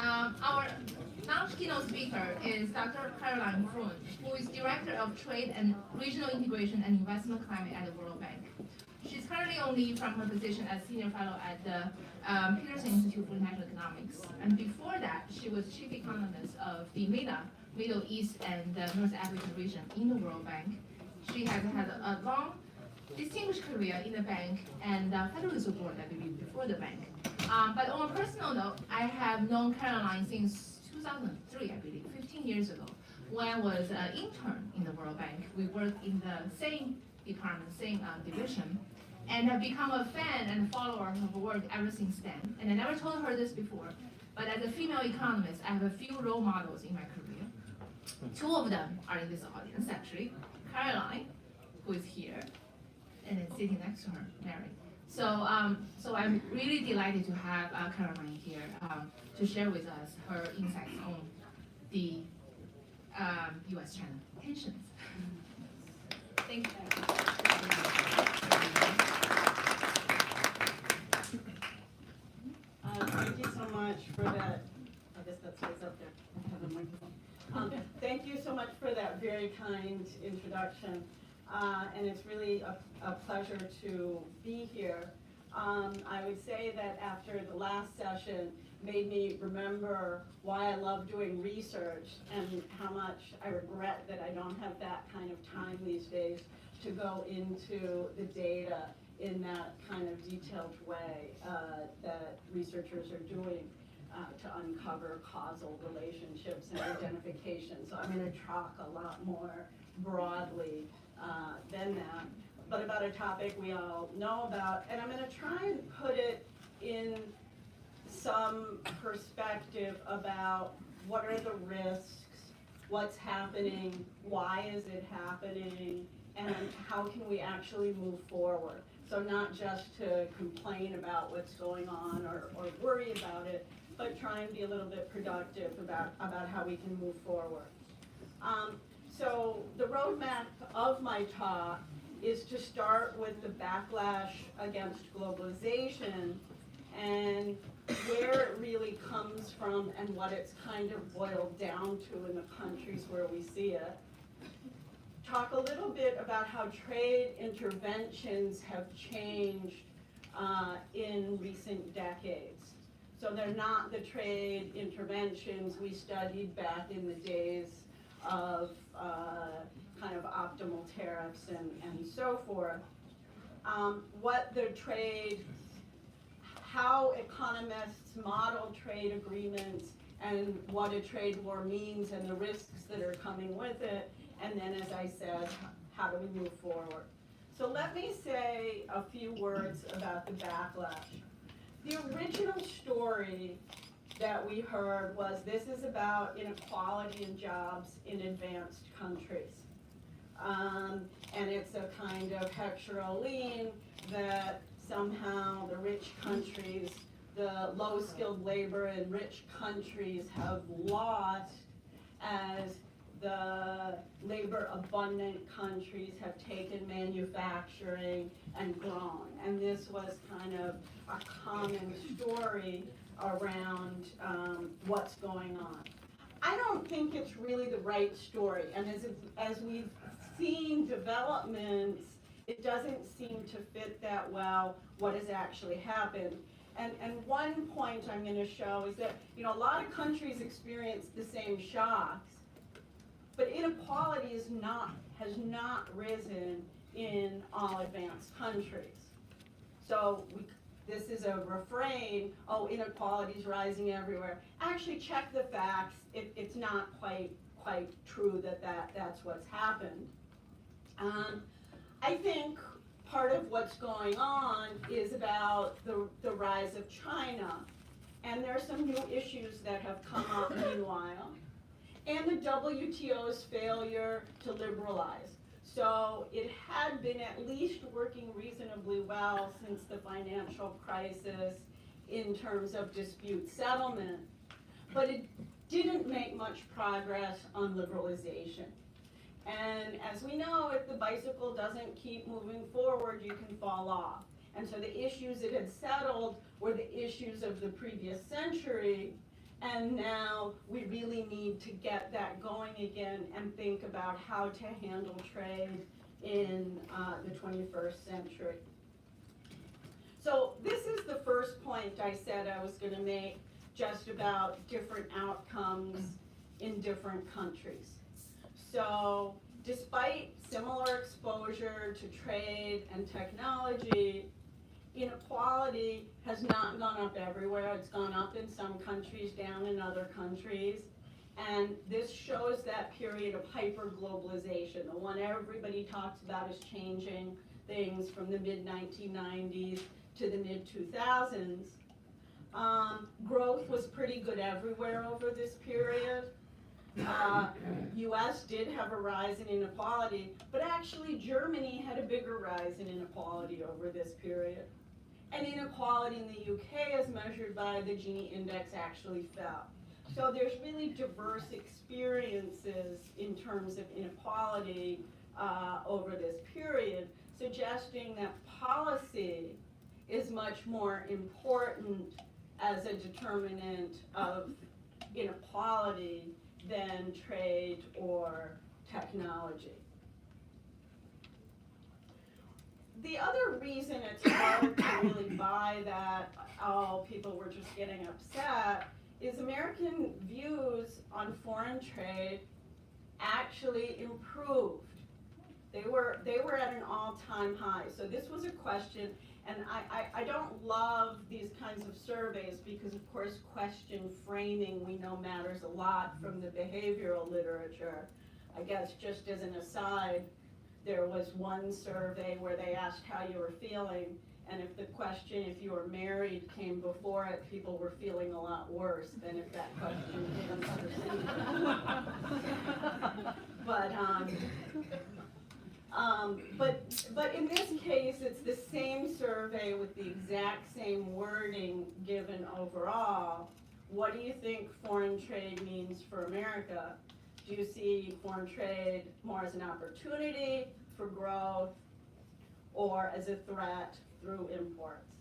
Our launch keynote speaker is Dr. Caroline Froon, who is Director of Trade and Regional Integration and Investment Climate at the World Bank. She's currently on leave from her position as Senior Fellow at the Peterson Institute for International Economics. And before that, she was Chief Economist of the MENA, Middle East and North Africa region in the World Bank. She has had a long, distinguished career in the bank and Federal Reserve Board, I believe, before the bank. But on a personal note, I have known Caroline since 2003, I believe, 15 years ago, when I was an intern in the World Bank. We worked in the same department, same division, and have become a fan and follower of her work ever since then. And I never told her this before, but as a female economist, I have a few role models in my career. Two of them are in this audience, actually. Caroline, who is here, and then sitting next to her, Mary. So I'm really delighted to have Caroline here to share with us her insights on the US-China tensions. Thank you. Thank you so much for that. I guess that's what's up there. I have a microphone. Thank you so much for that very kind introduction. And it's really a pleasure to be here. I would say that after the last session made me remember why I love doing research and how much I regret that I don't have that kind of time these days to go into the data in that kind of detailed way that researchers are doing to uncover causal relationships and identification. So I'm going to talk a lot more broadly than that, but about a topic we all know about, and I'm going to try and put it in some perspective about what are the risks, what's happening, why is it happening, and how can we actually move forward. So not just to complain about what's going on or worry about it, but try and be a little bit productive about how we can move forward. So the roadmap of my talk is to start with the backlash against globalization and where it really comes from and what it's kind of boiled down to in the countries where we see it. Talk a little bit about how trade interventions have changed in recent decades. So they're not the trade interventions we studied back in the days of kind of optimal tariffs and so forth. What the trade, how economists model trade agreements and what a trade war means and the risks that are coming with it, and then, as I said, how do we move forward? So let me say a few words about the backlash. The original story that we heard was this is about inequality in jobs in advanced countries. And it's a kind of hexerolene that somehow the rich countries, the low-skilled labor in rich countries have lost as the labor-abundant countries have taken manufacturing and grown. And this was kind of a common story around what's going on. I don't think it's really the right story. And as we've seen developments, it doesn't seem to fit that well what has actually happened. And one point I'm going to show is that a lot of countries experience the same shocks, but inequality has not risen in all advanced countries. So this is a refrain, oh, inequality is rising everywhere. Actually check the facts. It's not quite true that's what's happened. I think part of what's going on is about the rise of China. And there are some new issues that have come up meanwhile. And the WTO's failure to liberalize. So it had been at least working reasonably well since the financial crisis in terms of dispute settlement, but it didn't make much progress on liberalization. And as we know, if the bicycle doesn't keep moving forward, you can fall off. And so the issues it had settled were the issues of the previous century, And now we really need to get that going again and think about how to handle trade in the 21st century. So this is the first point I said I was going to make, just about different outcomes in different countries. So despite similar exposure to trade and technology, inequality has not gone up everywhere. It's gone up in some countries, down in other countries. And this shows that period of hyper-globalization. The one everybody talks about is changing things from the mid-1990s to the mid-2000s. Growth was pretty good everywhere over this period. US did have a rise in inequality, but actually Germany had a bigger rise in inequality over this period. And inequality in the UK, as measured by the Gini index, actually fell. So there's really diverse experiences in terms of inequality over this period, suggesting that policy is much more important as a determinant of inequality than trade or technology. The other reason it's hard to really buy that, oh, people were just getting upset, is American views on foreign trade actually improved. They were at an all-time high. So this was a question, and I don't love these kinds of surveys because, of course, question framing we know matters a lot from the behavioral literature. I guess just as an aside, there was one survey where they asked how you were feeling, and if the question, if you were married, came before it, people were feeling a lot worse than if that question didn't proceed. But in this case, it's the same survey with the exact same wording given overall. What do you think foreign trade means for America? Do you see foreign trade more as an opportunity for growth or as a threat through imports?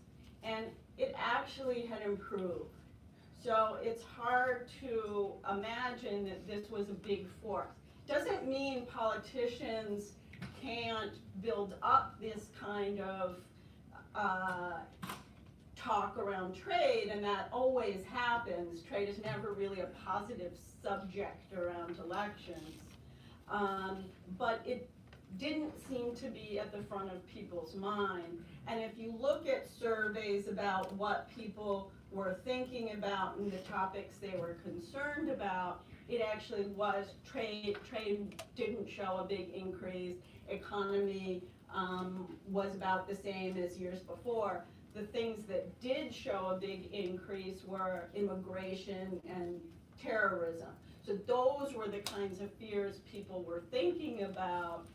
And it actually had improved. So it's hard to imagine that this was a big force. Doesn't mean politicians can't build up this kind of talk around trade, and that always happens. Trade is never really a positive subject around elections. But it didn't seem to be at the front of people's mind. And if you look at surveys about what people were thinking about and the topics they were concerned about, it actually was trade didn't show a big increase. Economy was about the same as years before. The things that did show a big increase were immigration and terrorism. So those were the kinds of fears people were thinking about.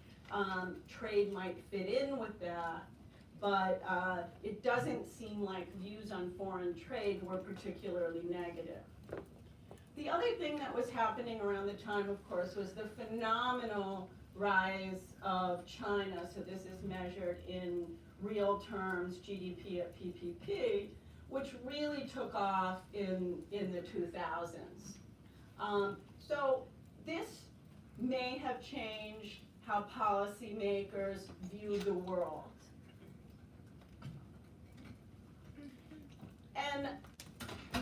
Trade might fit in with that, but it doesn't seem like views on foreign trade were particularly negative. The other thing that was happening around the time, of course, was the phenomenal rise of China. So this is measured in real terms, GDP at PPP, which really took off in the 2000s. So this may have changed how policymakers view the world. And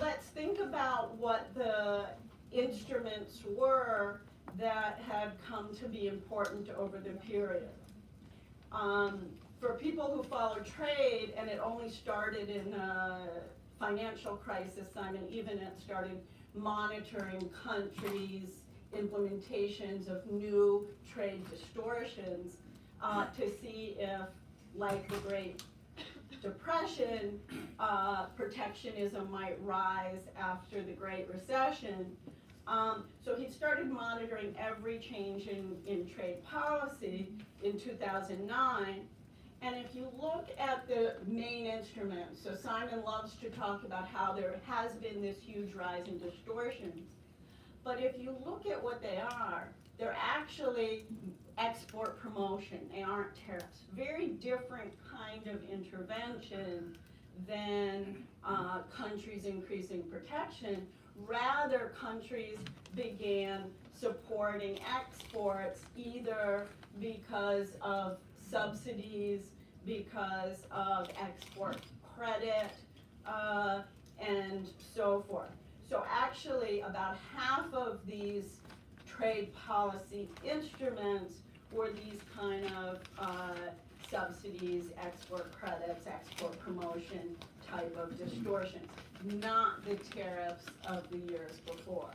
let's think about what the instruments were that had come to be important over the period. For people who follow trade, and it only started in the financial crisis, Simon Evenett started monitoring countries' implementations of new trade distortions to see if, like the Great Depression, protectionism might rise after the Great Recession. So he started monitoring every change in trade policy in 2009. And if you look at the main instruments, so Simon loves to talk about how there has been this huge rise in distortions. But if you look at what they are, they're actually export promotion. They aren't tariffs. Very different kind of intervention than countries increasing protection. Rather, countries began supporting exports either because of subsidies, because of export credit, and so forth. So actually, about half of these trade policy instruments were these kind of subsidies, export credits, export promotion type of distortions, not the tariffs of the years before.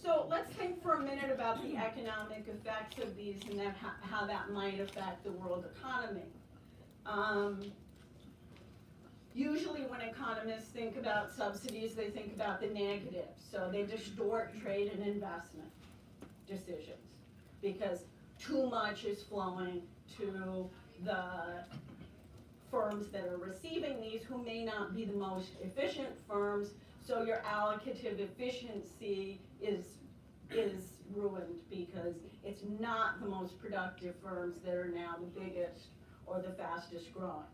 So let's think for a minute about the economic effects of these and then how that might affect the world economy. Usually when economists think about subsidies, they think about the negatives. So they distort trade and investment decisions because too much is flowing to the firms that are receiving these who may not be the most efficient firms, so your allocative efficiency is ruined because it's not the most productive firms that are now the biggest or the fastest growing.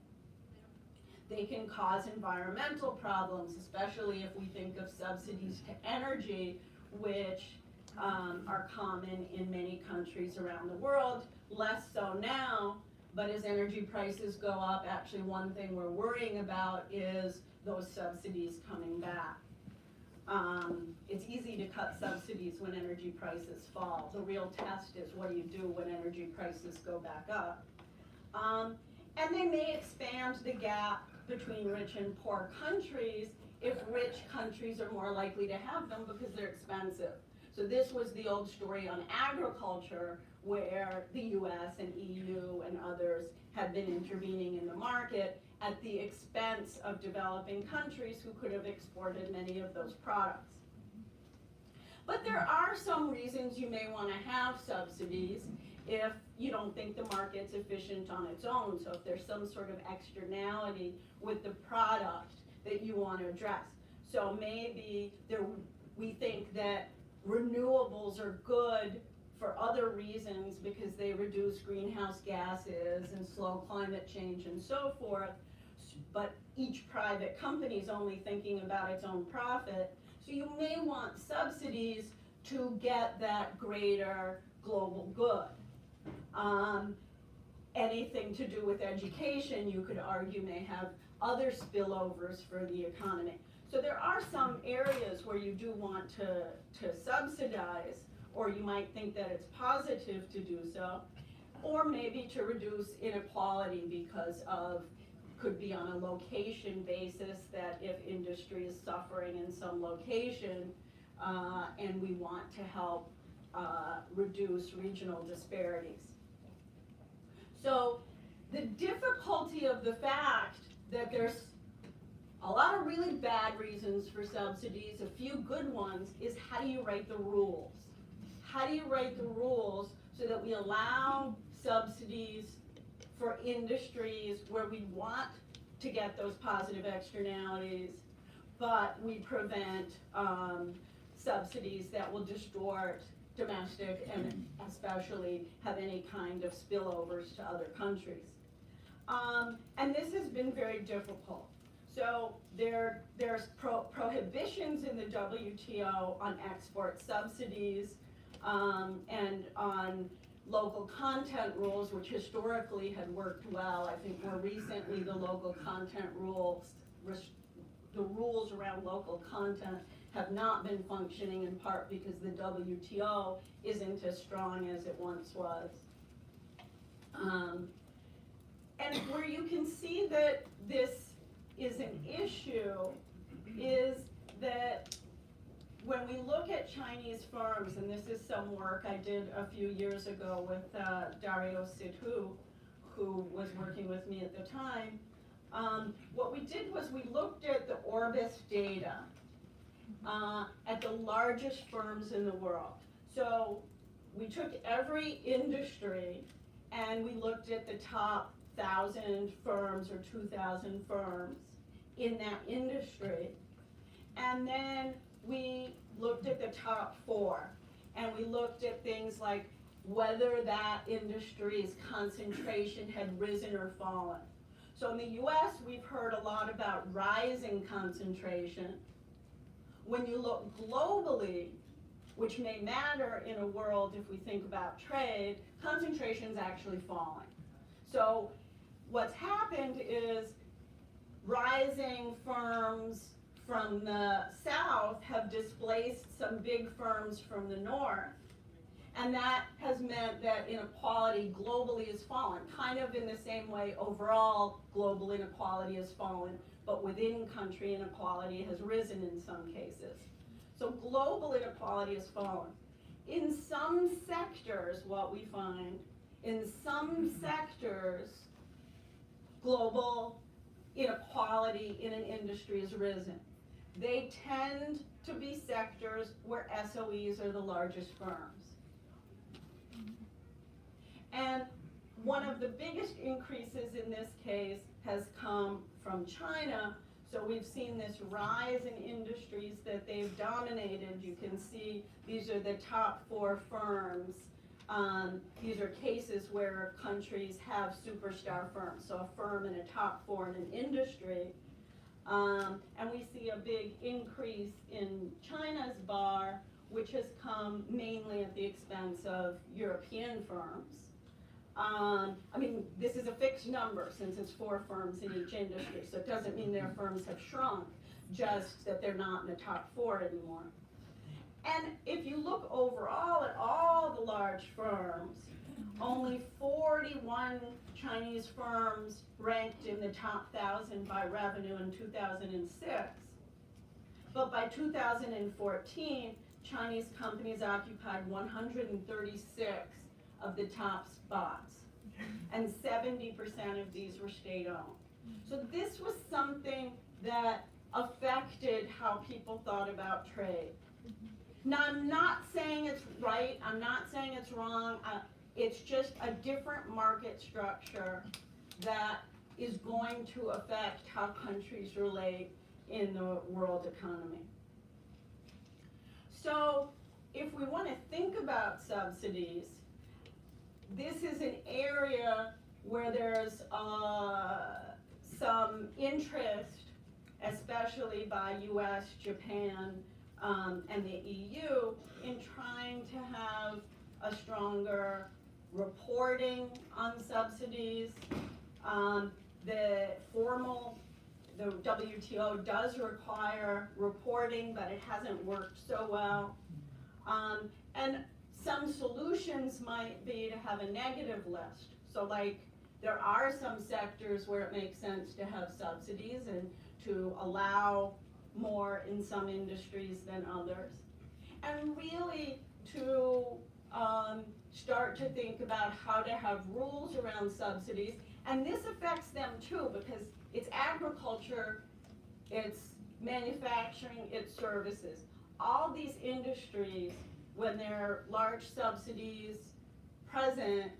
They can cause environmental problems, especially if we think of subsidies to energy, which are common in many countries around the world, less so now, but as energy prices go up, actually one thing we're worrying about is those subsidies coming back. It's easy to cut subsidies when energy prices fall. The real test is what do you do when energy prices go back up. And they may expand the gap between rich and poor countries if rich countries are more likely to have them because they're expensive. So this was the old story on agriculture where the US and EU and others had been intervening in the market at the expense of developing countries who could have exported many of those products. But there are some reasons you may want to have subsidies if you don't think the market's efficient on its own. So if there's some sort of externality with the product that you want to address. So maybe we think that renewables are good for other reasons because they reduce greenhouse gases and slow climate change and so forth, but each private company is only thinking about its own profit. So you may want subsidies to get that greater global good. Anything to do with education, you could argue, may have other spillovers for the economy. So there are some areas where you do want to subsidize, or you might think that it's positive to do so, or maybe to reduce inequality because of, could be on a location basis, that if industry is suffering in some location and we want to help reduce regional disparities. So the difficulty of the fact that there's a lot of really bad reasons for subsidies, a few good ones, is how do you write the rules? How do you write the rules so that we allow subsidies for industries where we want to get those positive externalities, but we prevent subsidies that will distort domestic and especially have any kind of spillovers to other countries. And this has been very difficult. So there's prohibitions in the WTO on export subsidies and on local content rules, which historically had worked well. I think more recently the local content rules, the rules around local content have not been functioning, in part because the WTO isn't as strong as it once was. And where you can see that this is an issue is that when we look at Chinese firms, and this is some work I did a few years ago with Dario Sidhu, who was working with me at the time, what we did was we looked at the Orbis data at the largest firms in the world. So we took every industry and we looked at the top 1,000 firms or 2,000 firms in that industry. And then we looked at the top 4, and we looked at things like whether that industry's concentration had risen or fallen. So in the US, we've heard a lot about rising concentration. When you look globally, which may matter in a world if we think about trade, concentration is actually falling. So what's happened is rising firms from the south have displaced some big firms from the north. And that has meant that inequality globally has fallen, kind of in the same way overall global inequality has fallen, but within country inequality has risen in some cases. So global inequality has fallen. In some sectors, what we find, in some sectors, global inequality in an industry has risen. They tend to be sectors where SOEs are the largest firms. And one of the biggest increases in this case has come from China. So we've seen this rise in industries that they've dominated. You can see these are the top 4 firms. These are cases where countries have superstar firms, so a firm in a top 4 in an industry. And we see a big increase in China's bar, which has come mainly at the expense of European firms. I mean, this is a fixed number since it's 4 firms in each industry, so it doesn't mean their firms have shrunk, just that they're not in the top 4 anymore. And if you look overall at all the large firms, only 41 Chinese firms ranked in the top 1,000 by revenue in 2006. But by 2014, Chinese companies occupied 136 of the top spots, and 70% of these were state-owned. So this was something that affected how people thought about trade. Now, I'm not saying it's right, I'm not saying it's wrong, it's just a different market structure that is going to affect how countries relate in the world economy. So, if we want to think about subsidies, this is an area where there's some interest, especially by US, Japan, and the EU, in trying to have a stronger reporting on subsidies. The WTO does require reporting, but it hasn't worked so well. And some solutions might be to have a negative list. So like, there are some sectors where it makes sense to have subsidies and to allow more in some industries than others. And really to start to think about how to have rules around subsidies. And this affects them too, because it's agriculture, it's manufacturing, it's services. All these industries, when there are large subsidies present,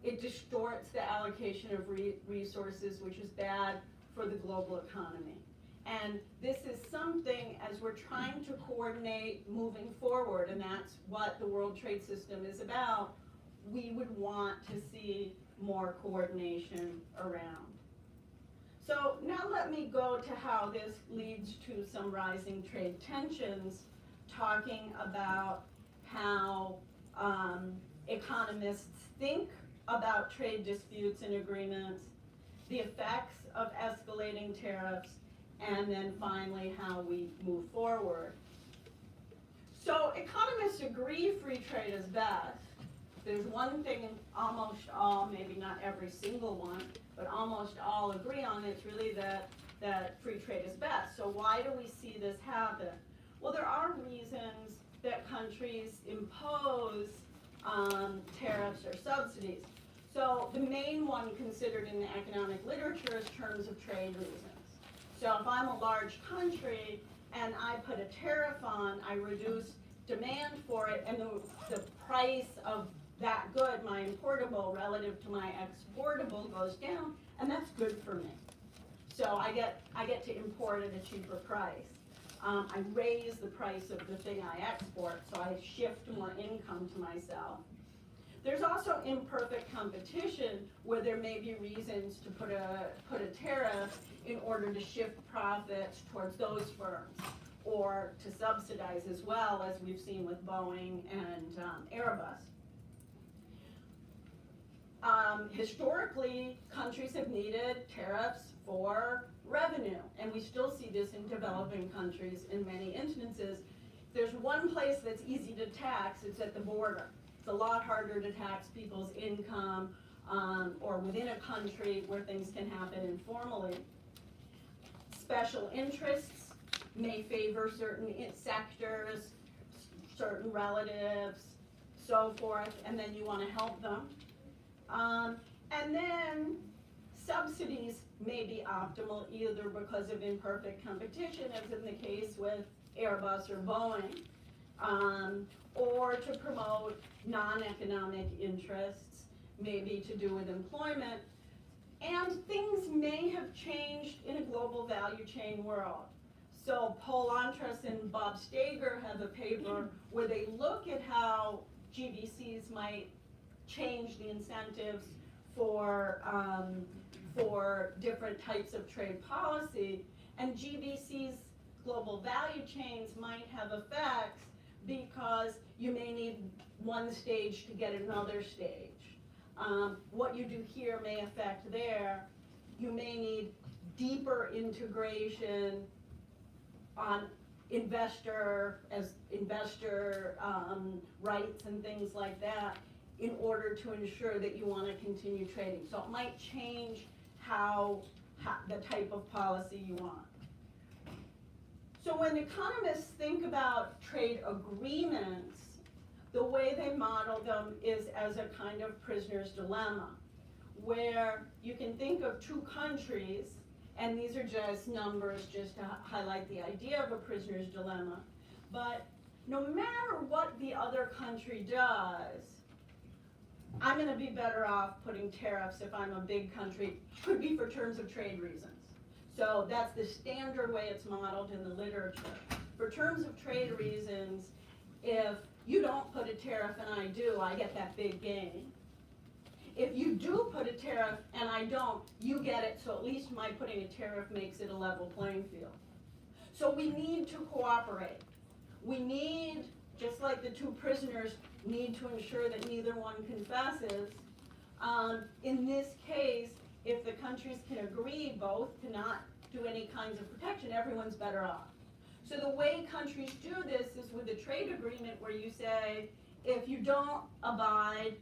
it distorts the allocation of resources, which is bad for the global economy. And this is something, as we're trying to coordinate moving forward, and that's what the World Trade System is about, we would want to see more coordination around. So now let me go to how this leads to some rising trade tensions, talking about how economists think about trade disputes and agreements, the effects of escalating tariffs, and then finally how we move forward. So economists agree free trade is best. There's one thing almost all, maybe not every single one, but almost all agree on, it's really that free trade is best. So why do we see this happen? Well, there are reasons that countries impose tariffs or subsidies. So the main one considered in the economic literature is terms of trade reasons. So if I'm a large country and I put a tariff on, I reduce demand for it, and the price of that good, my importable relative to my exportable, goes down, and that's good for me. So I get to import at a cheaper price. I raise the price of the thing I export, so I shift more income to myself. There's also imperfect competition where there may be reasons to put a tariff in order to shift profits towards those firms, or to subsidize as well, as we've seen with Boeing and Airbus. Historically, countries have needed tariffs for revenue, and we still see this in developing countries in many instances. There's one place that's easy to tax, it's at the border. It's a lot harder to tax people's income or within a country where things can happen informally. Special interests may favor certain sectors, certain relatives, so forth, and then you want to help them. And then subsidies may be optimal either because of imperfect competition, as in the case with Airbus or Boeing, or to promote non-economic interests, maybe to do with employment. And things may have changed in a global value chain world. So Paul Antras and Bob Steger have a paper where they look at how GVCs might change the incentives for different types of trade policy, and GVC's global value chains might have effects because you may need one stage to get another stage. What you do here may affect there. You may need deeper integration on investor rights and things like that in order to ensure that you want to continue trading. So it might change how the type of policy you want. So when economists think about trade agreements, the way they model them is as a kind of prisoner's dilemma, where you can think of two countries, and these are just numbers just to highlight the idea of a prisoner's dilemma, but no matter what the other country does, I'm going to be better off putting tariffs if I'm a big country. Could be for terms of trade reasons. So that's the standard way it's modeled in the literature. For terms of trade reasons, if you don't put a tariff and I do, I get that big gain. If you do put a tariff and I don't, you get it, so at least my putting a tariff makes it a level playing field. So we need to cooperate. We need, just like the two prisoners need to ensure that neither one confesses, in this case, if the countries can agree both to not do any kinds of protection, everyone's better off. So the way countries do this is with a trade agreement where you say, if you don't abide,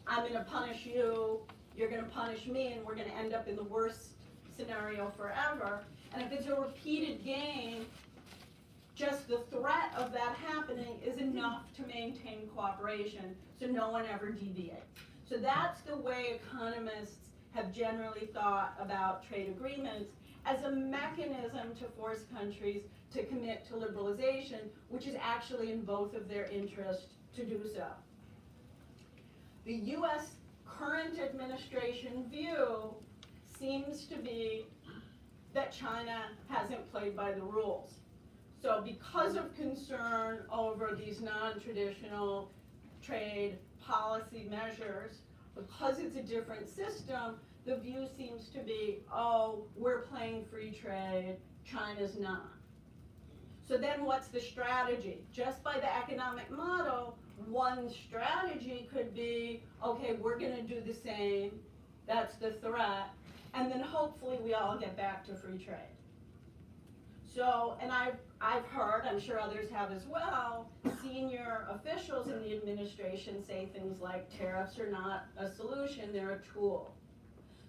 I'm going to punish you, you're going to punish me, and we're going to end up in the worst scenario forever. And if it's a repeated game, just the threat of that happening is enough to maintain cooperation, so no one ever deviates. So that's the way economists have generally thought about trade agreements as a mechanism to force countries to commit to liberalization, which is actually in both of their interests to do so. The US current administration view seems to be that China hasn't played by the rules. So because of concern over these non-traditional trade policy measures, because it's a different system, the view seems to be, oh, we're playing free trade, China's not. So then what's the strategy? Just by the economic model, one strategy could be, okay, we're going to do the same, that's the threat, and then hopefully we all get back to free trade. So, and I've heard, I'm sure others have as well, senior officials in the administration say things like tariffs are not a solution, they're a tool.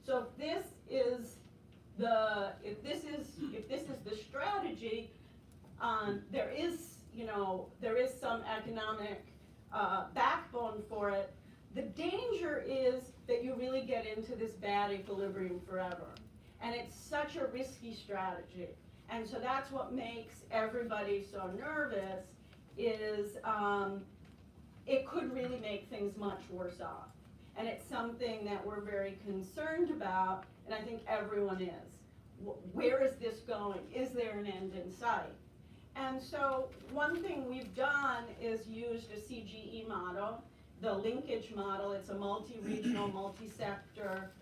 So if this is the strategy, there is some economic backbone for it. The danger is that you really get into this bad equilibrium forever, and it's such a risky strategy. And so that's what makes everybody so nervous, is it could really make things much worse off. And it's something that we're very concerned about, and I think everyone is. Where is this going? Is there an end in sight? And so one thing we've done is used a CGE model, the linkage model. It's a multi-regional, multi-sector,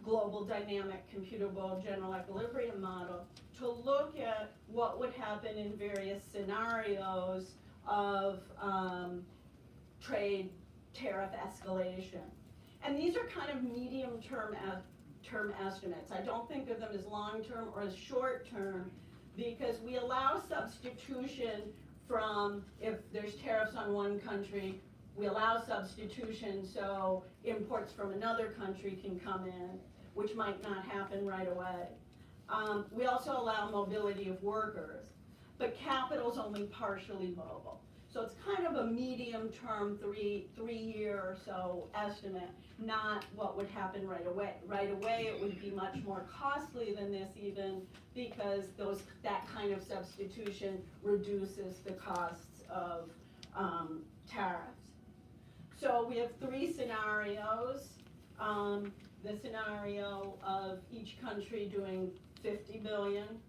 global dynamic computable general equilibrium model to look at what would happen in various scenarios of trade tariff escalation. And these are kind of medium-term estimates. I don't think of them as long-term or as short-term because we allow substitution from, if there's tariffs on one country, we allow substitution so imports from another country can come in, which might not happen right away. We also allow mobility of workers, but capital's only partially mobile. So it's kind of a medium-term, three-year or so estimate, not what would happen right away. Right away, it would be much more costly than this even because that kind of substitution reduces the costs of tariffs. So we have three scenarios. The scenario of each country doing 50 billion,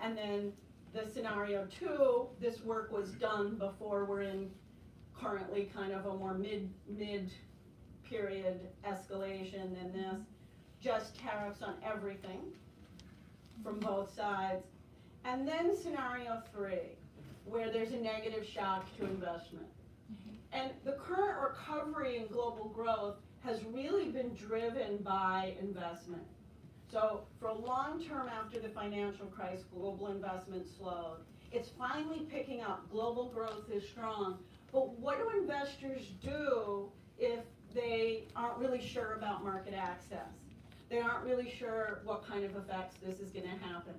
and then the scenario 2, this work was done before we're in currently kind of a more mid-period escalation than this, just tariffs on everything from both sides. And then scenario 3, where there's a negative shock to investment. And the current recovery in global growth has really been driven by investment. So for a long term after the financial crisis, global investment slowed. It's finally picking up. Global growth is strong. But what do investors do if they aren't really sure about market access? They aren't really sure what kind of effects this is going to happen.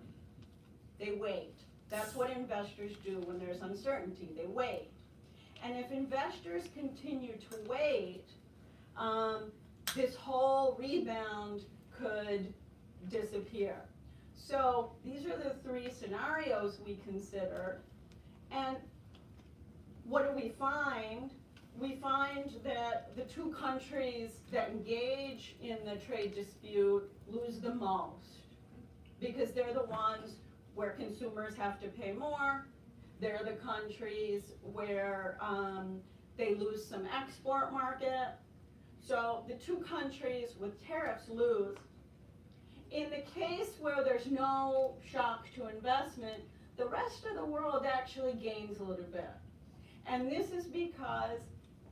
They wait. That's what investors do when there's uncertainty. They wait. And if investors continue to wait, this whole rebound could disappear. So these are the three scenarios we considered. And what do we find? We find that the two countries that engage in the trade dispute lose the most because they're the ones where consumers have to pay more. They're the countries where they lose some export market. So the two countries with tariffs lose. In the case where there's no shock to investment, the rest of the world actually gains a little bit. And this is because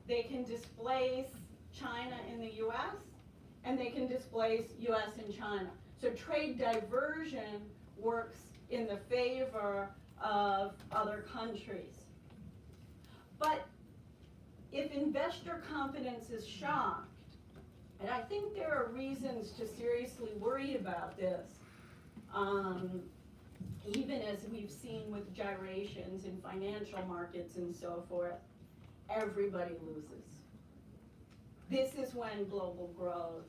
they can displace China in the US, and they can displace US and China. So trade diversion works in the favor of other countries. But if investor confidence is shocked, and I think there are reasons to seriously worry about this, even as we've seen with gyrations in financial markets and so forth, everybody loses. This is when global growth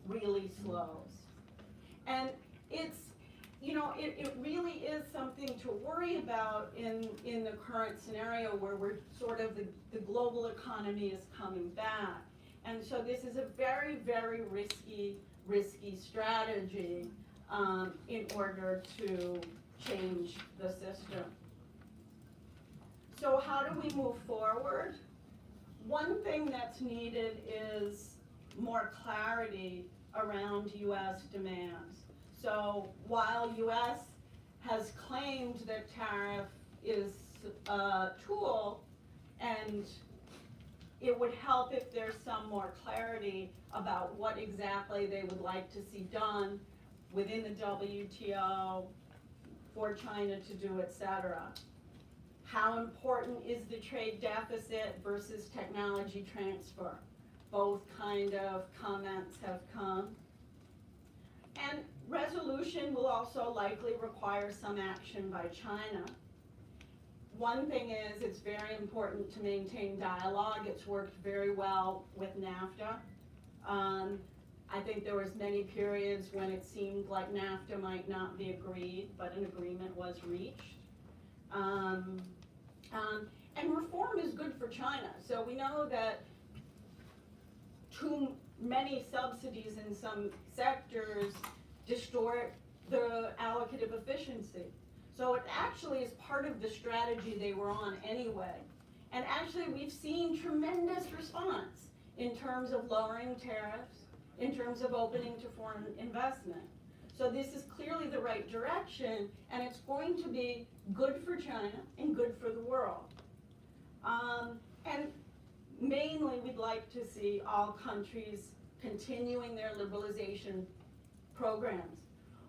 really slows. And it's, it really is something to worry about in the current scenario where we're sort of, the global economy is coming back. And so this is a very, very risky strategy in order to change the system. So how do we move forward? One thing that's needed is more clarity around US demands. So while US has claimed that tariff is a tool, and it would help if there's some more clarity about what exactly they would like to see done within the WTO for China to do, etc. How important is the trade deficit versus technology transfer? Both kind of comments have come. And resolution will also likely require some action by China. One thing is, it's very important to maintain dialogue. It's worked very well with NAFTA. I think there was many periods when it seemed like NAFTA might not be agreed, but an agreement was reached. And reform is good for China. So we know that too many subsidies in some sectors distort the allocative efficiency. So it actually is part of the strategy they were on anyway. And actually, we've seen tremendous response in terms of lowering tariffs, in terms of opening to foreign investment. So this is clearly the right direction, and it's going to be good for China and good for the world. And mainly, we'd like to see all countries continuing their liberalization programs.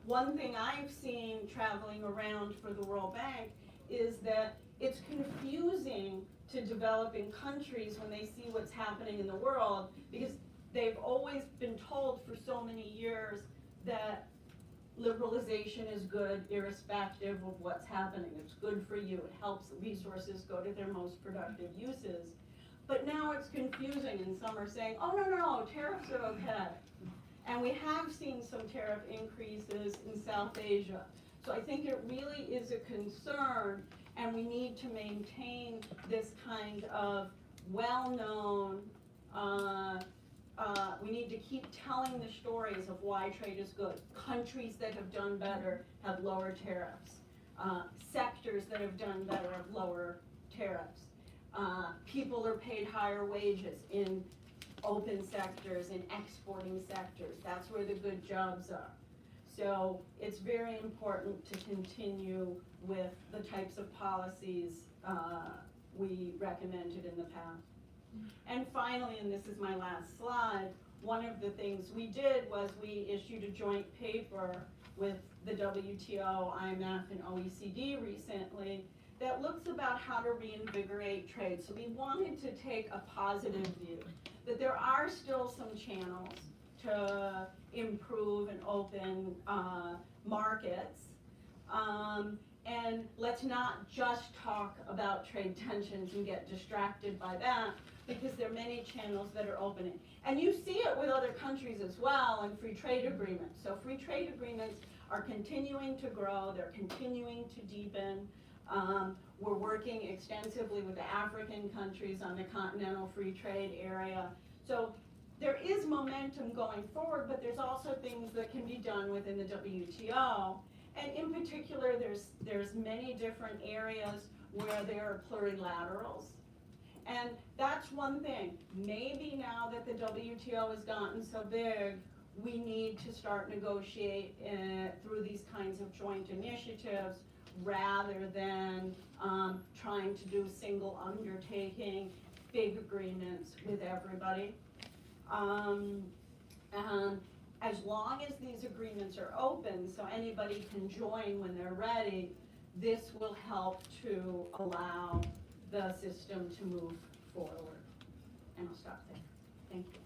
One thing I've seen traveling around for the World Bank is that it's confusing to developing countries when they see what's happening in the world, because they've always been told for so many years that liberalization is good irrespective of what's happening. It's good for you. It helps resources go to their most productive uses. But now it's confusing, and some are saying, oh, no, tariffs are okay. And we have seen some tariff increases in South Asia. So I think it really is a concern, and we need to maintain this kind of well-known, we need to keep telling the stories of why trade is good. Countries that have done better have lower tariffs. Sectors that have done better have lower tariffs. People are paid higher wages in open sectors, in exporting sectors. That's where the good jobs are. So it's very important to continue with the types of policies we recommended in the past. And finally, and this is my last slide, one of the things we did was we issued a joint paper with the WTO, IMF, and OECD recently that looks about how to reinvigorate trade. So we wanted to take a positive view, that there are still some channels to improve and open markets. And let's not just talk about trade tensions and get distracted by that, because there are many channels that are opening. And you see it with other countries as well in free trade agreements. So free trade agreements are continuing to grow, they're continuing to deepen. We're working extensively with the African countries on the continental free trade area. So there is momentum going forward, but there's also things that can be done within the WTO. And in particular, there's many different areas where there are plurilaterals. And that's one thing. Maybe now that the WTO has gotten so big, we need to start negotiate through these kinds of joint initiatives rather than trying to do single undertaking, big agreements with everybody. As long as these agreements are open, so anybody can join when they're ready, this will help to allow the system to move forward. And I'll stop there. Thank you.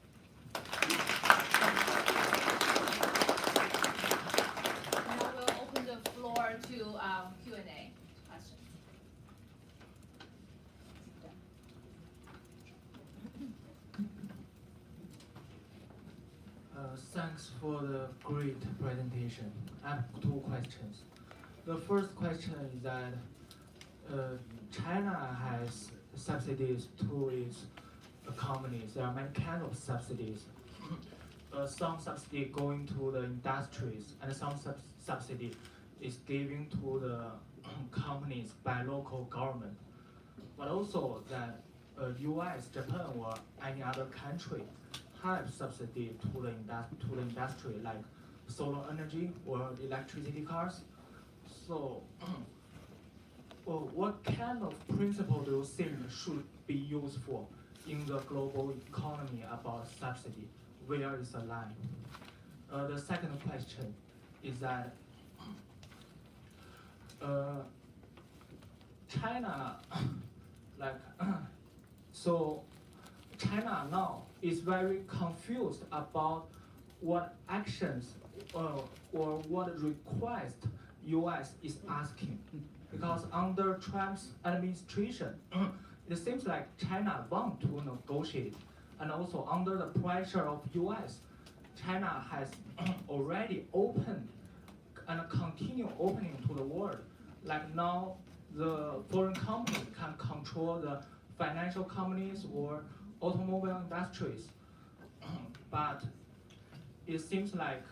Now we'll open the floor to Q&A questions. Thanks for the great presentation. I have two questions. The first question is that China has subsidies to its companies. There are many kinds of subsidies. Some subsidy going to the industries, and some subsidy is given to the companies by local government. But also that US, Japan, or any other country have subsidy to the industry, like solar energy or electricity cars. So, what kind of principle do you think should be useful in the global economy about subsidy? Where is the line? The second question is that China, so China now is very confused about what actions or what request US is asking. Because under Trump's administration, it seems like China wants to negotiate. And also under the pressure of US, China has already opened and continue opening to the world. Like now, the foreign companies can control the financial companies or automobile industries. But it seems like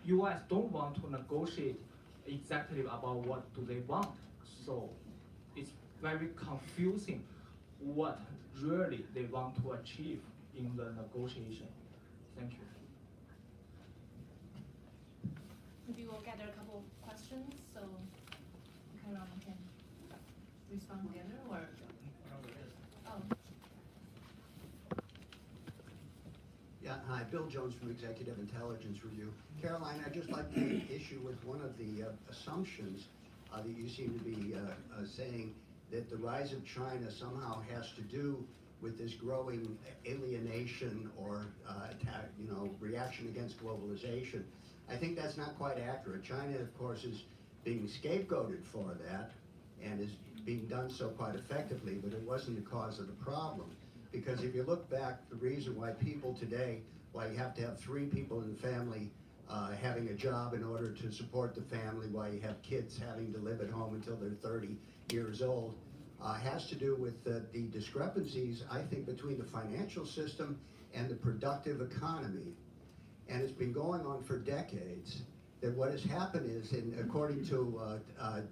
US don't want to negotiate exactly about what do they want. So it's very confusing. what really they want to achieve in the negotiation. Thank you. Maybe we'll gather a couple of questions, so Caroline can respond together, or? Oh. Yeah, hi, Bill Jones from Executive Intelligence Review. Caroline, I'd just like to take issue with one of the assumptions that you seem to be saying, that the rise of China somehow has to do with this growing alienation or reaction against globalization. I think that's not quite accurate. China, of course, is being scapegoated for that and is being done so quite effectively, but it wasn't the cause of the problem. Because if you look back, the reason why people today, why you have to have 3 people in the family having a job in order to support the family, why you have kids having to live at home until they're 30 years old, has to do with the discrepancies, I think, between the financial system and the productive economy. And it's been going on for decades. That what has happened is, according to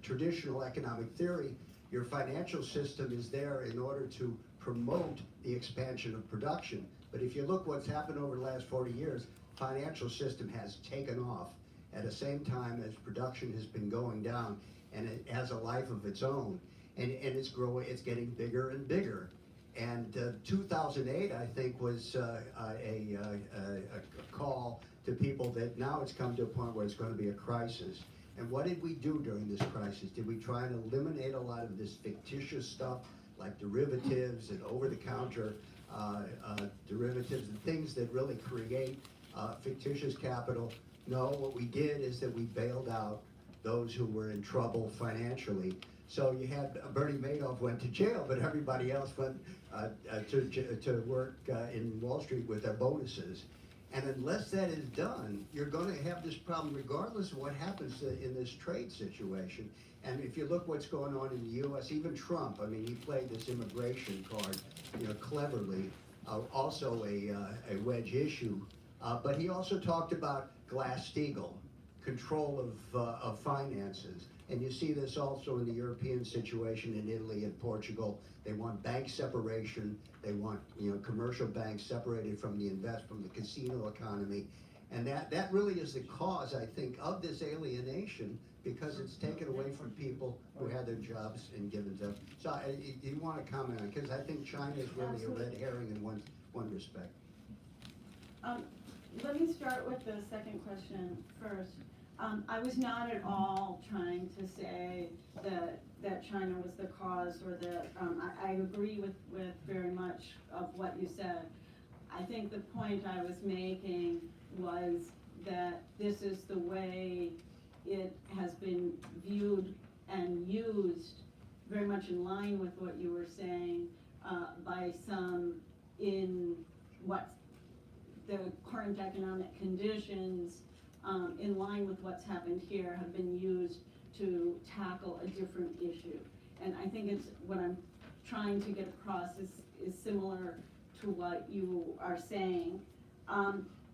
traditional economic theory, your financial system is there in order to promote the expansion of production. But if you look what's happened over the last 40 years, financial system has taken off at the same time as production has been going down, and it has a life of its own. And it's growing, it's getting bigger and bigger. And 2008, I think, was a call to people that now it's come to a point where it's going to be a crisis. And what did we do during this crisis? Did we try and eliminate a lot of this fictitious stuff like derivatives and over-the-counter derivatives and things that really create fictitious capital? No, what we did is that we bailed out those who were in trouble financially. So you had Bernie Madoff went to jail, but everybody else went to work in Wall Street with their bonuses. And unless that is done, you're going to have this problem regardless of what happens in this trade situation. And if you look what's going on in the U.S., even Trump, I mean, he played this immigration card, cleverly, also a wedge issue. But he also talked about Glass-Steagall, control of finances. And you see this also in the European situation, in Italy and Portugal. They want bank separation. They want commercial banks separated from the casino economy. And that really is the cause, I think, of this alienation, because it's taken away from people who had their jobs and given them. So do you want to comment on it? Because I think China is really a red herring in one respect. Let me start with the second question first. I was not at all trying to say that China was the cause, or that I agree with very much of what you said. I think the point I was making was that this is the way it has been viewed and used, very much in line with what you were saying, by some in what the current economic conditions, in line with what's happened here, have been used to tackle a different issue. And I think it's what I'm trying to get across is similar to what you are saying.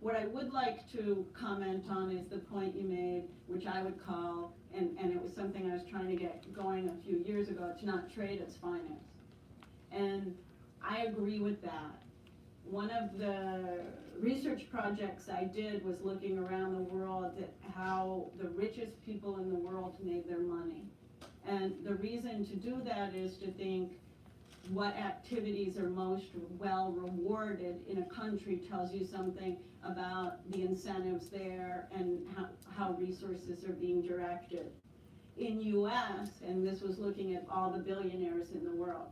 What I would like to comment on is the point you made, which I would call, and it was something I was trying to get going a few years ago, it's not trade, it's finance. And I agree with that. One of the research projects I did was looking around the world at how the richest people in the world made their money. And the reason to do that is to think what activities are most well rewarded in a country tells you something about the incentives there and how resources are being directed. In US, and this was looking at all the billionaires in the world,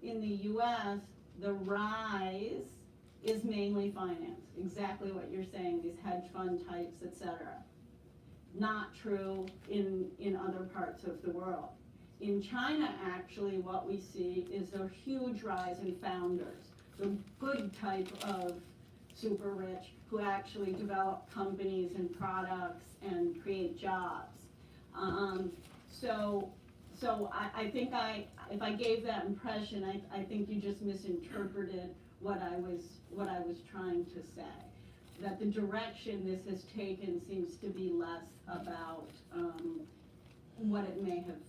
in the US, the rise is mainly finance, exactly what you're saying, these hedge fund types, etc. Not true in other parts of the world. In China, actually, what we see is a huge rise in founders, the good type of super rich who actually develop companies and products and create jobs. So I think if I gave that impression, I think you just misinterpreted what I was trying to say. That the direction this has taken seems to be less about what it may have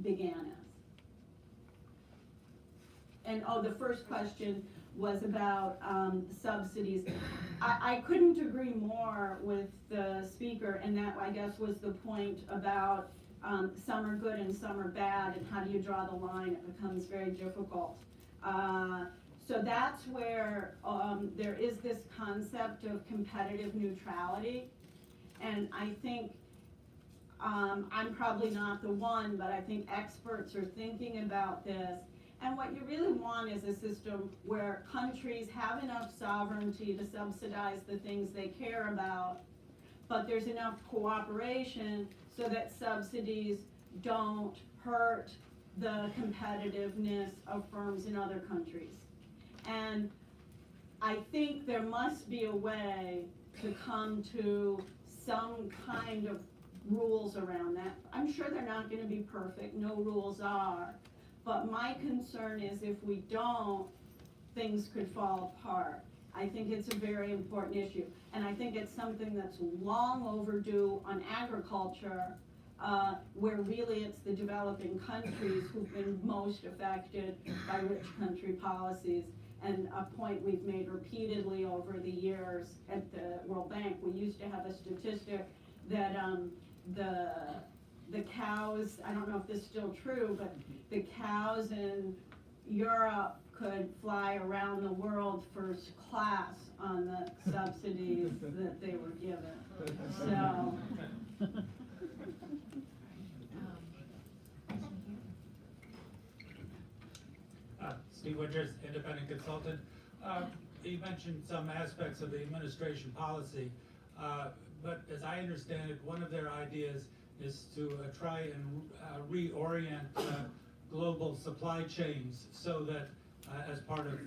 began as. And the first question was about subsidies. I couldn't agree more with the speaker, and that, I guess, was the point about some are good and some are bad, and how do you draw the line? It becomes very difficult. So that's where there is this concept of competitive neutrality, and I think I'm probably not the one, but I think experts are thinking about this. And what you really want is a system where countries have enough sovereignty to subsidize the things they care about, but there's enough cooperation so that subsidies don't hurt the competitiveness of firms in other countries. And I think there must be a way to come to some kind of rules around that. I'm sure they're not going to be perfect, no rules are. But my concern is if we don't, things could fall apart. I think it's a very important issue. And I think it's something that's long overdue on agriculture, where really it's the developing countries who've been most affected by rich country policies. And a point we've made repeatedly over the years at the World Bank, we used to have a statistic that the cows, I don't know if this is still true, but the cows in Europe could fly around the world first class on the subsidies that they were given. So. Steve Winters, independent consultant. You mentioned some aspects of the administration policy, but as I understand it, one of their ideas is to try and reorient global supply chains so that as part of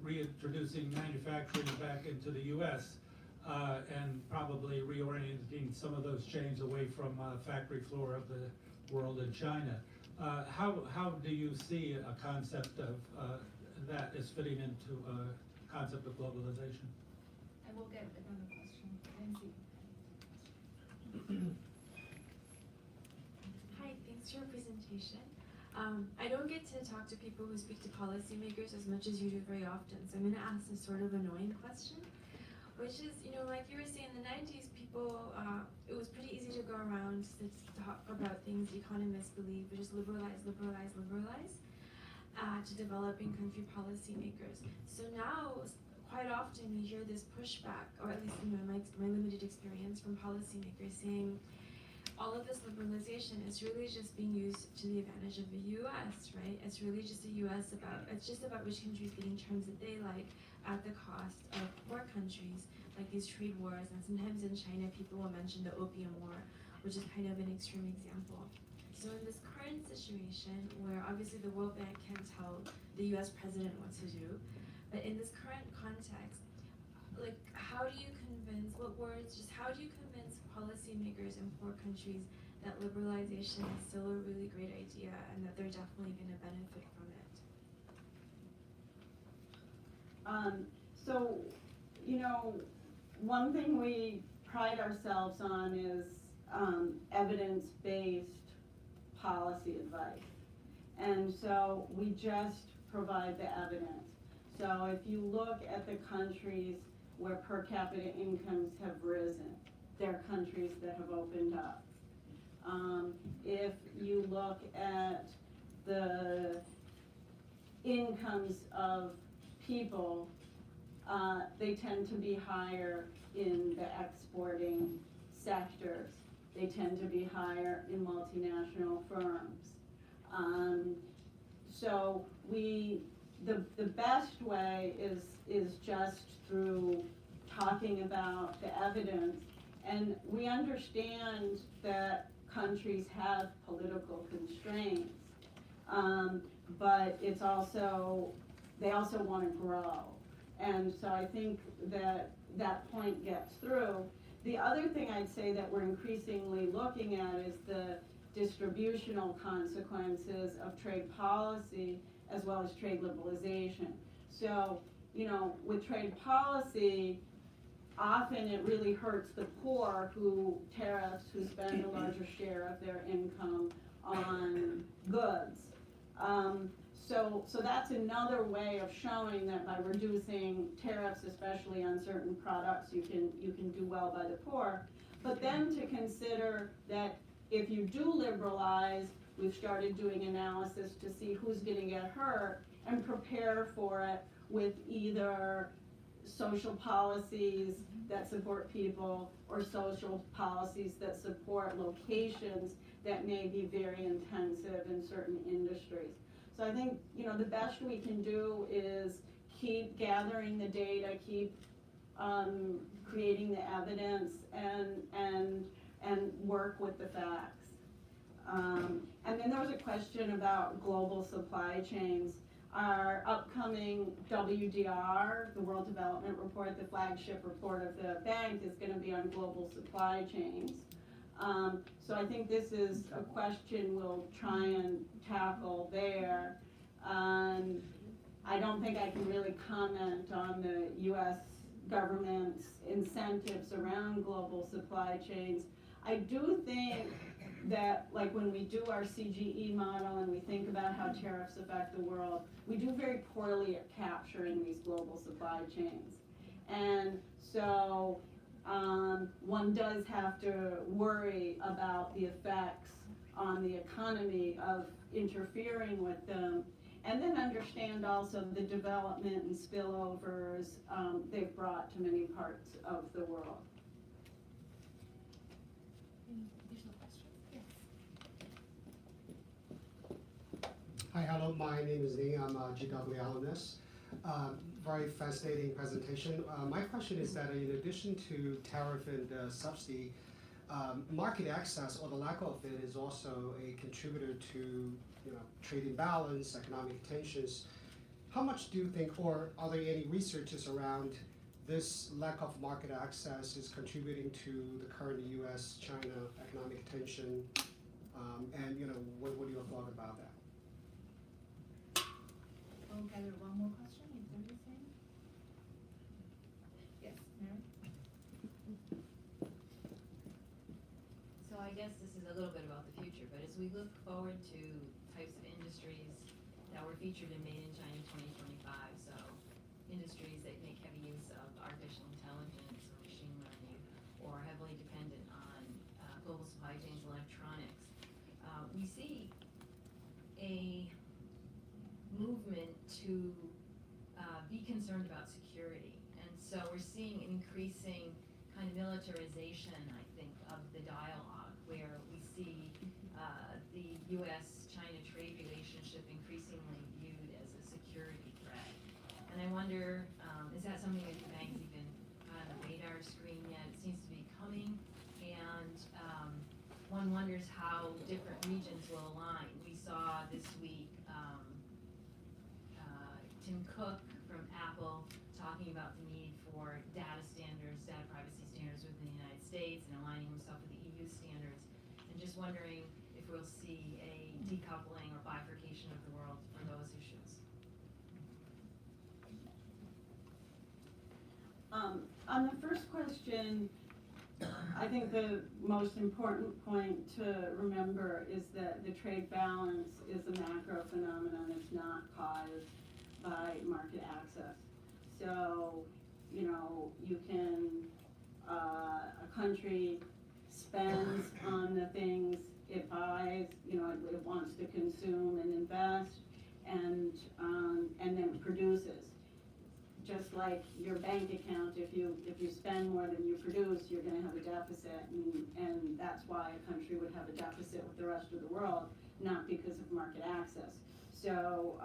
reintroducing manufacturing back into the U.S. And probably reorienting some of those chains away from factory floor of the world in China. How do you see a concept of that is fitting into a concept of globalization? I will get another question. Nancy. Hi, thanks for your presentation. I don't get to talk to people who speak to policymakers as much as you do very often, so I'm going to ask a sort of annoying question, which is, like you were saying, in the 90s, people, it was pretty easy to go around to talk about things economists believe, which is liberalize, to developing country policymakers. So now, quite often we hear this pushback, or at least my limited experience from policymakers saying, all of this liberalization is really just being used to the advantage of the U.S., right? It's really just it's just about which countries getting terms that they like at the cost of poor countries, like these trade wars. And sometimes in China, people will mention the Opium War, which is kind of an extreme example. So in this current situation, where obviously the World Bank can't tell the U.S. president what to do, but in this current context, like, how do you convince policymakers in poor countries that liberalization is still a really great idea and that they're definitely going to benefit from it? So, one thing we pride ourselves on is evidence-based policy advice. And so we just provide the evidence. So if you look at the countries where per capita incomes have risen, they're countries that have opened up. If you look at the incomes of people, they tend to be higher in the exporting sectors. They tend to be higher in multinational firms. So the best way is just through talking about the evidence. And we understand that countries have political constraints, but they also want to grow. And so I think that point gets through. The other thing I'd say that we're increasingly looking at is the distributional consequences of trade policy as well as trade liberalization. So, with trade policy, often it really hurts the poor who spend a larger share of their income on goods. so that's another way of showing that by reducing tariffs, especially on certain products, you can do well by the poor. But then to consider that if you do liberalize, we've started doing analysis to see who's gonna get hurt and prepare for it with either social policies that support people or social policies that support locations that may be very intensive in certain industries. So I think, the best we can do is keep gathering the data, keep creating the evidence, and work with the facts. And then there was a question about global supply chains. Our upcoming WDR, the World Development Report, the flagship report of the bank, is going to be on global supply chains. So I think this is a question we'll try and tackle there. I don't think I can really comment on the U.S. government's incentives around global supply chains. I do think that, like, when we do our CGE model and we think about how tariffs affect the world, we do very poorly at capturing these global supply chains. And so one does have to worry about the effects on the economy of interfering with them, and then understand also the development and spillovers they've brought to many parts of the world. Any additional questions? Yes. Hi, hello, my name is Ning, I'm a GW alumnus. Very fascinating presentation. My question is that in addition to tariff and subsidy, market access or the lack of it is also a contributor to trade imbalance, economic tensions. How much do you think, or are there any researches around this lack of market access is contributing to the current U.S.-China economic tension? And what are your thoughts about that? We'll gather one more question if there is any. Yes, Mary? So I guess this is a little bit about the future, but as we look forward to types of industries that were featured in Made in China 2025, so industries that make heavy use of artificial intelligence or machine learning or heavily dependent on global supply chains, electronics, we see a movement to be concerned about security. And so we're seeing an increasing kind of militarization, I think, of the dialogue, where we see the U.S.-China trade relationship increasingly viewed as a security threat. And I wonder, is that something that the bank's even on the radar screen yet? It seems to be coming, and one wonders how different regions will align. We saw this week Tim Cook from Apple talking about the need for data standards, data privacy standards within the United States, and aligning himself with the EU standards. And just wondering if we'll see a decoupling or bifurcation of the world for those issues. On the first question, I think the most important point to remember is that the trade balance is a macro phenomenon. It's not caused by market access. So, you can, a country spends on the things it buys, it wants to consume and invest, and then produces. Just like your bank account, if you spend more than you produce, you're going to have a deficit, and that's why a country would have a deficit with the rest of the world, not because of market access. So,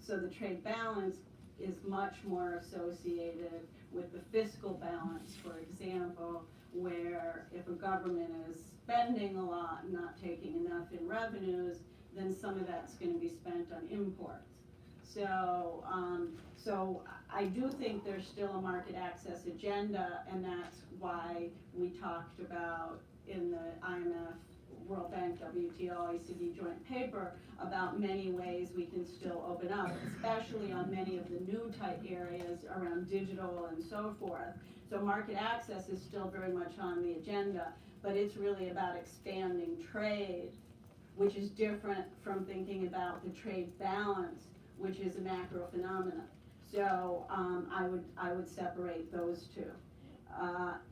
so the trade balance is much more associated with the fiscal balance, for example, where if a government is spending a lot and not taking enough in revenues, then some of that's going to be spent on imports. So, so I do think there's still a market access agenda, and that's why we talked about in the IMF, World Bank, WTO, OECD joint paper about many ways we can still open up, especially on many of the new type areas around digital and so forth. So market access is still very much on the agenda, but it's really about expanding trade which is different from thinking about the trade balance, which is a macro phenomenon. So I would separate those two.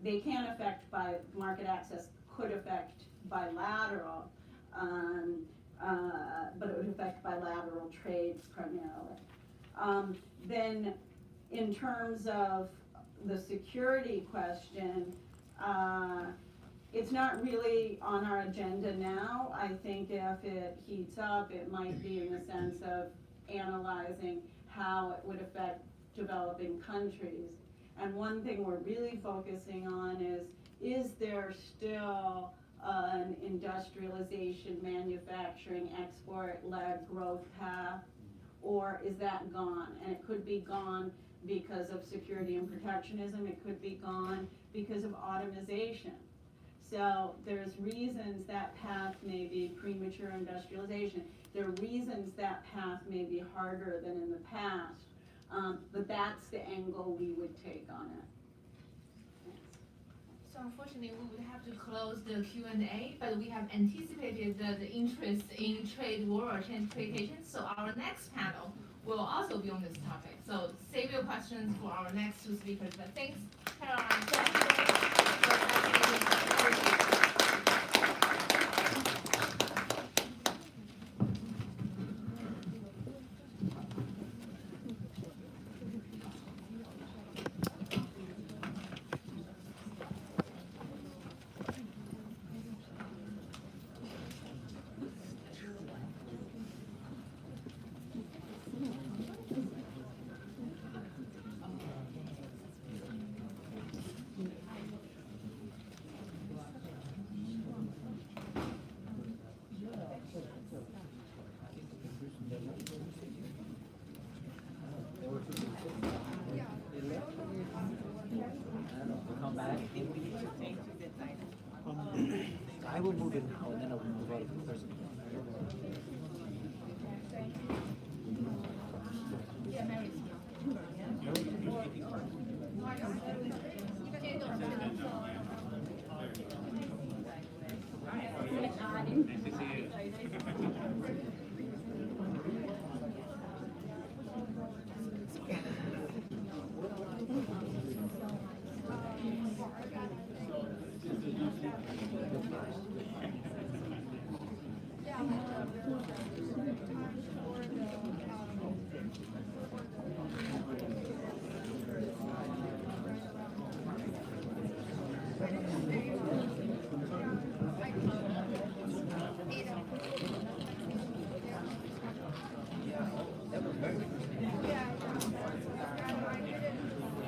They can affect by market access, could affect bilateral, but it would affect bilateral trade primarily. Then in terms of the security question, it's not really on our agenda now. I think if it heats up, it might be in the sense of analyzing how it would affect developing countries. And one thing we're really focusing on is there still an industrialization, manufacturing, export-led growth path, or is that gone? And it could be gone because of security and protectionism. It could be gone because of automation. So there's reasons that path may be premature industrialization. There are reasons that path may be harder than in the past, but that's the angle we would take on it. So unfortunately, we would have to close the Q&A, but we have anticipated the interest in trade war or trade tensions. So our next panel will also be on this topic. So save your questions for our next two speakers. But thanks, Caroline. I will move it now, and then I will move out of the person.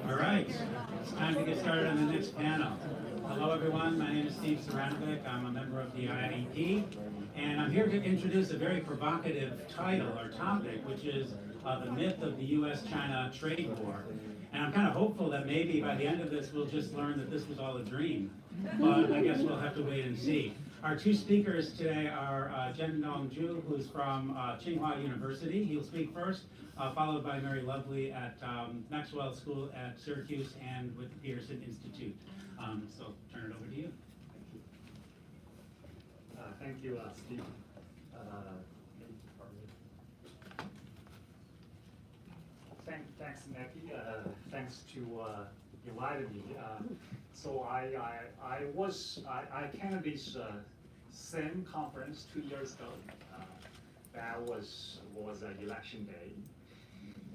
All right, it's time to get started on the next panel. Hello everyone, my name is Steve Saranovic. I'm a member of the IEP, and I'm here to introduce a very provocative title or topic, which is the myth of the US-China trade war. And I'm kind of hopeful that maybe by the end of this we'll just learn that this was all a dream, but I guess we'll have to wait and see. Our two speakers today are Jiandong Zhu, who's from Tsinghua University. He'll speak first, followed by Mary Lovely at Maxwell School at Syracuse and with the Pearson Institute. So turn it over to you. Thank you, Steve. Thanks, Nikki. Thanks to inviting me. So I attended this same conference 2 years ago. That was an election day,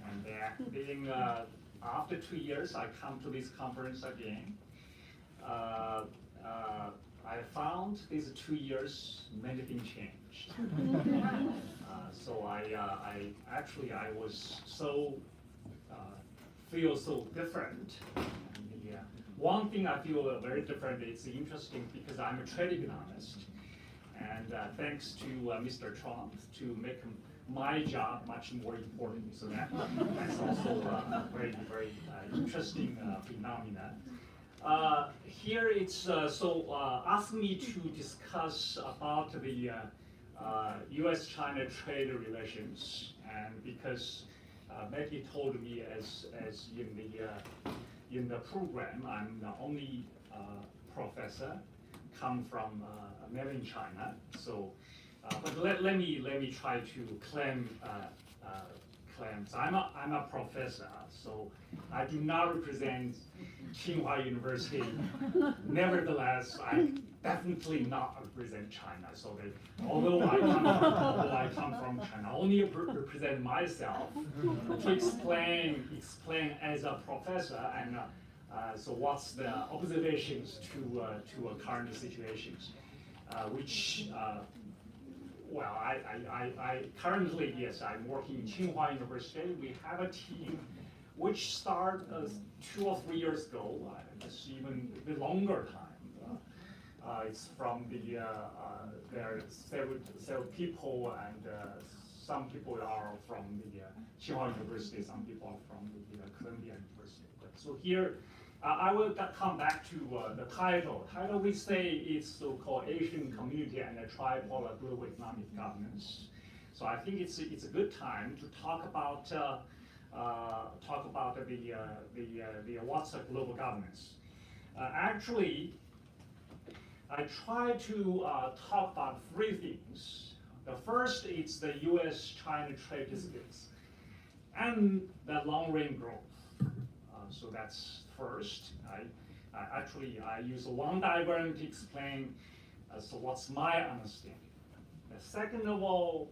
and that being after 2 years, I come to this conference again. I found these 2 years many things changed. So I was so feel so different. And one thing I feel very different is interesting because I'm a trade economist, and thanks to Mr. Trump to make my job much more important. So that's also a very interesting phenomenon. Here it's asked me to discuss about the U.S.-China trade relations, and because Maggie told me as in the program, I'm the only professor come from mainland China, so But let me try to claim. So I'm a professor, so I do not represent Tsinghua University. Nevertheless, I definitely not represent China. So that although I come from China, I only represent myself to explain as a professor and so what's the observations to current situations, which. Well, I currently, yes, I'm working in Tsinghua University. We have a team which started 2 or 3 years ago, it's even a bit longer time. It's from there are several people, and some people are from the Tsinghua University, some people are from the Columbia University. So here, I will come back to the title. Title we say is so-called Asian Community and a Tripolar Global Economic Governance. So I think it's a good time to talk about the what's a global governance. Actually, I try to talk about 3 things. The first is the US-China trade disputes and the long-range growth. So that's first. I use one diagram to explain so what's my understanding. The second of all,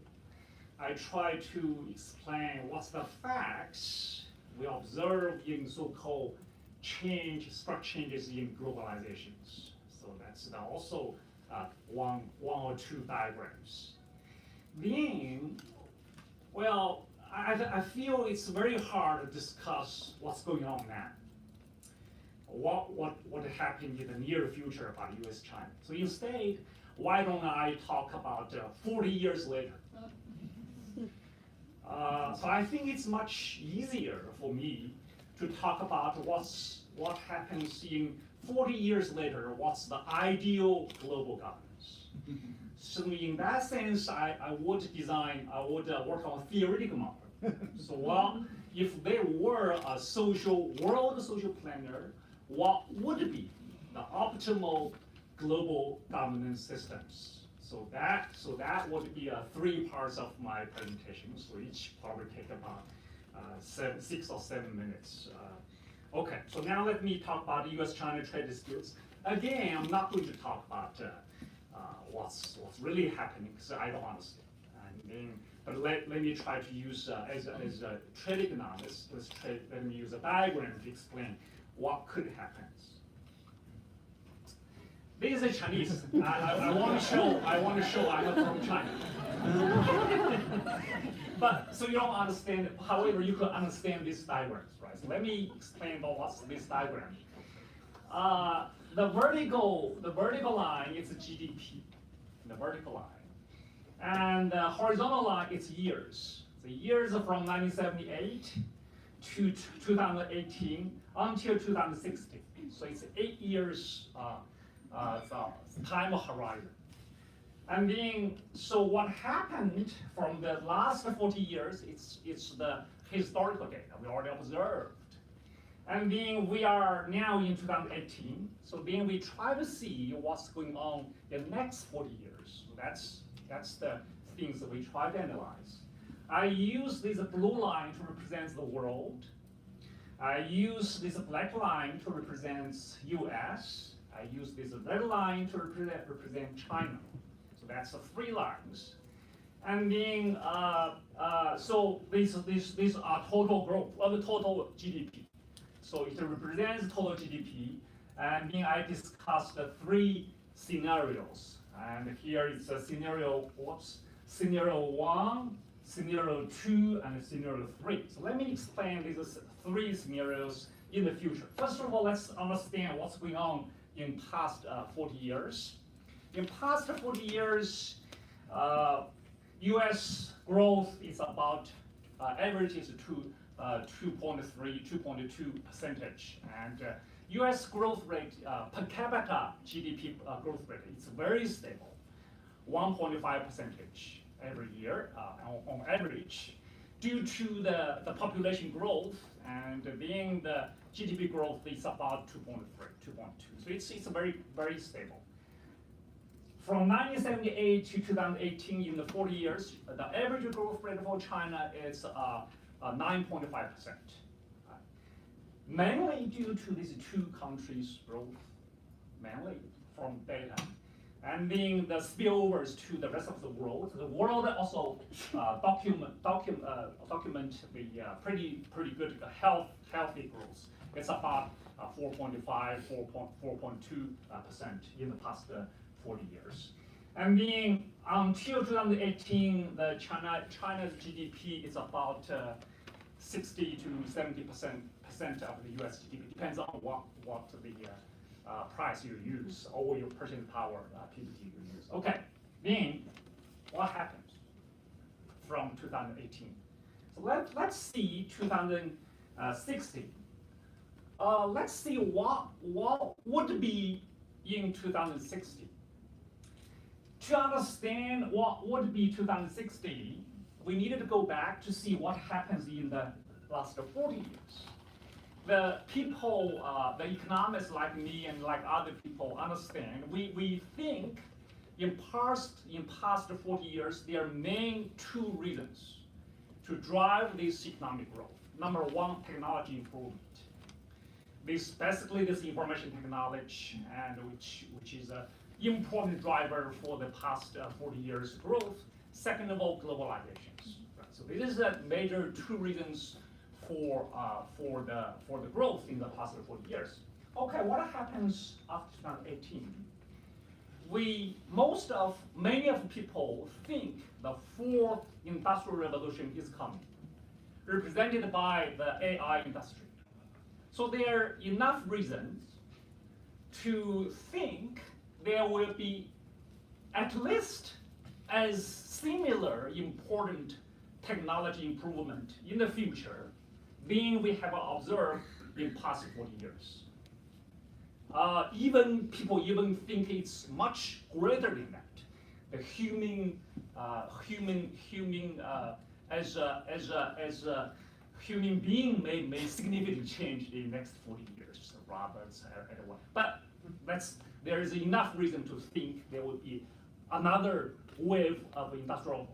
I try to explain what's the facts we observe in so-called structural changes in globalizations. So that's also one or 2 diagrams. Then, well, I feel it's very hard to discuss what's going on now. What happened in the near future about US-China. So instead, why don't I talk about 40 years later? So I think it's much easier for me to talk about what happens in 40 years later, what's the ideal global governance. So in that sense, I would work on a theoretical model. So if there were a world social planner, what would be the optimal global governance systems? So that would be 3 parts of my presentation. So each probably take about 6 or 7 minutes. Okay, so now let me talk about US-China trade disputes. Again, I'm not going to talk about what's really happening because I don't understand. But let me try to use as a trade economist. Let me use a diagram to explain what could happen. This is Chinese. I want to show I'm from China. But so you don't understand. However, you could understand these diagrams, right? So let me explain about what's this diagram. The vertical line is GDP, the vertical line, and the horizontal line is years. The years are from 1978 to 2018 until 2016. So it's 8 years time horizon. And then, so what happened from the last 40 years, it's the historical data we already observed. And then we are now in 2018, so then we try to see what's going on in the next 40 years. So that's the things that we try to analyze. I use this blue line to represent the world. I use this black line to represent US. I use this red line to represent China. So that's the 3 lines. And then, so these are total growth, or the total GDP. So it represents total GDP. And then I discussed the 3 scenarios. And here it's a scenario 1, scenario 2, and scenario 3. So let me explain these 3 scenarios in the future. First of all, let's understand what's going on in past 40 years. In past 40 years, US growth is about, average is 2.3, 2.2%. And US growth rate, per capita GDP growth rate, it's very stable, 1.5% every year on average, due to the population growth, and being the GDP growth is about 2.3, 2.2. So it's very, very stable. from 1978 to 2018, in the 40 years, the average growth rate for China is 9.5%. Mainly due to these two countries' growth, mainly from data, and then the spillovers to the rest of the world. The world also document the pretty good healthy growth. It's about 4.5, 4.2% in the past 40 years. And then until 2018, China's GDP is about 60 to 70% of the US GDP. Depends on what the price you use or your purchasing power PPT you use. Okay, then what happens from 2018? So let's see 2016. Let's see what would be in 2060. To understand what would be 2060, we needed to go back to see what happens in the last 40 years. The people, the economists like me and like other people understand, we think in past 40 years, there are main two reasons to drive this economic growth. Number one, technology improvement. Basically this information technology, and which is an important driver for the past 40 years growth. Second of all, globalization. Right? So this is a major two reasons for the growth in the past 40 years. Okay, what happens after 2018? Many of the people think the fourth industrial revolution is coming, represented by the AI industry. So there are enough reasons to think there will be at least as similar important technology improvement in the future than we have observed in past 40 years. People even think it's much greater than that. The human as a human being may significantly change in the next 40 years. Robots, but there is enough reason to think there will be another wave of industrial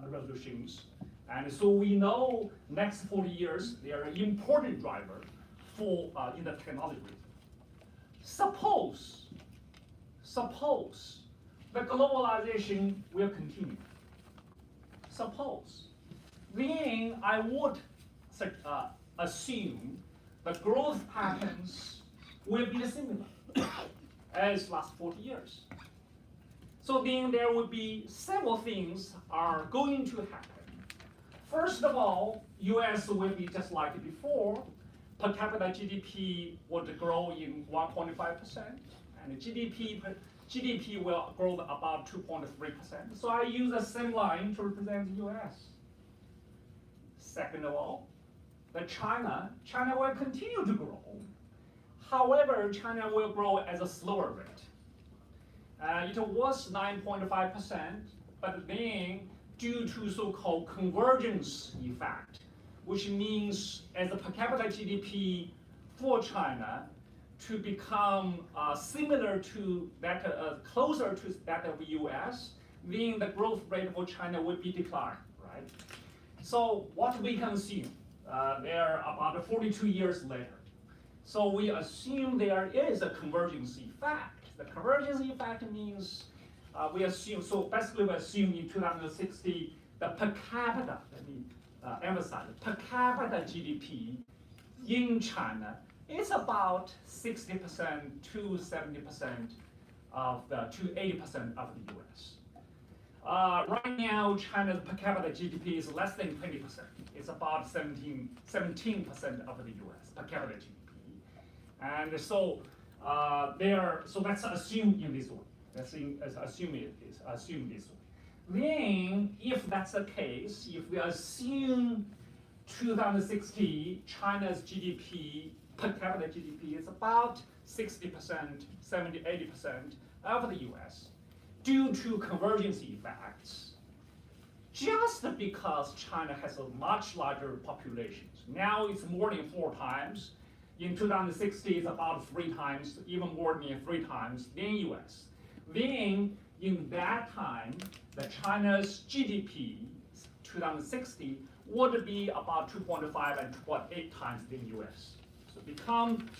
revolutions. And so we know next 40 years, they are an important driver for in the technology. Suppose the globalization will continue. Suppose, then I would assume the growth patterns will be similar as last 40 years. So then there will be several things are going to happen. First of all, US will be just like before. Per capita GDP would grow in 1.5%, and GDP will grow about 2.3%. So I use the same line to represent the US. Second of all, China will continue to grow. However, China will grow at a slower rate. It was 9.5%, but then due to so-called convergence effect, which means as the per capita GDP for China to become similar to that, closer to that of the US, then the growth rate for China will be declined, right? So what we can assume, they're about 42 years later. So we assume there is a convergence effect. The convergence effect means we assume in 2060 the per capita, let me emphasize, per capita GDP in China is about 60% to 70% to 80% of the US. Right now, China's per capita GDP is less than 20%. It's about 17% of the US per capita GDP. And so so let's assume in this way. Let's assume this way. Then, if that's the case, if we assume 2060, China's GDP, per capita GDP is about 60%, 70, 80% of the US, due to convergence effects, just because China has a much larger population. Now it's more than 4 times. In 2060, it's about 3 times, even more than 3 times than US. Then in that time, the China's GDP 2060 would be about 2.5 and 2.8 times the US. So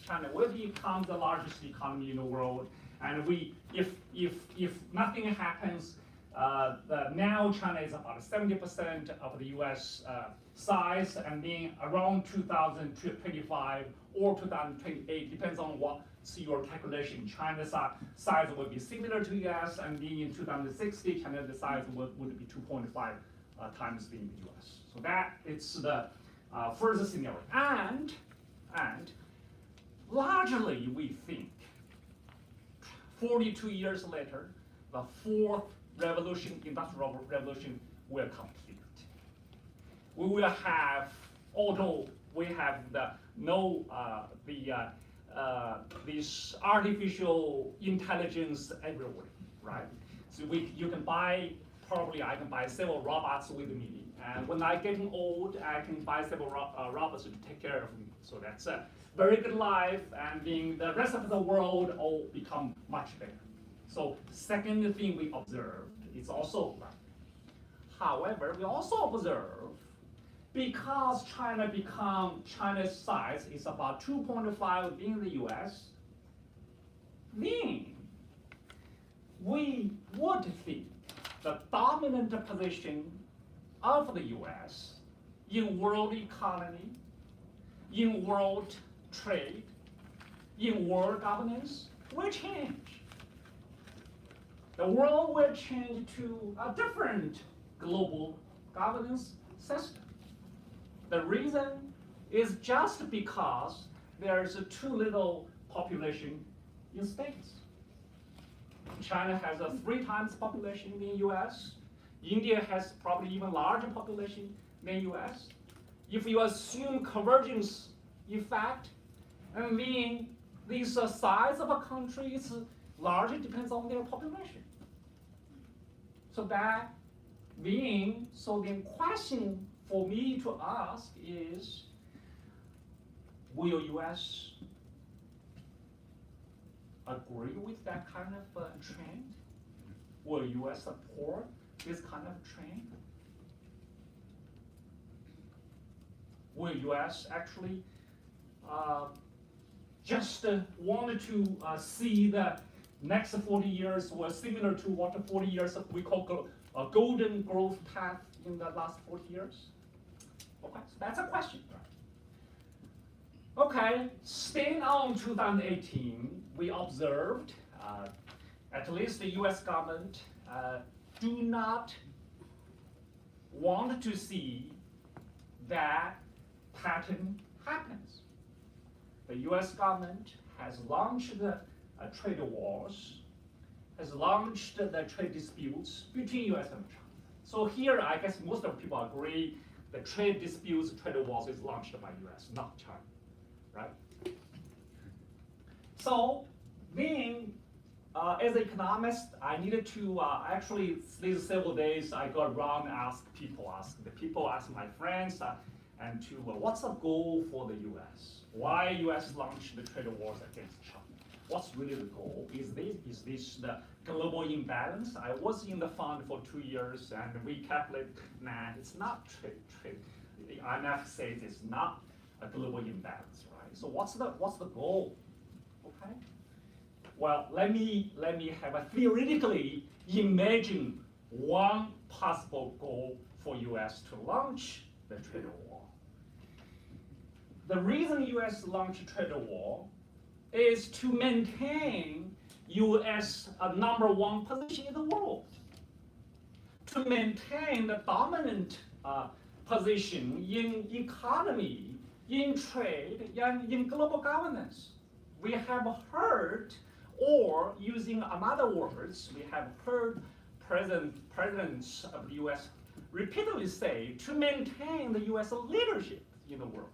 China will become the largest economy in the world. And if nothing happens, now China is about 70% of the US size, and then around 2025 or 2028, depends on what's your calculation. China's size will be similar to US, and then in 2060, China's size would be 2.5 times the US. So that is the first scenario. And largely we think 42 years later, the fourth industrial revolution will complete. We will have, although we have this artificial intelligence everywhere, right? So you can buy, probably I can buy several robots with me, and when I'm getting old, I can buy several robots to take care of me. So that's a very good life, and then the rest of the world all become much better. So second thing we observed is also right. However, we also observe, because China's size is about 2.5 in the US, then we would think the dominant position of the US in world economy, in world trade, in world governance will change. The world will change to a different global governance system. The reason is just because there's too little population in space. China has a 3 times population than US. India has probably even larger population than US. If you assume convergence effect, I mean, this size of a country is largely depends on their population. So the question for me to ask is, will US agree with that kind of trend? Will US support this kind of trend? Will US actually just wanted to see the next 40 years were similar to what 40 years we call a golden growth path in the last 40 years? Okay, so that's a question. Okay, staying on 2018, we observed at least the US government do not want to see that pattern happens. The US government has launched the trade wars, has launched the trade disputes between US and China. So here, I guess most of people agree the trade disputes, trade wars is launched by US, not China, right? So then, as an economist, I needed to actually, these several days, I go around and ask my friends, and to what's the goal for the US? Why US launched the trade wars against China? What's really the goal? Is this the global imbalance? I was in the fund for 2 years, and we calculate, nah, it's not trade. The IMF says it's not a global imbalance, right? So what's the goal? Okay. Well, let me have a theoretically imagine one possible goal for US to launch the trade war. The reason US launched trade war is to maintain US a #1 position in the world, to maintain the dominant position in economy, in trade, and in global governance. We have heard, or using another words, we have heard presidents of the US repeatedly say to maintain the US leadership in the world.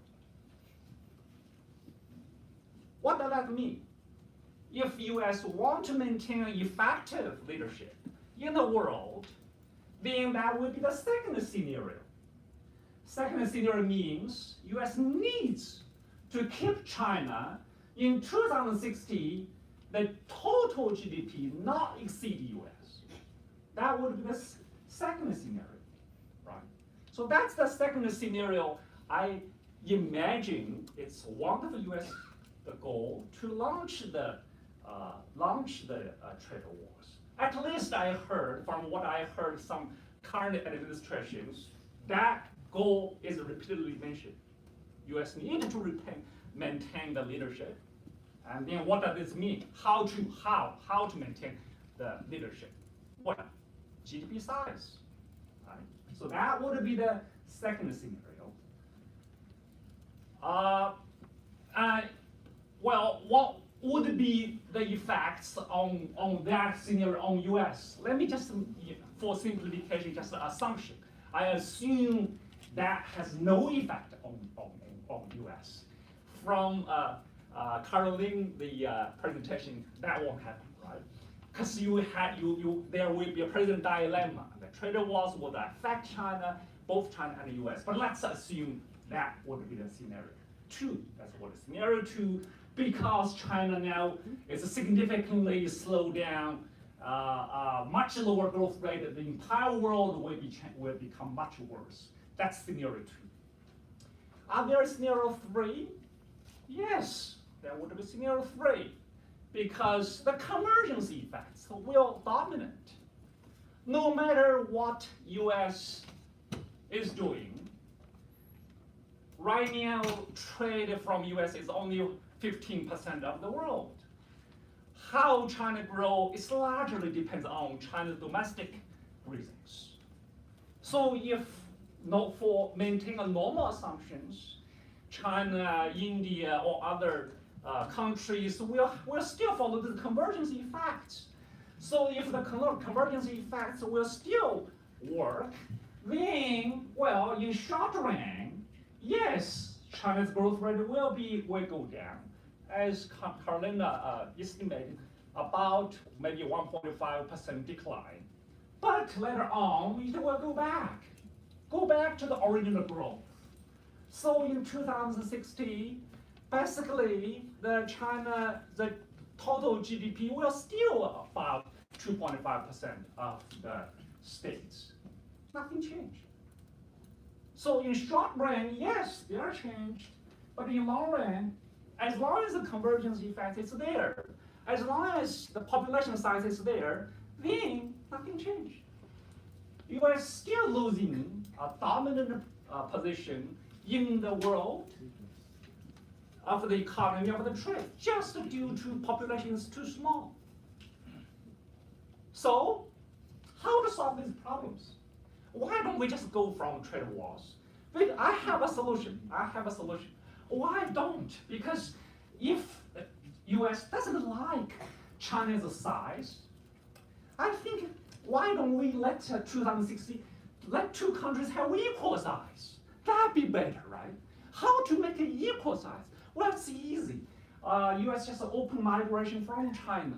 What does that mean? If US want to maintain effective leadership in the world, then that would be the second scenario. Second scenario means US needs to keep China in 2060, the total GDP not exceed US. That would be the second scenario, right? So that's the second scenario. I imagine it's one of the U.S. the goal to launch the trade wars. At least I heard from what I heard some current administrations, that goal is repeatedly mentioned. U.S. needed to maintain the leadership. And then what does this mean? How to maintain the leadership? What? GDP size. Right? So that would be the second scenario. Well, what would be the effects on that scenario on US? Let me just, for simplification, just an assumption. I assume that has no effect on US. From Caroline, the presentation, that won't happen, right? Because there will be a present dilemma. The trade wars would affect China, both China and the US. But let's assume that would be the scenario 2. That's what scenario 2, because China now is significantly slowed down, much lower growth rate, the entire world will become much worse. That's scenario 2. Are there scenario 3? Yes, there would be scenario 3, because the convergence effects will dominate. No matter what US is doing, right now trade from US is only 15% of the world. How China grows largely depends on China's domestic reasons. So if for maintain a normal assumptions, China, India, or other countries will still follow the convergence effects. So if the convergence effects will still work, then, well, in short run, yes, China's growth rate will go down, as Carolina estimated, about maybe 1.5% decline. But later on, it will go back to the original growth. So in 2016, basically, the total GDP will still about 2.5% of the states. Nothing changed. So in short run, yes, they are changed, but in long run, as long as the convergence effect is there, as long as the population size is there, then nothing changed. You are still losing a dominant position in the world of the economy, of the trade, just due to population is too small. So, how to solve these problems? Why don't we just go from trade wars? But I have a solution. Why don't? Because if the US doesn't like China's size, I think, why don't we let 2016, let two countries have equal size? That'd be better, right? How to make it equal size? Well, it's easy. US just open migration from China.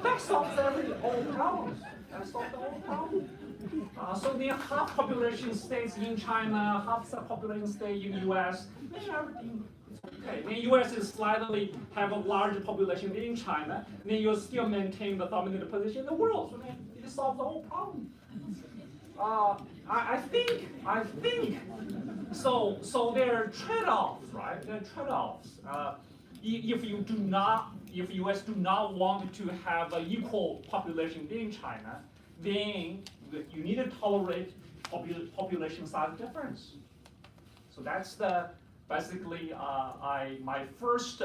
That solves all problems. So then half population stays in China, half the population stays in US, then everything is okay. Then US is slightly have a larger population in China, then you still maintain the dominant position in the world. So then it solves the whole problem. I think so there are trade-offs, right? There are trade-offs. If US do not want to have an equal population in China, then you need to tolerate population size difference. So that's basically my first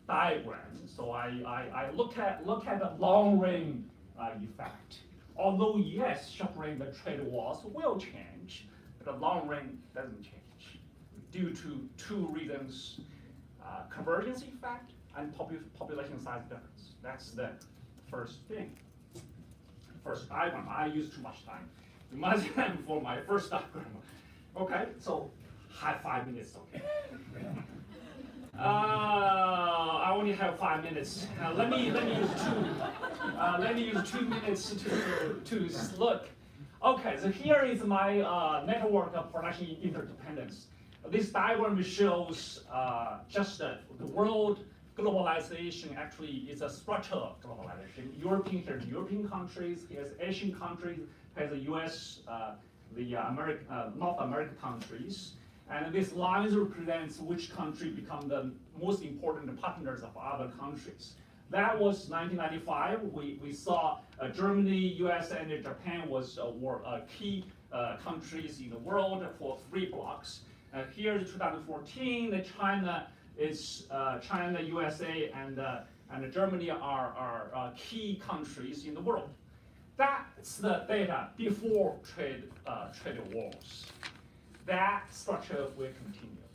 diagram. So I look at the long range effect. Although yes, short range the trade wars will change, but the long range doesn't change due to two reasons: convergence effect and population size difference. That's the first thing. First diagram. I used too much time for my first diagram. Okay, so have 5 minutes. Okay. I only have 5 minutes. Let me use 2 minutes to look. Okay, so here is my network of production interdependence. This diagram shows just the world globalization actually is a structural globalization. European, here's European countries, here's Asian countries, here's the US, North American countries. And this lines represents which country become the most important partners of other countries. That was 1995. We saw Germany, US, and Japan were key countries in the world for 3 blocks. Here in 2014, China, USA, and Germany are key countries in the world. That's the data before trade wars. That structure will continue.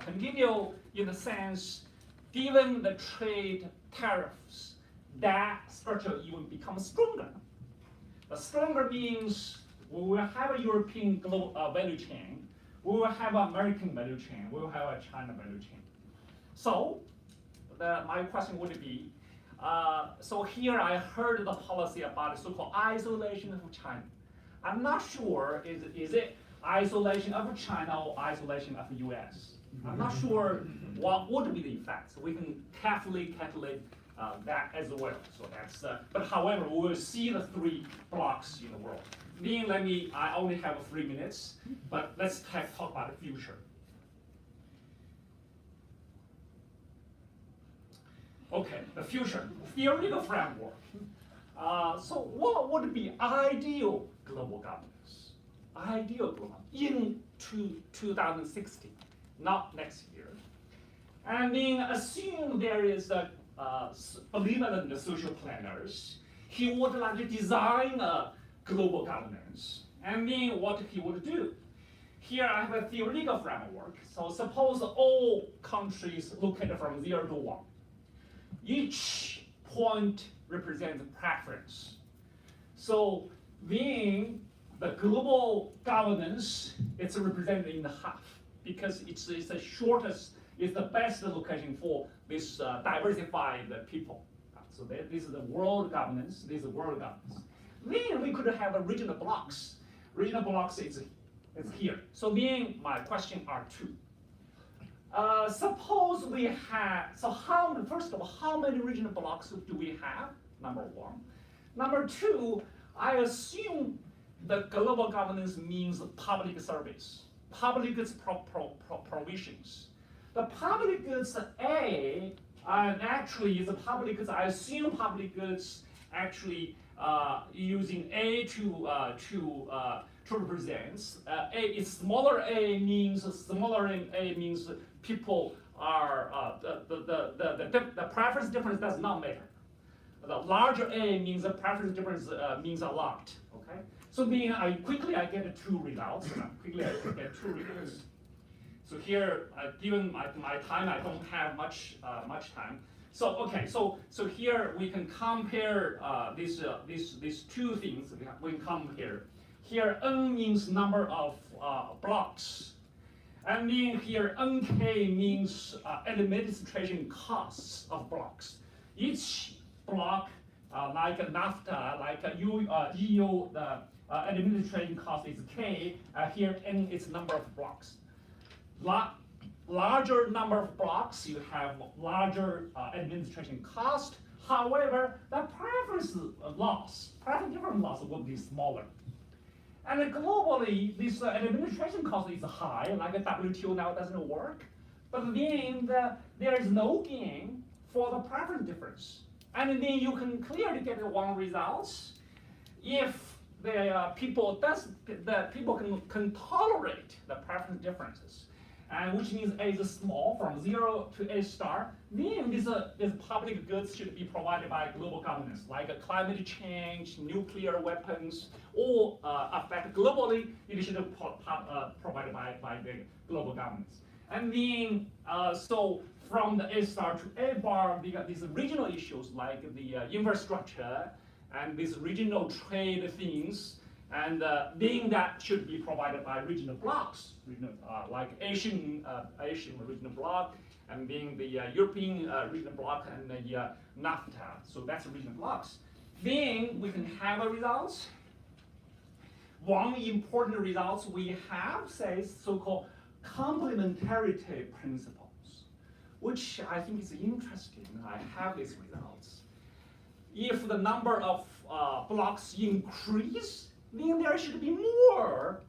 Continue in the sense, given the trade tariffs, that structure even becomes stronger. The stronger means we will have a European global value chain, we will have an American value chain, we will have a China value chain. So, my question would be, so here I heard the policy about the so-called isolation of China. I'm not sure, is it isolation of China or isolation of the US? I'm not sure what would be the effects. We can carefully calculate that as well. So that's, but however, we will see the 3 blocks in the world. I only have 3 minutes, but let's talk about the future. Okay, the future, theoretical framework. So what would be ideal global governance? Ideal global in 2060, not next year. And then assume there is a believe it in the social planners, he would like to design a global governance. And then what he would do. Here I have a theoretical framework. So suppose all countries look at it from 0 to 1. Each point represents preference. So then the global governance, it's represented in the half because it's the shortest, it's the best location for this diversified people. So this is the world governance, this is the world governance. Then we could have a regional blocks. Regional blocks is here. So then my question are 2. Suppose we have, first of all, how many regional blocks do we have? Number 1. Number 2, I assume the global governance means public service, public goods provisions. The public goods A, and actually the public goods, I assume public goods actually using A to represent. A is smaller A means people are the preference difference does not matter. The larger A means the preference difference means a lot. Okay. So then I get 2 results. So here, given my time, I don't have much time. So okay, so here we can compare these 2 things. We can compare. Here N means number of blocks, and then here NK means administration costs of blocks. Each block, like NAFTA, like EU, the administration cost is K. Here N is number of blocks. Larger number of blocks, you have larger administration cost. However, the preference difference loss will be smaller. And globally, this administration cost is high, like a WTO now doesn't work. But then there is no gain for the preference difference. And then you can clearly get 1 result if the people can tolerate the preference differences. And which means A is small, from 0 to A star, then these public goods should be provided by global governance, like climate change, nuclear weapons, all affect globally, it should be provided by the global governance. And then, so from the A star to A bar, we got these regional issues like the infrastructure and these regional trade things. And then that should be provided by regional blocks, like Asian regional block, and then the European regional block, and the NAFTA. So that's regional blocks. Then we can have a results. One important results we have says so-called complementarity principles. which I think is interesting. I have these results. If the number of blocks increase, then there should be more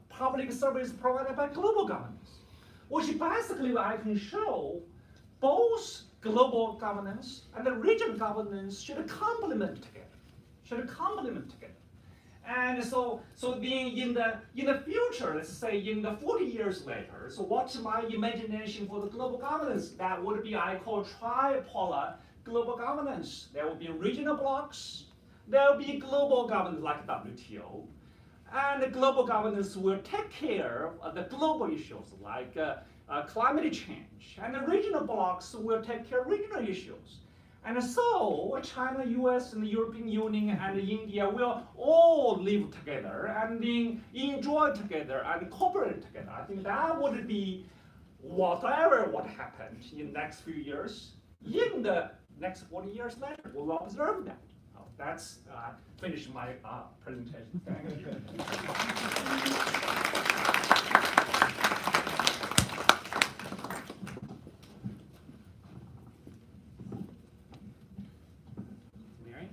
public service provided by global governments, which basically I can show both global governance and the regional governance should complement together, And so being in the future, let's say in the 40 years later, so what's my imagination for the global governance? That would be, I call tripolar global governance. There will be regional blocks, there will be global governance like WTO, and the global governance will take care of the global issues like climate change, and the regional blocks will take care of regional issues. And so China, US, and the European Union, and India will all live together and then enjoy together and cooperate together. I think that would be whatever would happen in the next few years. In the next 40 years later, we will observe that. That's finish my presentation. Thank you. Mary?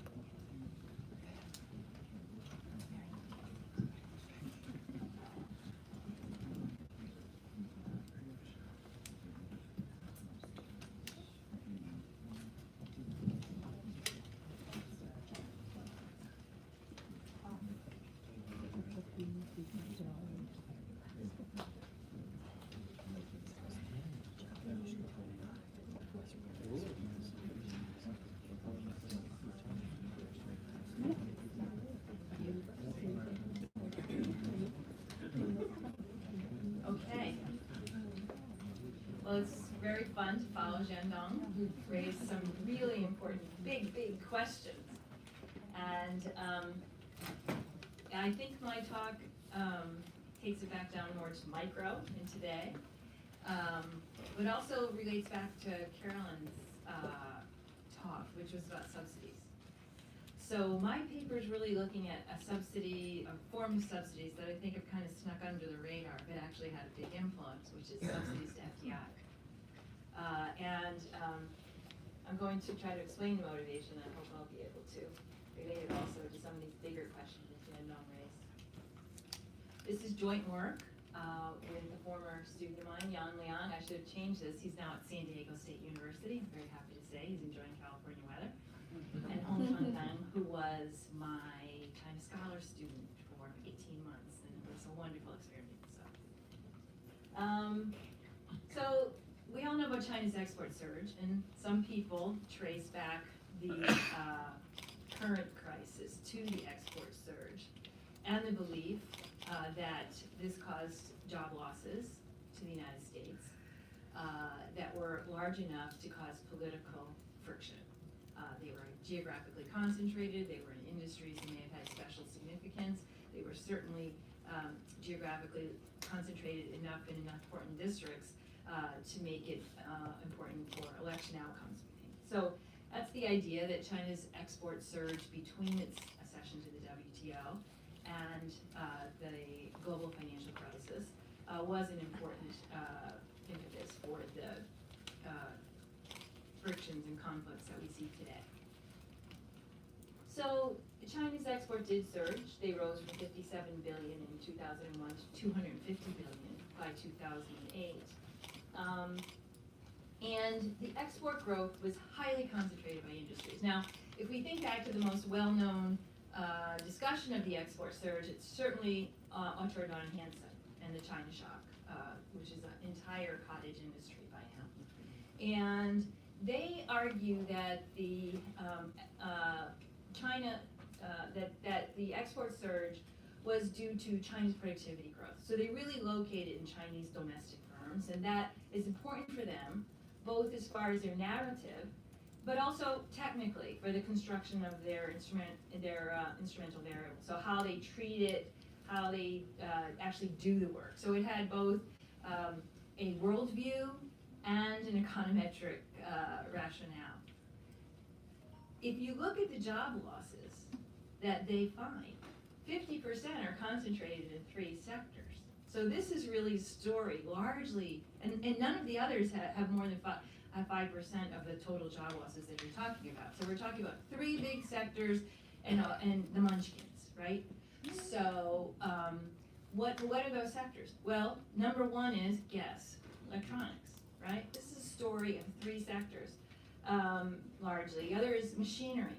Okay. Well, it's very fun to follow Jiandong, who raised some really important, big questions. And I think my talk takes it back down more to micro in today, but also relates back to Carolyn's talk, which was about subsidies. So my paper is really looking at a subsidy, a form of subsidies that I think have kind of snuck under the radar, but actually had a big influence, which is subsidies to FDI. I'm going to try to explain the motivation, and I hope I'll be able to relate it also to some of these bigger questions that Jiandong raised. This is joint work with a former student of mine, Yan Liang. I should have changed this. He's now at San Diego State University. I'm very happy to say he's enjoying California weather. And Hong Chang, who was my China Scholar student for 18 months, and it was a wonderful experience. So we all know about China's export surge, and some people trace back the current crisis to the export surge and the belief that this caused job losses to the United States that were large enough to cause political friction. They were geographically concentrated, they were in industries that may have had special significance, they were certainly geographically concentrated enough in enough important districts to make it important for election outcomes. So that's the idea that China's export surge between its accession to the WTO and the global financial crisis was an important impetus for the frictions and conflicts that we see today. So China's export did surge. They rose from 57 billion in 2001 to 250 billion by 2008. And the export growth was highly concentrated by industries. Now, if we think back to the most well-known discussion of the export surge, it's certainly occurred on Hansen and the China shock, which is an entire cottage industry by now. And they argue that the that the export surge was due to China's productivity growth. So they really located in Chinese domestic firms, and that is important for them, both as far as their narrative, but also technically for the construction of their instrumental variables. So how they treat it, how they actually do the work. So it had both a worldview and an econometric rationale. If you look at the job losses that they find, 50% are concentrated in 3 sectors. So this is really story largely, and none of the others have more than 5% of the total job losses that you're talking about. So we're talking about 3 big sectors and the munchkins, right? So what are those sectors? Well, number one is, guess, electronics, right? This is a story of 3 sectors, largely. The other is machinery,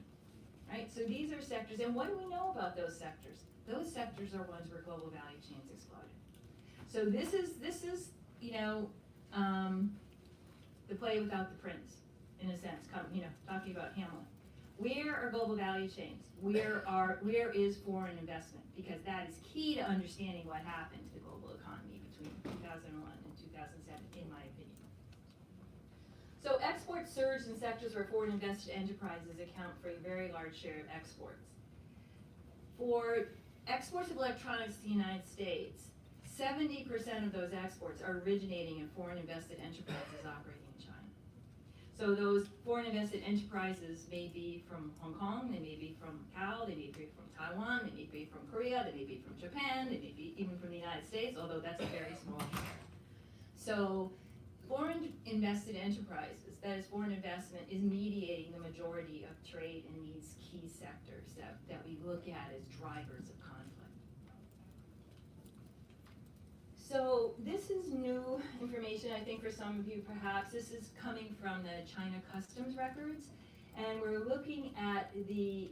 right? So these are sectors, and what do we know about those sectors? Those sectors are ones where global value chains exploded. So this is the play without the prince, in a sense, talking about Hamlet. Where are global value chains? Where is foreign investment? Because that is key to understanding what happened to the global economy between 2001 and 2007, in my opinion. So exports surged in sectors where foreign invested enterprises account for a very large share of exports. For exports of electronics to the United States, 70% of those exports are originating in foreign invested enterprises operating in China. So those foreign invested enterprises may be from Hong Kong, they may be from Macau, they may be from Taiwan, they may be from Korea, they may be from Japan, they may be even from the United States, although that's a very small share. So foreign invested enterprises, that is foreign investment, is mediating the majority of trade in these key sectors that we look at as drivers of conflict. So this is new information, I think, for some of you perhaps. This is coming from the China customs records, and we're looking at the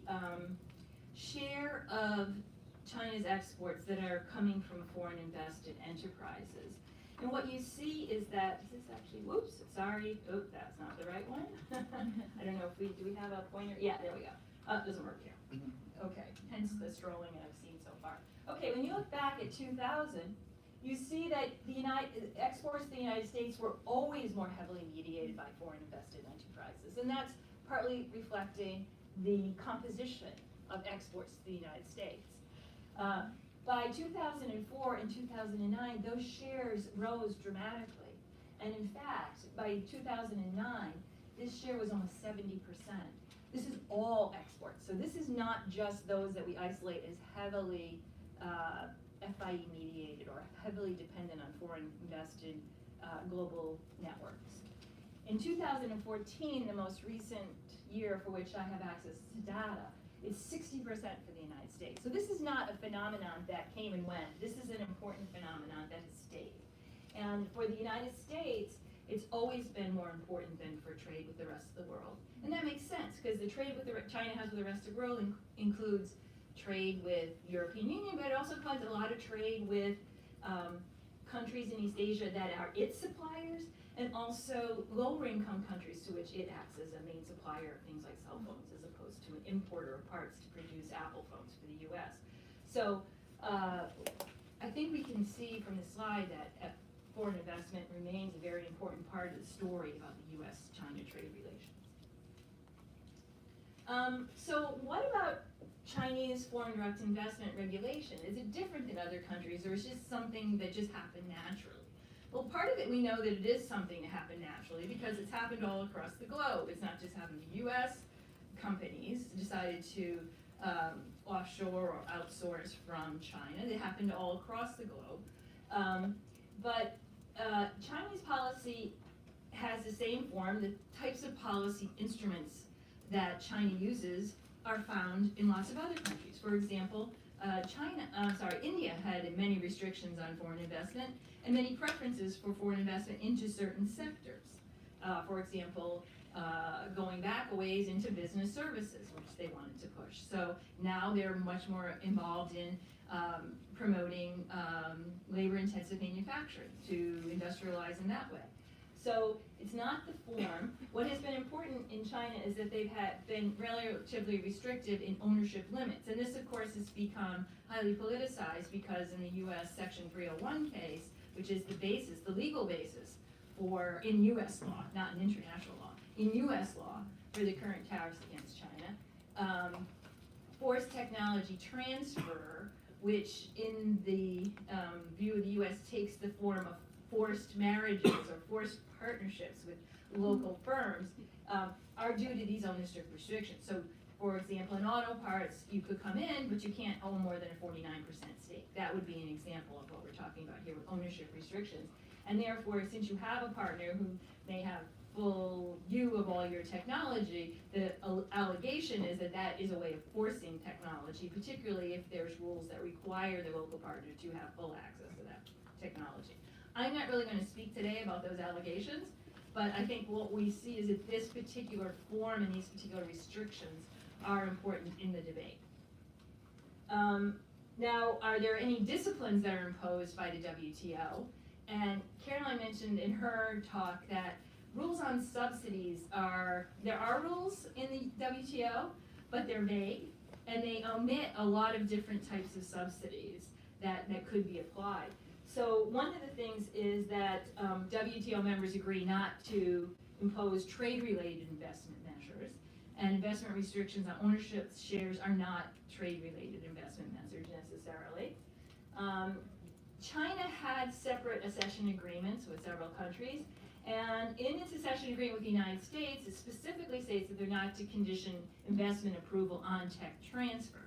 share of China's exports that are coming from foreign invested enterprises. And what you see is that, is this actually, whoops, sorry, oh, that's not the right one. I don't know if do we have a pointer? Yeah, there we go. It doesn't work here. Okay, hence the strolling that I've seen so far. Okay, when you look back at 2000, you see that the exports to the United States were always more heavily mediated by foreign invested enterprises. And that's partly reflecting the composition of exports to the United States. By 2004 and 2009, those shares rose dramatically. And in fact, by 2009, this share was almost 70%. This is all exports. So this is not just those that we isolate as heavily FIE mediated or heavily dependent on foreign invested global networks. In 2014, the most recent year for which I have access to data, it's 60% for the United States. So this is not a phenomenon that came and went. This is an important phenomenon that has stayed. And for the United States, it's always been more important than for trade with the rest of the world. And that makes sense, because the trade with China has with the rest of the world includes trade with European Union, but it also includes a lot of trade with countries in East Asia that are its suppliers, and also lower income countries to which it acts as a main supplier of things like cell phones, as opposed to an importer of parts to produce Apple phones for the US. So I think we can see from the slide that foreign investment remains a very important part of the story about the US-China trade relations. So what about Chinese foreign direct investment regulation? Is it different than other countries, or is it just something that just happened naturally? Well, part of it, we know that it is something that happened naturally because it's happened all across the globe. It's not just happened to US companies decided to offshore or outsource from China. It happened all across the globe. But Chinese policy has the same form. The types of policy instruments that China uses are found in lots of other countries. For example, India had many restrictions on foreign investment and many preferences for foreign investment into certain sectors. For example, going back a ways into business services, which they wanted to push. So now they're much more involved in promoting labor-intensive manufacturing to industrialize in that way. So it's not the form. What has been important in China is that they've been relatively restrictive in ownership limits. And this, of course, has become highly politicized because in the US Section 301 case, which is the basis, the legal basis in US law, not in international law, in US law for the current tariffs against China, forced technology transfer, which in the view of the US takes the form of forced marriages or forced partnerships with local firms, are due to these ownership restrictions. So for example, in auto parts, you could come in, but you can't own more than a 49% stake. That would be an example of what we're talking about here with ownership restrictions. And therefore, since you have a partner who may have full view of all your technology, the allegation is that that is a way of forcing technology, particularly if there's rules that require the local partner to have full access to that technology. I'm not really going to speak today about those allegations, but I think what we see is that this particular form and these particular restrictions are important in the debate. Now, are there any disciplines that are imposed by the WTO? And Caroline mentioned in her talk that rules on subsidies there are rules in the WTO, but they're vague, and they omit a lot of different types of subsidies that could be applied. So one of the things is that WTO members agree not to impose trade-related investment measures, and investment restrictions on ownership shares are not trade-related investment measures necessarily. China had separate accession agreements with several countries, and in its accession agreement with the United States, it specifically states that they're not to condition investment approval on tech transfer.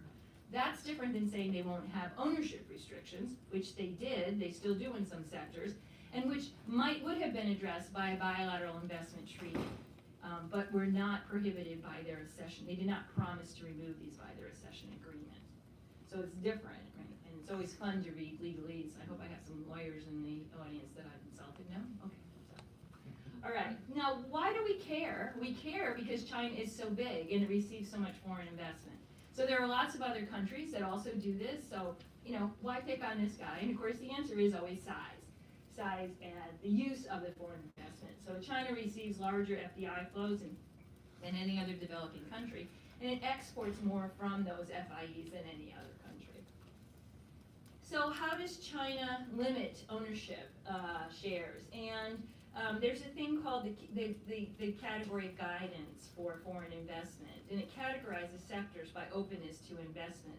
That's different than saying they won't have ownership restrictions, which they did, they still do in some sectors, and which would have been addressed by a bilateral investment treaty, but were not prohibited by their accession. They did not promise to remove these by their accession agreement. So it's different, right? And it's always fun to read legalese. I hope I have some lawyers in the audience that I've insulted. No? Okay. All right, now why do we care? We care because China is so big and it receives so much foreign investment. So there are lots of other countries that also do this, so, why pick on this guy? And of course the answer is always size and the use of the foreign investment. So China receives larger FDI flows than any other developing country, and it exports more from those FIEs than any other country. So how does China limit ownership shares? And there's a thing called the category of guidance for foreign investment, and it categorizes sectors by openness to investment.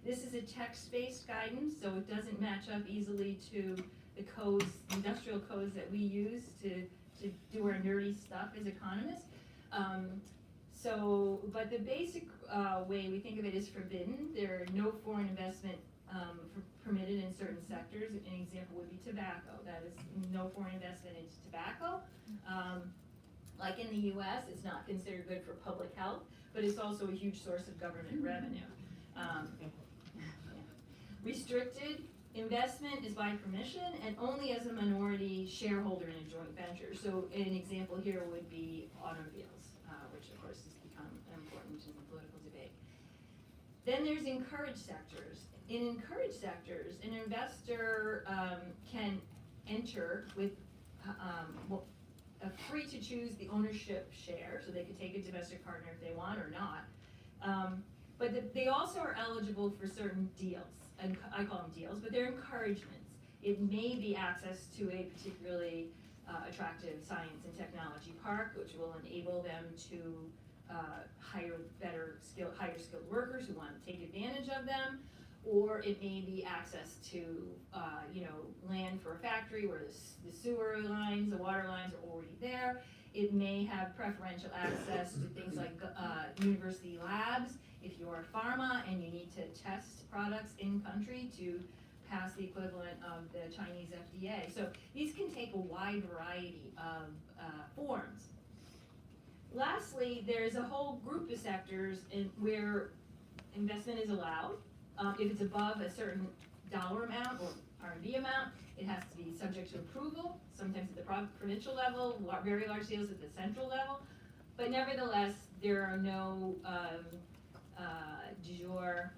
This is a text-based guidance, so it doesn't match up easily to the codes, industrial codes that we use to do our nerdy stuff as economists. But the basic way we think of it is forbidden. There are no foreign investment permitted in certain sectors. An example would be tobacco. That is no foreign investment into tobacco. Like in the US, it's not considered good for public health, but it's also a huge source of government revenue. Restricted investment is by permission and only as a minority shareholder in a joint venture. So an example here would be automobiles, which of course has become important in the political debate. Then there's encouraged sectors. In encouraged sectors, an investor can enter with free to choose the ownership share, so they could take a domestic partner if they want or not. But they also are eligible for certain deals, and I call them deals, but they're encouragements. It may be access to a particularly attractive science and technology park, which will enable them to hire higher skilled workers who want to take advantage of them. Or it may be access to, land for a factory where the sewer lines, the water lines are already there. It may have preferential access to things like university labs. If you're pharma and you need to test products in country to pass the equivalent of the Chinese FDA. So these can take a wide variety of forms. Lastly, there's a whole group of sectors where investment is allowed. If it's above a certain dollar amount or R&D amount, it has to be subject to approval, sometimes at the provincial level, very large deals at the central level. But nevertheless, there are no de jure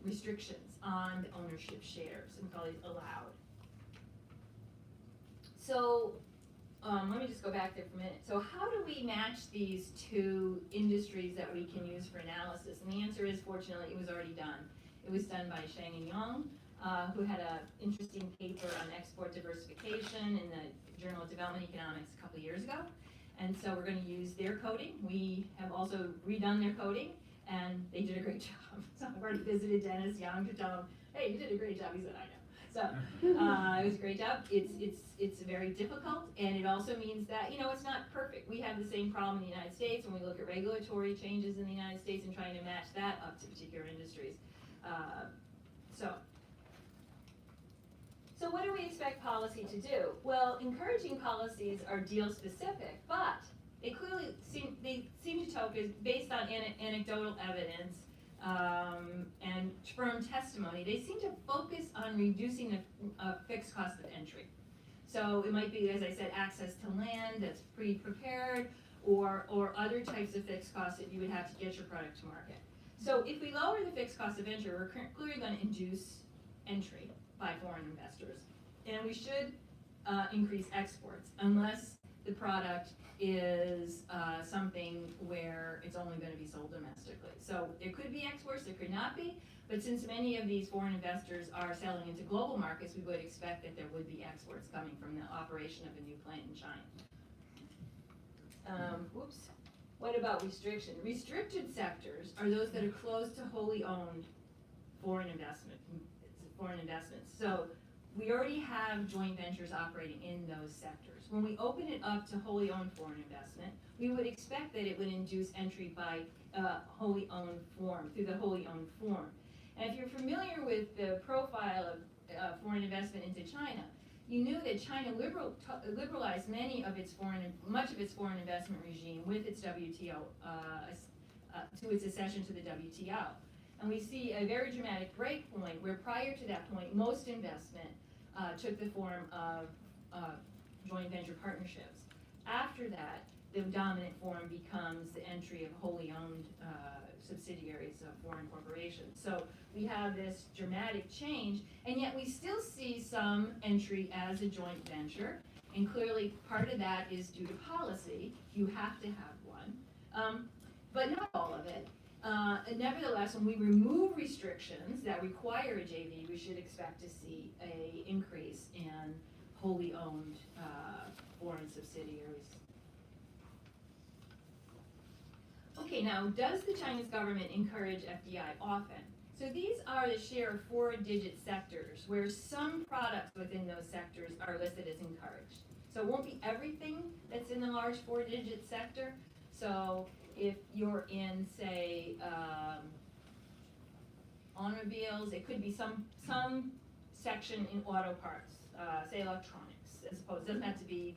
restrictions on the ownership shares and probably allowed. So let me just go back there for a minute. So how do we match these two industries that we can use for analysis? And the answer is, fortunately, it was already done. It was done by Shang and Yang, who had an interesting paper on export diversification in the Journal of Development Economics a couple years ago. And so we're going to use their coding. We have also redone their coding, and they did a great job. So I've already visited Dennis Yang to tell him, hey, you did a great job. He said, I know. So it was a great job. It's very difficult, and it also means that it's not perfect. We have the same problem in the United States when we look at regulatory changes in the United States and trying to match that up to particular industries. So what do we expect policy to do? Well, encouraging policies are deal specific, but they clearly seem to focus based on anecdotal evidence and firm testimony. They seem to focus on reducing the fixed cost of entry. So it might be, as I said, access to land that's pre-prepared, or other types of fixed costs that you would have to get your product to market. So if we lower the fixed cost of entry, we're clearly going to induce entry by foreign investors. And we should increase exports, unless the product is something where it's only going to be sold domestically. So there could be exports, there could not be, but since many of these foreign investors are selling into global markets, we would expect that there would be exports coming from the operation of a new plant in China. What about restriction? Restricted sectors are those that are closed to wholly owned foreign investments. So we already have joint ventures operating in those sectors. When we open it up to wholly owned foreign investment, we would expect that it would induce entry by wholly owned form, through the wholly owned form. And if you're familiar with the profile of foreign investment into China, you knew that China liberalized much of its foreign investment regime with its WTO, to its accession to the WTO. And we see a very dramatic break point where prior to that point, most investment took the form of joint venture partnerships. After that, the dominant form becomes the entry of wholly owned subsidiaries of foreign corporations. So we have this dramatic change, and yet we still see some entry as a joint venture, and clearly part of that is due to policy. You have to have one, but not all of it. Nevertheless, when we remove restrictions that require a JV, we should expect to see an increase in wholly owned foreign subsidiaries. Okay, now, does the Chinese government encourage FDI often? So these are the share of 4-digit sectors where some products within those sectors are listed as encouraged. So it won't be everything that's in the large 4-digit sector. So if you're in, say, automobiles, it could be some section in auto parts, say electronics, as opposed, it doesn't have to be,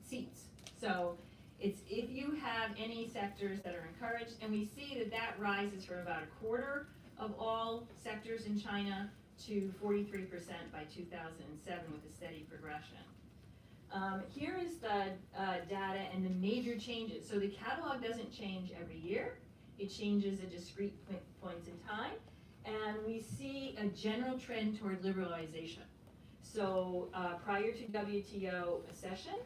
seats. So it's if you have any sectors that are encouraged, and we see that rises from about 1/4 of all sectors in China to 43% by 2007 with a steady progression. Here is the data and the major changes. So the catalog doesn't change every year. It changes at discrete points in time. And we see a general trend toward liberalization. So prior to WTO accession,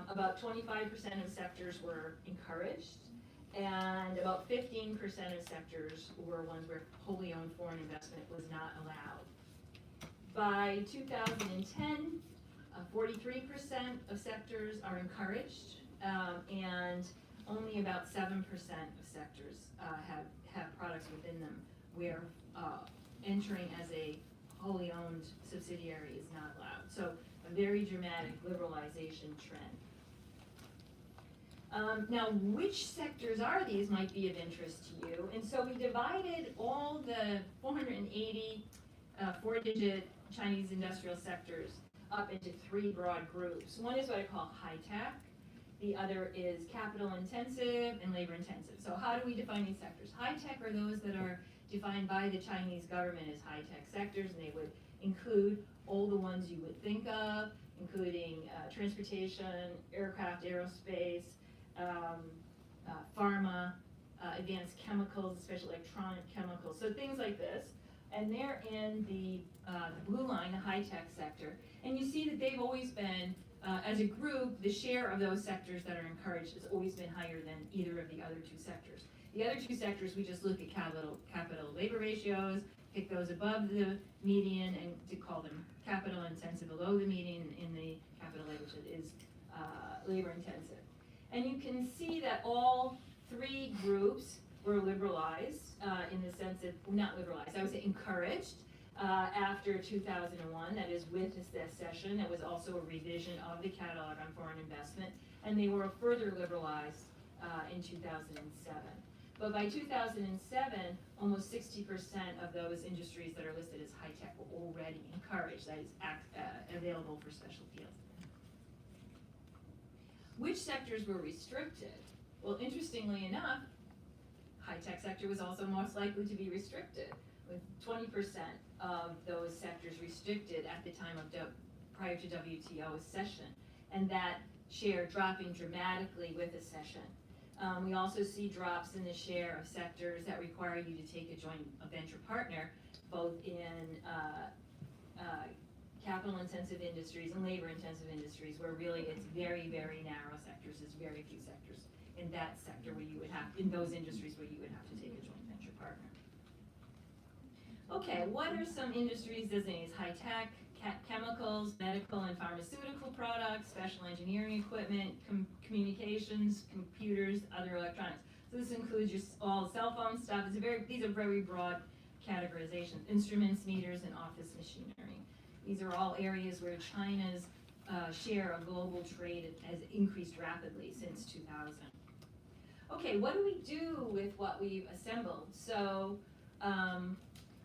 about 25% of sectors were encouraged, and about 15% of sectors were ones where wholly owned foreign investment was not allowed. By 2010, 43% of sectors are encouraged, and only about 7% of sectors have products within them where entering as a wholly owned subsidiary is not allowed. So a very dramatic liberalization trend. Now, which sectors are these might be of interest to you. And so we divided all the 480 4-digit Chinese industrial sectors up into 3 broad groups. One is what I call high tech. The other is capital intensive and labor intensive. So how do we define these sectors? High tech are those that are defined by the Chinese government as high tech sectors, and they would include all the ones you would think of, including transportation, aircraft, aerospace, pharma, advanced chemicals, especially electronic chemicals, so things like this. And they're in the blue line, the high-tech sector. And you see that they've always been, as a group, the share of those sectors that are encouraged has always been higher than either of the other 2 sectors. The other 2 sectors, we just look at capital labor ratios, pick those above the median, and to call them capital intensive below the median, in the capital labor is labor intensive. And you can see that all 3 groups were liberalized in the sense that, not liberalized, I would say encouraged, after 2001, that is with this session. It was also a revision of the catalog on foreign investment, and they were further liberalized in 2007. But by 2007, almost 60% of those industries that are listed as high-tech were already encouraged, that is available for special deals. Which sectors were restricted? Well, interestingly enough, high-tech sector was also most likely to be restricted, with 20% of those sectors restricted at the time of prior to WTO session, and that share dropping dramatically with a session. We also see drops in the share of sectors that require you to take a venture partner, both in capital-intensive industries and labor-intensive industries, where really it's very, very narrow sectors. There's very few sectors in that sector where you would have, in those industries where you would have to take a joint venture partner. Okay, what are some industries designated as high-tech? Chemicals, medical and pharmaceutical products, special engineering equipment, communications, computers, other electronics. So this includes all cell phone stuff. These are very broad categorizations. Instruments, meters, and office machinery. These are all areas where China's share of global trade has increased rapidly since 2000. Okay, what do we do with what we've assembled? So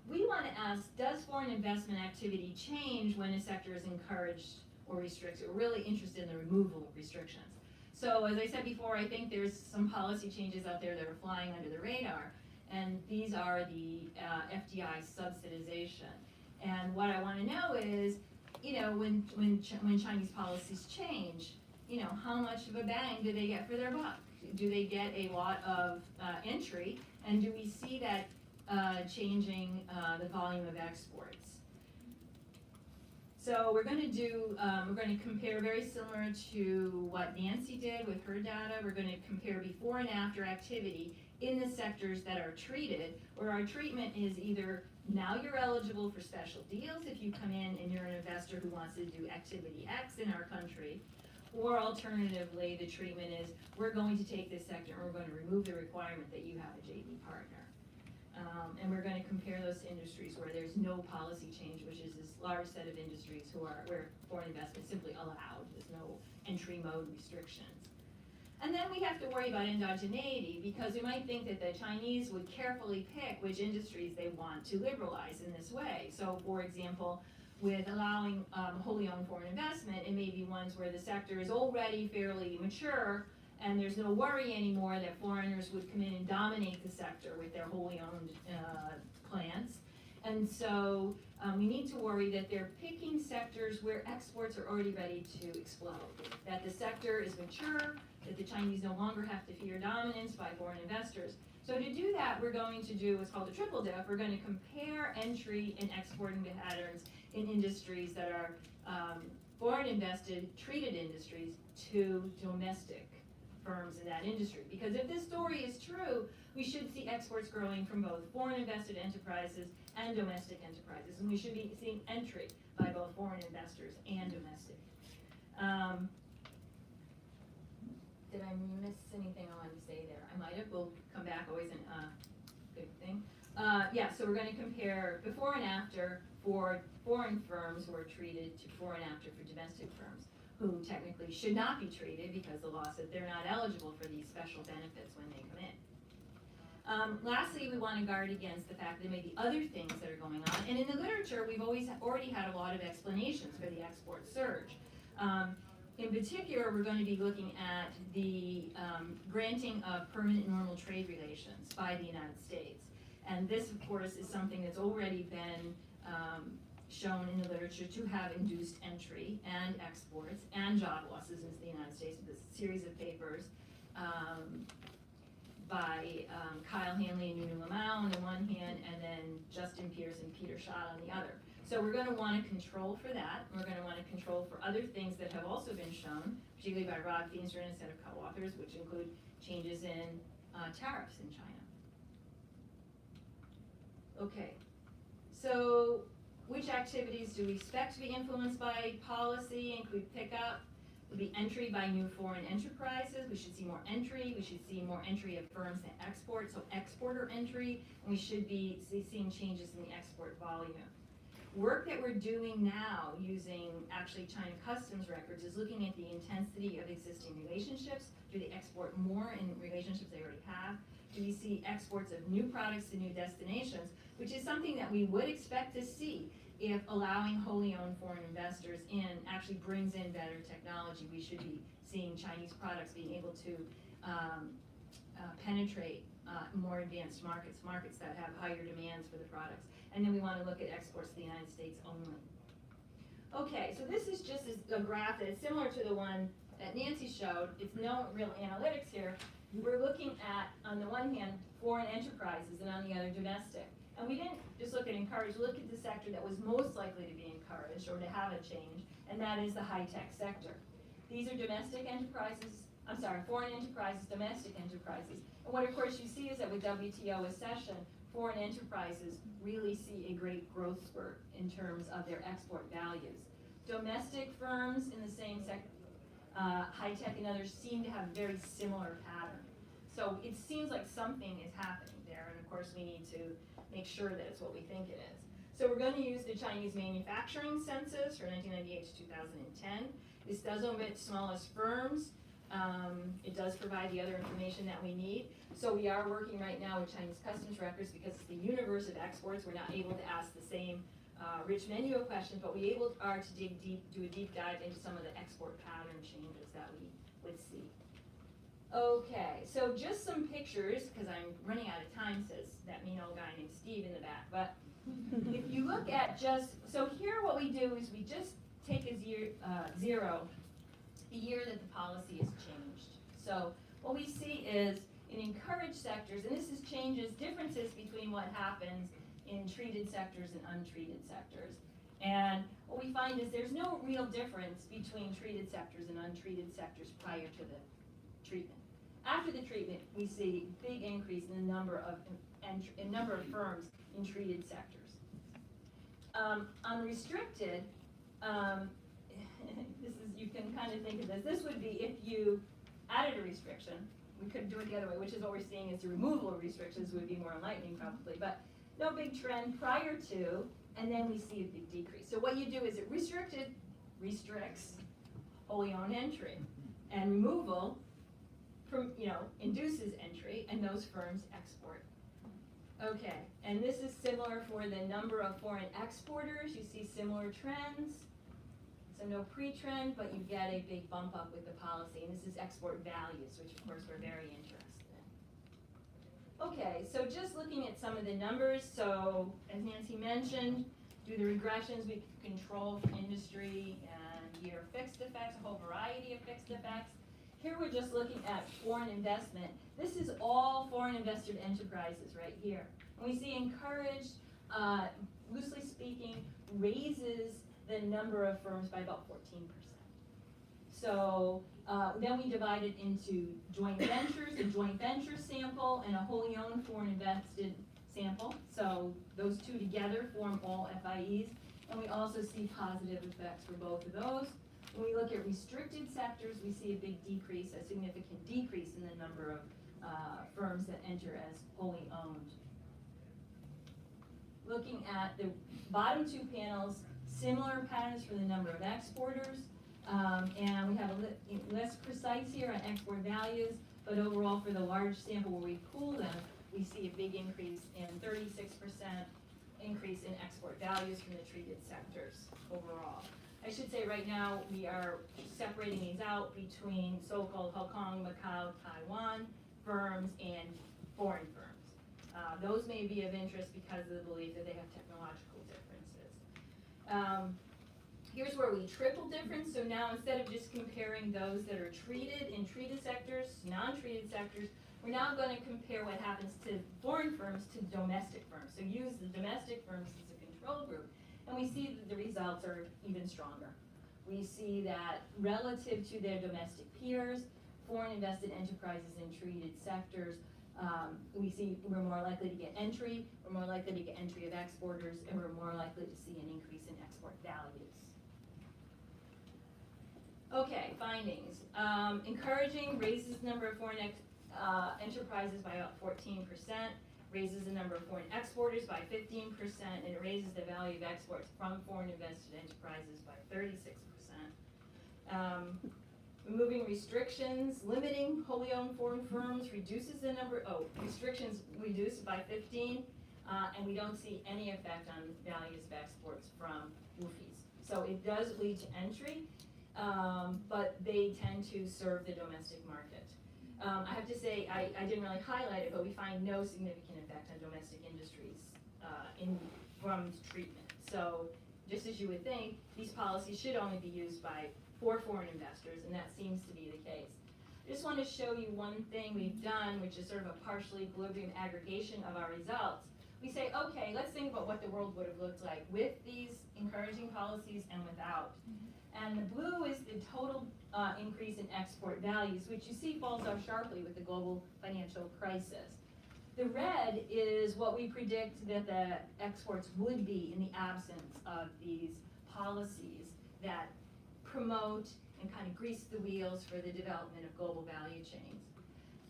we want to ask, does foreign investment activity change when a sector is encouraged or restricted? We're really interested in the removal of restrictions. So as I said before, I think there's some policy changes out there that are flying under the radar, and these are the FDI subsidization. And what I want to know is, when Chinese policies change, how much of a bang do they get for their buck? Do they get a lot of entry, and do we see that changing the volume of exports? So we're going to compare very similar to what Nancy did with her data. We're going to compare before and after activity in the sectors that are treated, where our treatment is either now you're eligible for special deals if you come in and you're an investor who wants to do activity X in our country, or alternatively, the treatment is we're going to take this sector and we're going to remove the requirement that you have a JV partner. And we're going to compare those to industries where there's no policy change, which is this large set of industries where foreign investment is simply allowed. There's no entry mode restrictions. And then we have to worry about endogeneity, because we might think that the Chinese would carefully pick which industries they want to liberalize in this way. So for example, with allowing wholly owned foreign investment, it may be ones where the sector is already fairly mature and there's no worry anymore that foreigners would come in and dominate the sector with their wholly owned plants. And so we need to worry that they're picking sectors where exports are already ready to explode, that the sector is mature, that the Chinese no longer have to fear dominance by foreign investors. So to do that, we're going to do what's called a triple diff. We're going to compare entry and exporting patterns in industries that are foreign invested, treated industries to domestic firms in that industry. Because if this story is true, we should see exports growing from both foreign invested enterprises and domestic enterprises. And we should be seeing entry by both foreign investors and domestic. Did I miss anything I wanted to say there? I might have. We'll come back always in good thing. Yeah, so we're going to compare before and after for foreign firms who are treated to before and after for domestic firms who technically should not be treated because the law said they're not eligible for these special benefits when they come in. Lastly, we want to guard against the fact that there may be other things that are going on. And in the literature, we've already had a lot of explanations for the export surge. In particular, we're going to be looking at the granting of permanent normal trade relations by the United States. And this, of course, is something that's already been shown in the literature to have induced entry and exports and job losses into the United States with a series of papers by Kyle Hanley and Nunu Lamau on the one hand, and then Justin Pierce and Peter Schott on the other. So we're going to want to control for that. We're going to want to control for other things that have also been shown, particularly by Rod Feenstra and a set of co-authors, which include changes in tariffs in China. Okay, so which activities do we expect to be influenced by policy? And could we pick up? Would be entry by new foreign enterprises. We should see more entry. We should see more entry of firms that export, so exporter entry. And we should be seeing changes in the export volume. Work that we're doing now using actually China customs records is looking at the intensity of existing relationships. Do they export more in relationships they already have? Do we see exports of new products to new destinations, which is something that we would expect to see if allowing wholly owned foreign investors in actually brings in better technology. We should be seeing Chinese products being able to penetrate more advanced markets that have higher demands for the products. And then we want to look at exports to the United States only. Okay, so this is just a graph that is similar to the one that Nancy showed. It's no real analytics here. We're looking at, on the one hand, foreign enterprises, and on the other, domestic. And we didn't just look at encourage, we looked at the sector that was most likely to be encouraged or to have a change, and that is the high-tech sector. These are domestic enterprises, foreign enterprises, domestic enterprises. And what, of course, you see is that with WTO accession, foreign enterprises really see a great growth spurt in terms of their export values. Domestic firms in the same sector, high-tech and others, seem to have a very similar pattern. So it seems like something is happening there, and of course we need to make sure that it's what we think it is. So we're going to use the Chinese manufacturing census for 1998 to 2010. This does omit smallest firms. It does provide the other information that we need. So we are working right now with Chinese customs records because it's the universe of exports. We're not able to ask the same rich menu of questions, but we are to dig deep, do a deep dive into some of the export pattern changes that we would see. Okay, so just some pictures, because I'm running out of time, says that mean old guy named Steve in the back. But if you look at so here what we do is we just take as zero the year that the policy has changed. So what we see is in encouraged sectors, and this is differences between what happens in treated sectors and untreated sectors. And what we find is there's no real difference between treated sectors and untreated sectors prior to the treatment. After the treatment, we see a big increase in the number of firms in treated sectors. Unrestricted, you can kind of think of this. This would be if you added a restriction. We could do it the other way, which is what we're seeing is the removal of restrictions would be more enlightening probably, but no big trend prior to, and then we see a big decrease. So what you do is it restricts wholly owned entry, and removal induces entry, and those firms export. Okay, and this is similar for the number of foreign exporters. You see similar trends. So no pre-trend, but you get a big bump up with the policy, and this is export values, which of course we're very interested in. Okay, so just looking at some of the numbers, so as Nancy mentioned, do the regressions we control for industry and year fixed effects, a whole variety of fixed effects. Here we're just looking at foreign investment. This is all foreign invested enterprises right here. And we see encouraged, loosely speaking, raises the number of firms by about 14%. So then we divide it into joint ventures, a joint venture sample, and a wholly owned foreign invested sample. So those two together form all FIEs. And we also see positive effects for both of those. When we look at restricted sectors, we see a big decrease, a significant decrease in the number of firms that enter as wholly owned. Looking at the bottom two panels, similar patterns for the number of exporters, and we have less precise here on export values, but overall for the large sample where we pool them, we see a big increase in 36% increase in export values from the treated sectors overall. I should say right now we are separating these out between so-called Hong Kong, Macau, Taiwan firms and foreign firms. Those may be of interest because of the belief that they have technological differences. Here's where we triple difference. So now instead of just comparing those that are treated in treated sectors, non-treated sectors, we're now going to compare what happens to foreign firms to domestic firms. So use the domestic firms as a control group. And we see that the results are even stronger. We see that relative to their domestic peers, foreign invested enterprises in treated sectors, we see we're more likely to get entry, we're more likely to get entry of exporters, and we're more likely to see an increase in export values. Okay, findings. Encouraging, raises the number of foreign enterprises by about 14%. raises the number of foreign exporters by 15%, and it raises the value of exports from foreign invested enterprises by 36%. Removing restrictions, limiting wholly owned foreign firms reduces the number, restrictions reduced by 15, and we don't see any effect on values of exports from WFOEs. So it does lead to entry, but they tend to serve the domestic market. I have to say, I didn't really highlight it, but we find no significant effect on domestic industries from treatment. So just as you would think, these policies should only be used for foreign investors, and that seems to be the case. I just want to show you one thing we've done, which is sort of a partial equilibrium aggregation of our results. We say, okay, let's think about what the world would have looked like with these encouraging policies and without. And the blue is the total increase in export values, which you see falls off sharply with the global financial crisis. The red is what we predict that the exports would be in the absence of these policies that promote and kind of grease the wheels for the development of global value chains.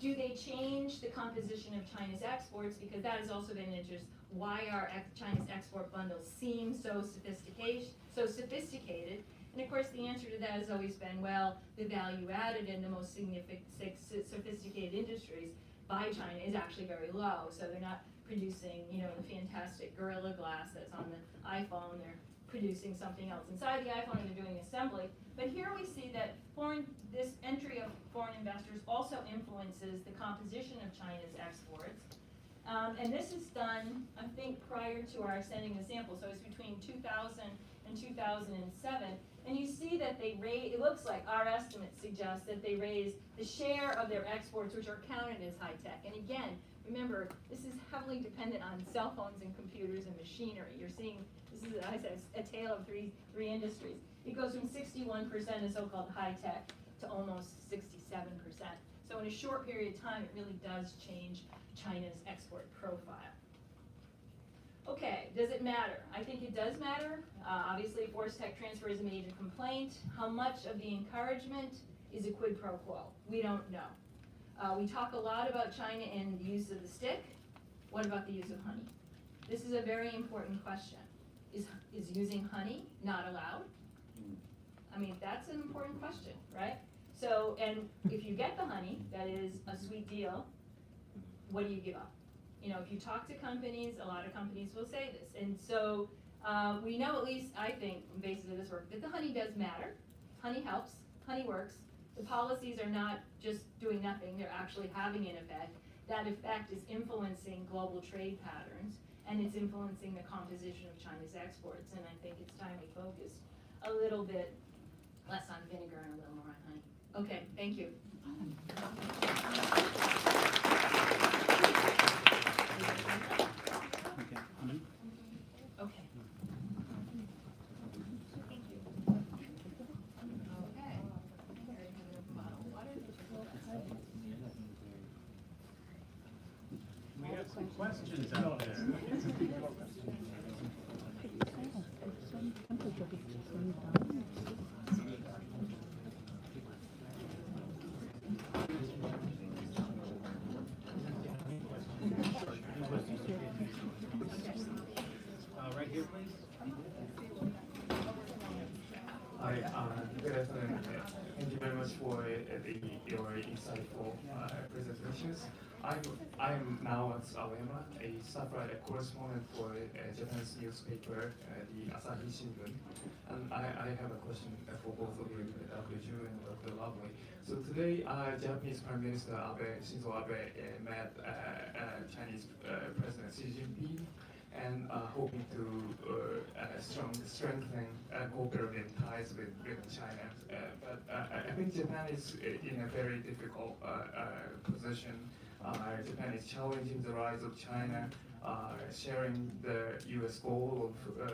Do they change the composition of China's exports? Because that has also been an interest. Why are China's export bundles seem so sophisticated? And of course, the answer to that has always been, well, the value added in the most significant sophisticated industries by China is actually very low. So they're not producing, the fantastic Gorilla Glass that's on the iPhone. They're producing something else inside the iPhone, and they're doing assembly. But here we see that this entry of foreign investors also influences the composition of China's exports. And this is done, I think, prior to our extending the sample. So it's between 2000 and 2007. And you see that it looks like our estimates suggest that they raise the share of their exports, which are counted as high tech. And again, remember, this is heavily dependent on cell phones and computers and machinery. You're seeing, this is, I said, a tale of three industries. It goes from 61% of so-called high tech to almost 67%. So in a short period of time, it really does change China's export profile. Okay, does it matter? I think it does matter. Obviously, forced tech transfer is a major complaint. How much of the encouragement is a quid pro quo? We don't know. We talk a lot about China and the use of the stick. What about the use of honey? This is a very important question. Is using honey not allowed? I mean, that's an important question, right? So, and if you get the honey, that is a sweet deal, what do you give up? If you talk to companies, a lot of companies will say this. And so we know, at least I think, on the basis of this work, that the honey does matter. Honey helps. Honey works. The policies are not just doing nothing. They're actually having an effect. That effect is influencing global trade patterns, and it's influencing the composition of China's exports. And I think it's time we focus a little bit less on vinegar and a little more on honey. Okay, thank you. Okay. We have some questions out there. Right here, please. Hi, good afternoon. Thank you very much for your insightful presentations. I'm now at Aoyama, a staff writer correspondent for Japanese newspaper, the Asahi Shimbun. And I have a question for both of you, Dr. Ju and Dr. Lovely. So today, Japanese Prime Minister Shinzo Abe met Chinese President Xi Jinping, and hoping to strengthen cooperative ties with China. But I think Japan is in a very difficult position. Japan is challenging the rise of China, sharing the U.S. goal of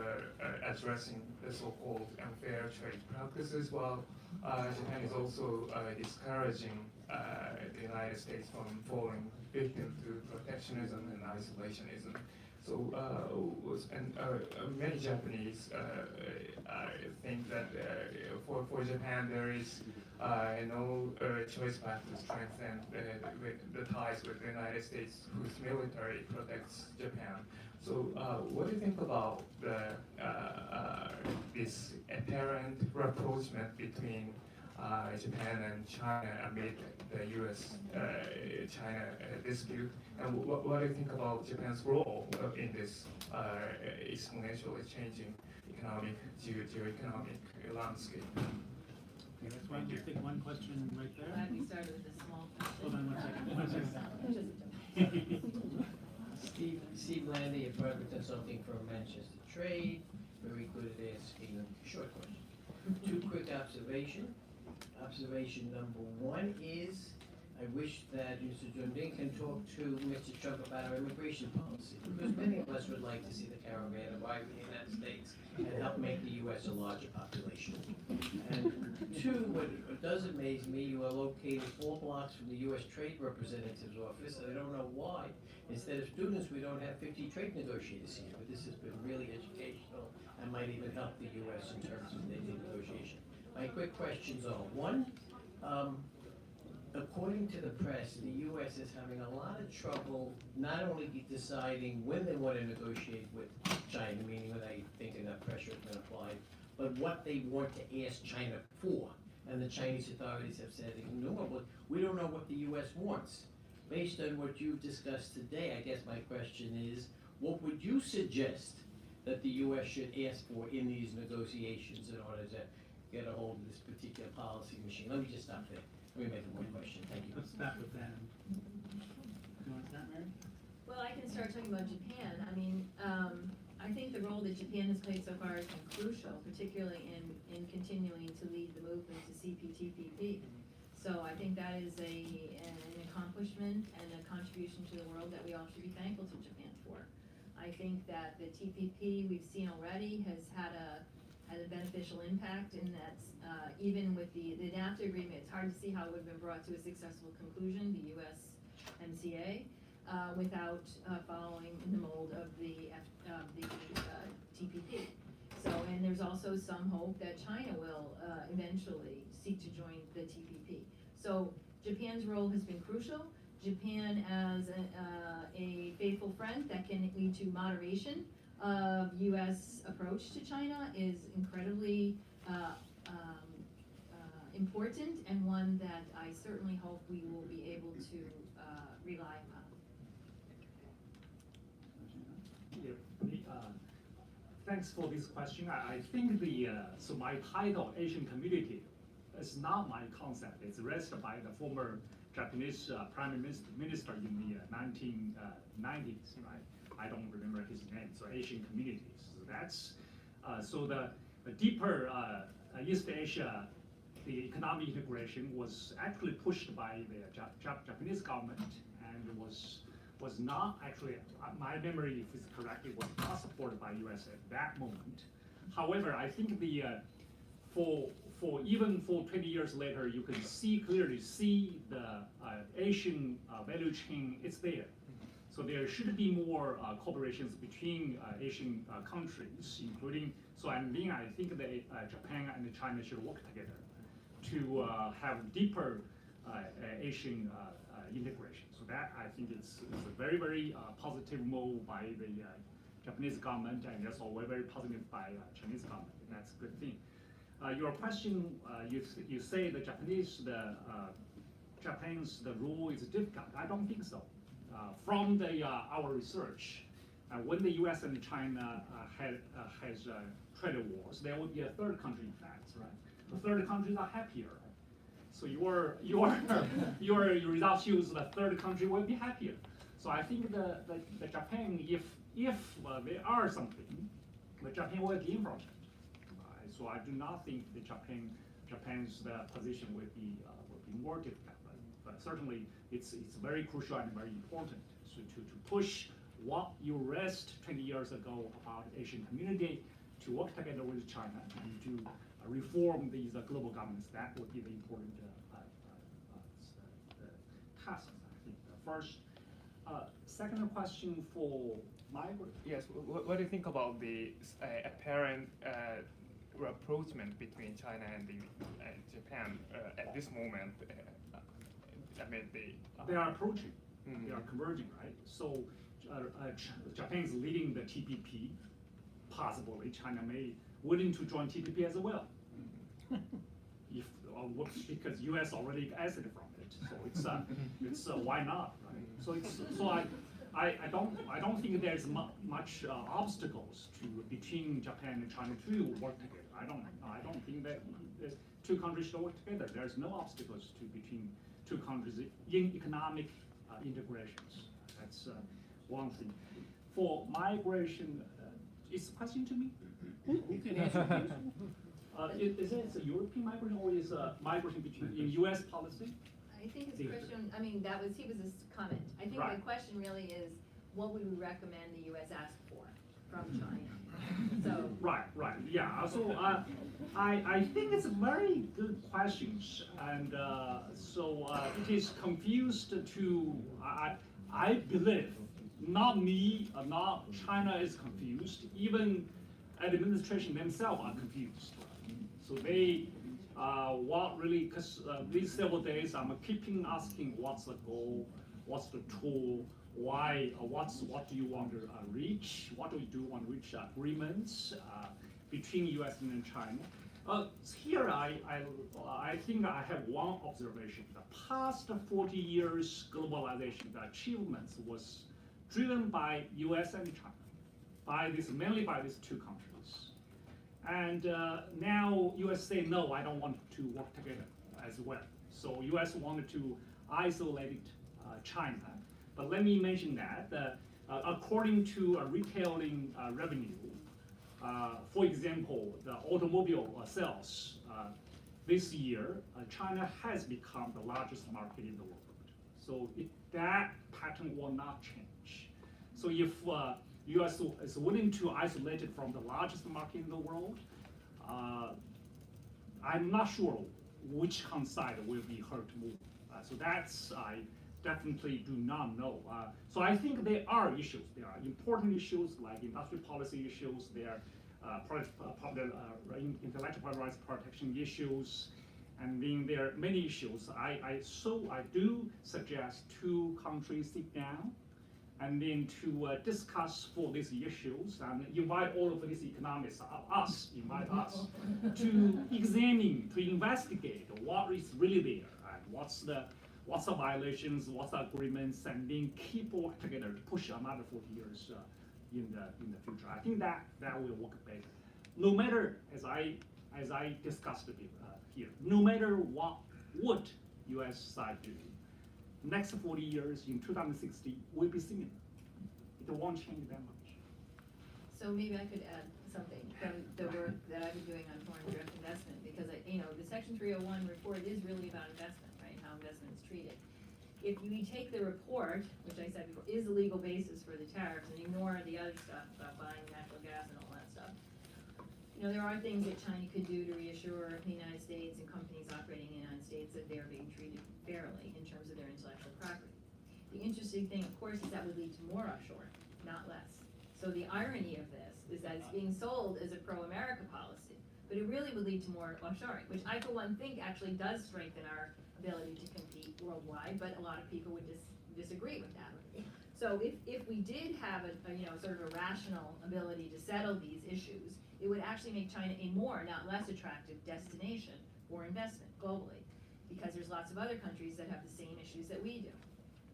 addressing the so-called unfair trade practices, while Japan is also discouraging the United States from falling victim to protectionism and isolationism. So, many Japanese think that for Japan there is no choice but to strengthen the ties with the United States, whose military protects Japan. So, what do you think about this apparent rapprochement between Japan and China amid the U.S.-China dispute? And what do you think about Japan's role in this exponentially changing economic, geo-economic landscape? Okay, that's why you take one question right there. Glad we started with a small question. Hold on 1 second. Steve Landy, a private consulting firm, Manchester Trade, very good at asking short questions. Two quick observations. Observation number one is, I wish that Mr. Jundin can talk to Mr. Trump about our immigration policy, because many of us would like to see the caravan arrive in the United States and help make the U.S. a larger population. And two, what does amaze me, you are located 4 blocks from the U.S. Trade Representative's office, and I don't know why. Instead of students, we don't have 50 trade negotiators here, but this has been really educational and might even help the U.S. in terms of the negotiation. My quick questions are, one, according to the press, the U.S. is having a lot of trouble not only deciding when they want to negotiate with China, meaning when they think enough pressure has been applied, but what they want to ask China for. And the Chinese authorities have said innumerably, we don't know what the U.S. wants. Based on what you've discussed today, I guess my question is, what would you suggest that the U.S. should ask for in these negotiations in order to get a hold of this particular policy machine? Let me just stop there. Let me make one question. Thank you. Let's start with that. You want to start, Mary? Well, I can start talking about Japan. I mean, I think the role that Japan has played so far has been crucial, particularly in continuing to lead the movement to CPTPP. So I think that is an accomplishment and a contribution to the world that we all should be thankful to Japan for. I think that the TPP we've seen already has had a beneficial impact in that even with the NAFTA agreement, it's hard to see how it would have been brought to a successful conclusion, the USMCA, without following the mold of the TPP. So, and there's also some hope that China will eventually seek to join the TPP. So Japan's role has been crucial. Japan as a faithful friend that can lead to moderation of U.S. approach to China is incredibly important, and one that I certainly hope we will be able to rely upon. Thanks for this question. I think so my title, Asian Community, is not my concept. It's raised by the former Japanese Prime Minister in the 1990s, right? I don't remember his name. So Asian communities. So that's so the deeper East Asia, the economic integration was actually pushed by the Japanese government, and was not actually, my memory, if it's correct, it was not supported by U.S. at that moment. However, I think for even 20 years later, you can clearly see the Asian value chain is there. So there should be more cooperations between Asian countries, including, so I think that Japan and China should work together to have deeper Asian integration. So that, I think, it's a very, very positive move by the Japanese government, and that's all very positive by Chinese government. And that's a good thing. Your question, you say the Japan's rule is difficult. I don't think so. From our research, when the U.S. and China has trade wars, there will be a third country effect, right? The third countries are happier. So your results shows the third country will be happier. So I think the Japan, if there are something, the Japan will gain from it. So I do not think the Japan's position will be more difficult. But certainly it's very crucial and very important to push what you raised 20 years ago about Asian community, to work together with China and to reform these global governments. That would be the important task, I think. First, second question for Yes, what do you think about the apparent rapprochement between China and Japan at this moment? They are approaching, they are converging, right? So Japan is leading the TPP. Possibly China may willing to join TPP as well. If because US already exited from it, so it's why not, right? I don't think there's much obstacles between Japan and China to work together. I don't think that two countries should work together. There's no obstacles between two countries in economic integrations. That's one thing. For migration, is the question to me? You can answer, please. Is it a European migration or is migration in U.S. policy? I think his question, I mean, he was a comment. I think the question really is, what would we recommend the US ask for from China? So. Right, yeah. So I think it's a very good question, and it is confused to, I believe, not me, not China is confused, even administration themselves are confused. So they want really, because these several days I'm keeping asking what's the goal, what's the tool, why, what do you want to reach, what do you want to reach agreements between US and China. Here I think I have one observation. The past 40 years globalization, the achievements was driven by US and China, mainly by these two countries. And now US say, no, I don't want to work together as well. So US wanted to isolate China. But let me mention that according to retailing revenue, for example, the automobile sales this year, China has become the largest market in the world. So that pattern will not change. So if US is willing to isolate it from the largest market in the world, I'm not sure which side will be hurt more. So that's, I definitely do not know. So I think there are issues. There are important issues like industrial policy issues. There are intellectual property rights protection issues. And then there are many issues. I do suggest two countries sit down and then to discuss for these issues and invite all of these economists, invite us to examine, to investigate what is really there and what's the violations, what's the agreements, and then keep work together to push another 40 years in the future. I think that will work better. No matter, as I discussed here, no matter what would US side do, next 40 years in 2060 will be similar. It won't change that much. So maybe I could add something from the work that I've been doing on foreign direct investment, because the Section 301 report is really about investment, right? How investment is treated. If we take the report, which I said before, is the legal basis for the tariffs, and ignore the other stuff about buying natural gas and all that stuff, there are things that China could do to reassure the United States and companies operating in the United States that they're being treated fairly in terms of their intellectual property. The interesting thing, of course, is that would lead to more offshore, not less. So the irony of this is that it's being sold as a pro-America policy, but it really would lead to more offshoring, which I, for one, think actually does strengthen our ability to compete worldwide, but a lot of people would disagree with that. So if we did have a sort of a rational ability to settle these issues, it would actually make China a more, not less attractive destination for investment globally, because there's lots of other countries that have the same issues that we do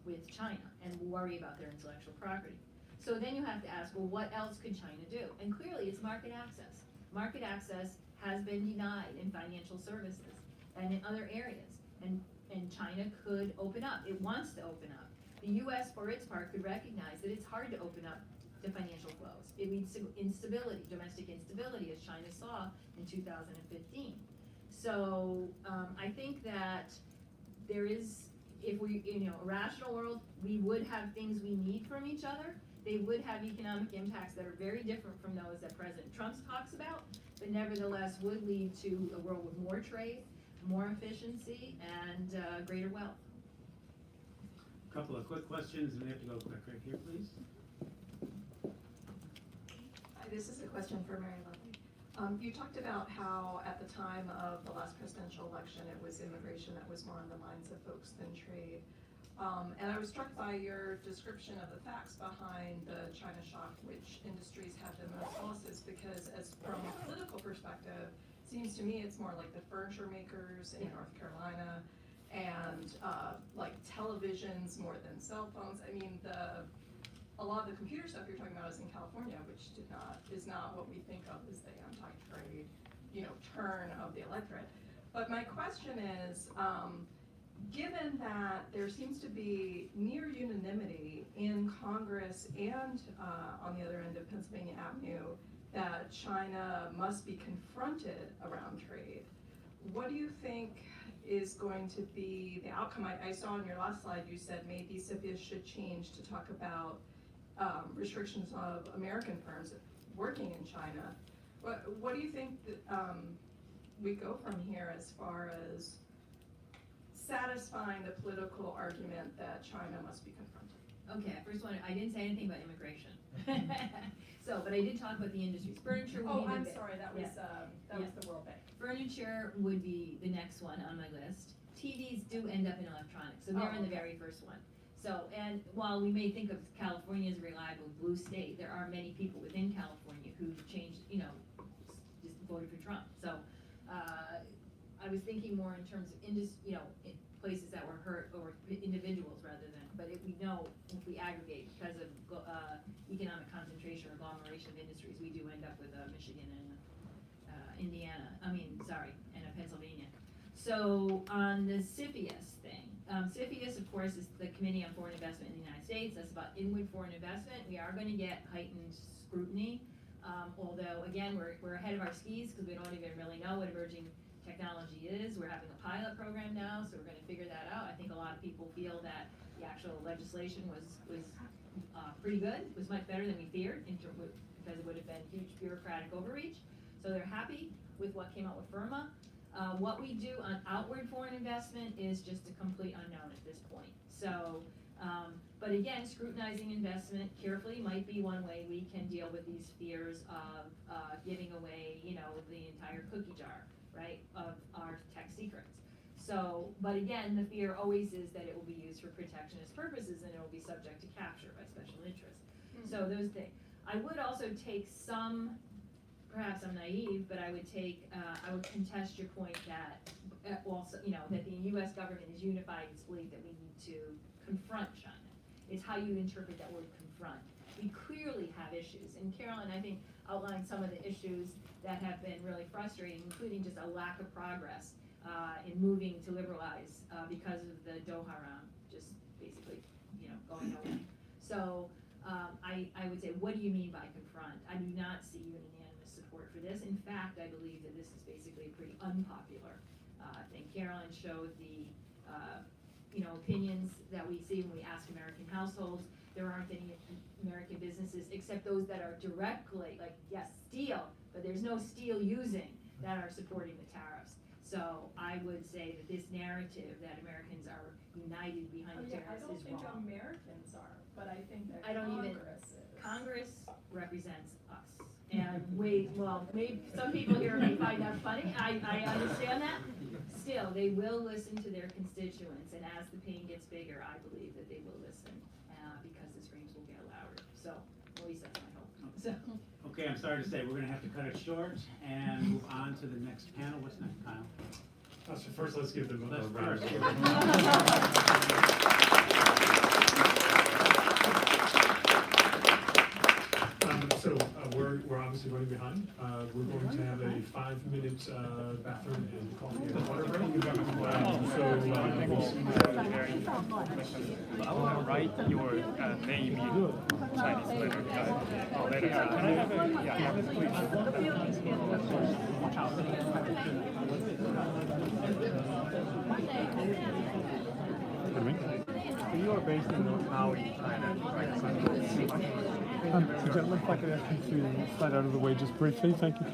with China and worry about their intellectual property. So then you have to ask, well, what else could China do? And clearly it's market access. Market access has been denied in financial services and in other areas. And China could open up. It wants to open up. The US, for its part, could recognize that it's hard to open up to financial flows. It leads to instability, domestic instability, as China saw in 2015. So I think that there is, if we, a rational world, we would have things we need from each other. They would have economic impacts that are very different from those that President Trump talks about, but nevertheless would lead to a world with more trade, more efficiency, and greater wealth. A couple of quick questions, and we have to go quick right here, please. this is a question for Mary Lovely. You talked about how at the time of the last presidential election, it was immigration that was more on the minds of folks than trade. And I was struck by your description of the facts behind the China shock, which industries had the most losses, because as from a political perspective, it seems to me it's more like the furniture makers in North Carolina and like televisions more than cell phones. I mean, a lot of the computer stuff you're talking about is in California, which is not what we think of as the anti-trade, turn of the electorate. But my question is, given that there seems to be near unanimity in Congress and on the other end of Pennsylvania Avenue that China must be confronted around trade, what do you think is going to be the outcome? I saw in your last slide you said maybe CFIUS should change to talk about restrictions of American firms working in China. What do you think that we go from here as far as satisfying the political argument that China must be confronted? Okay, first one, I didn't say anything about immigration. But I did talk about the industries. Furniture would be I'm sorry, that was the World Bank. Furniture would be the next one on my list. TVs do end up in electronics, so they're in the very first one. So, and while we may think of California as a reliable blue state, there are many people within California who've changed, just voted for Trump. So, I was thinking more in terms of places that were hurt, or individuals rather than, but if we know, if we aggregate because of economic concentration or agglomeration of industries, we do end up with Michigan and and Pennsylvania. So on the CFIUS thing, CFIUS of course is the Committee on Foreign Investment in the United States. That's about inward foreign investment. We are going to get heightened scrutiny, although again we're ahead of our skis because we don't even really know what emerging technology is. We're having a pilot program now, so we're going to figure that out. I think a lot of people feel that the actual legislation was pretty good, was much better than we feared, because it would have been huge bureaucratic overreach. So they're happy with what came out with FIRMA. What we do on outward foreign investment is just a complete unknown at this point. So, but again, scrutinizing investment carefully might be one way we can deal with these fears of giving away, the entire cookie jar, right, of our tech secrets. So, but again, the fear always is that it will be used for protectionist purposes and it will be subject to capture by special interests. So those things. I would also take some, perhaps I'm naive, but I would contest your point that also, that the U.S. government is unified in its belief that we need to confront China. It's how you interpret that word confront. We clearly have issues, and Carolyn, I think, outlined some of the issues that have been really frustrating, including just a lack of progress in moving to liberalize because of the Doha round, just basically, going away. So I would say, what do you mean by confront? I do not see unanimous support for this. In fact, I believe that this is basically a pretty unpopular thing. Carolyn showed the opinions that we see when we ask American households. There aren't any American businesses except those that are directly, like, yes, steel, but there's no steel using, that are supporting the tariffs. So I would say that this narrative that Americans are united behind the tariffs is wrong. I don't think Americans are, but I think that Congress represents us. And maybe some people here may find that funny. I understand that. Still, they will listen to their constituents, and as the pain gets bigger, I believe that they will listen because the screams will get louder. So, at least that's my hope. So. Okay, I'm sorry to say, we're going to have to cut it short and move on to the next panel. What's next, Kyle? So first, let's give them a round of first. We're obviously running behind. We're going to have a 5-minute bathroom and coffee and water break. I want to write your name in Chinese letter. Can I have a please? You are based in Maui, China, right? Would you like if I could ask you to slide out of the way just briefly? Thank you.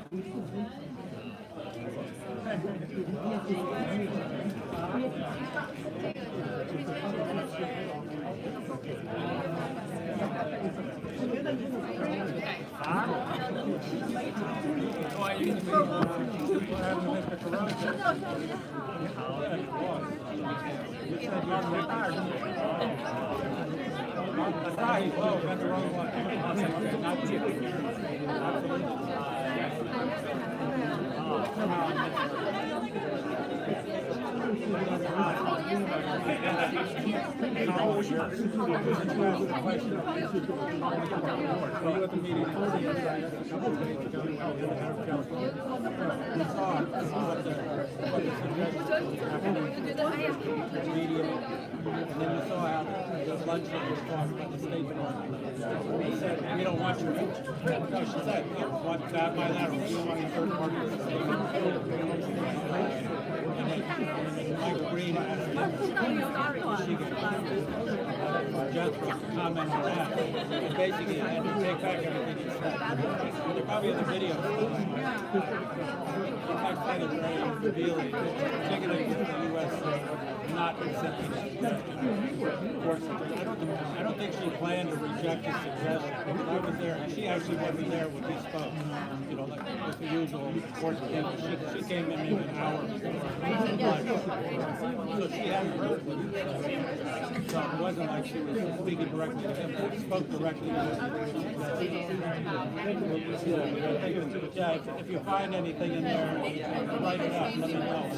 And then you saw how the lunch was talking about the State Department. He said, we don't want you. No, she said, we don't want that bilateral. We don't want a third party. Michael Green just comment on that. And basically, I had to take back everything he said. They're probably in the video. I find it very revealing, particularly with the U.S. Not accepting it. I don't think she planned to reject his suggestion. I was there, and she actually wasn't there when we spoke. You know, like with the usual important people. She came in maybe an hour before. So she hadn't heard what he said. So it wasn't like she was speaking directly to him. She spoke directly to him. If you find anything in there, write it up. Let me know.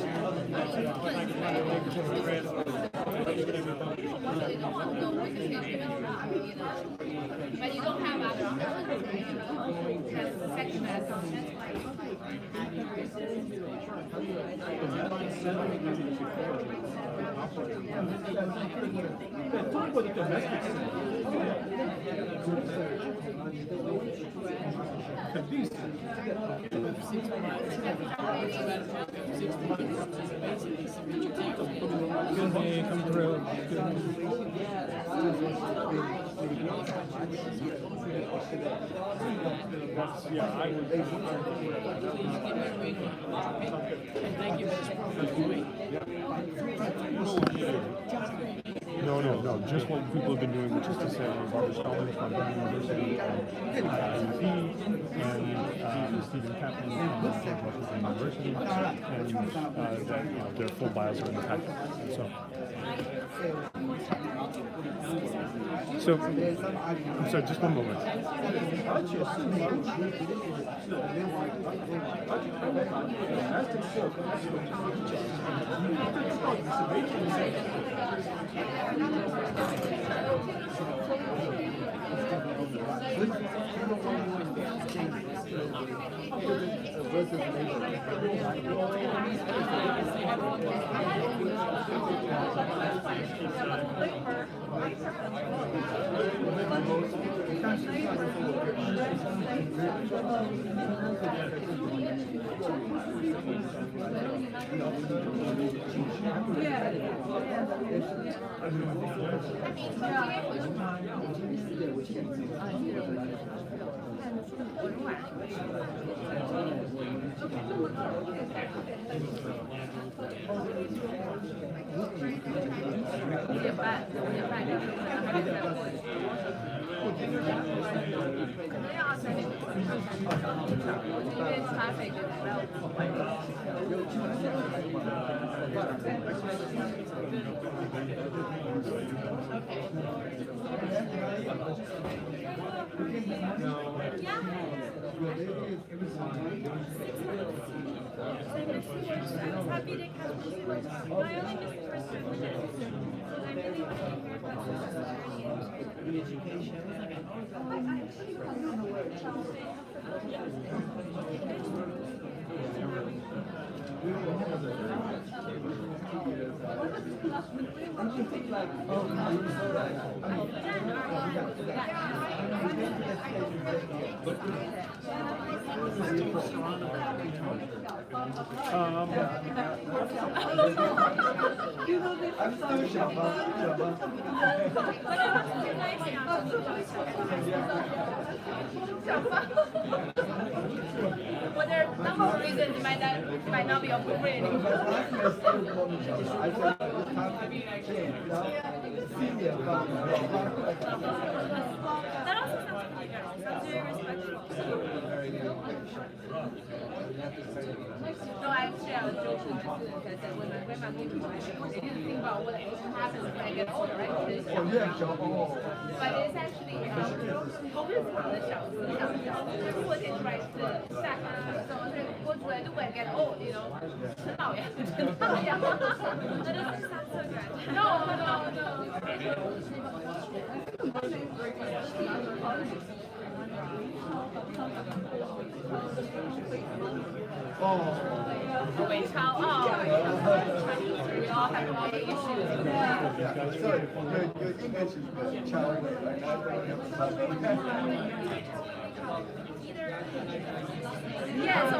I can find a link to the transcript. But you don't have other options, right? Because second Come through. Yeah, I would. No. Just what people have been doing, which is to say, Barbara Spellman from Brown University and Stephen Kaplan from George Washington University, and that their full bios are in the packet. So I'm sorry, just one moment. But there are a number of reasons it might not be appropriate anymore. That also sounds pretty good. Sounds very respectful. No, actually, I was joking with my students. I said, when my grandma came to my school, they didn't think about what happens when I get older, right? But it's actually 我不是躺的小时，就是我得 try to stack so 我觉得 when I get old, you know, 很老呀，很老呀。That doesn't sound so good. No, no. We all have our own issues. Your English is good, challenging. Yeah, so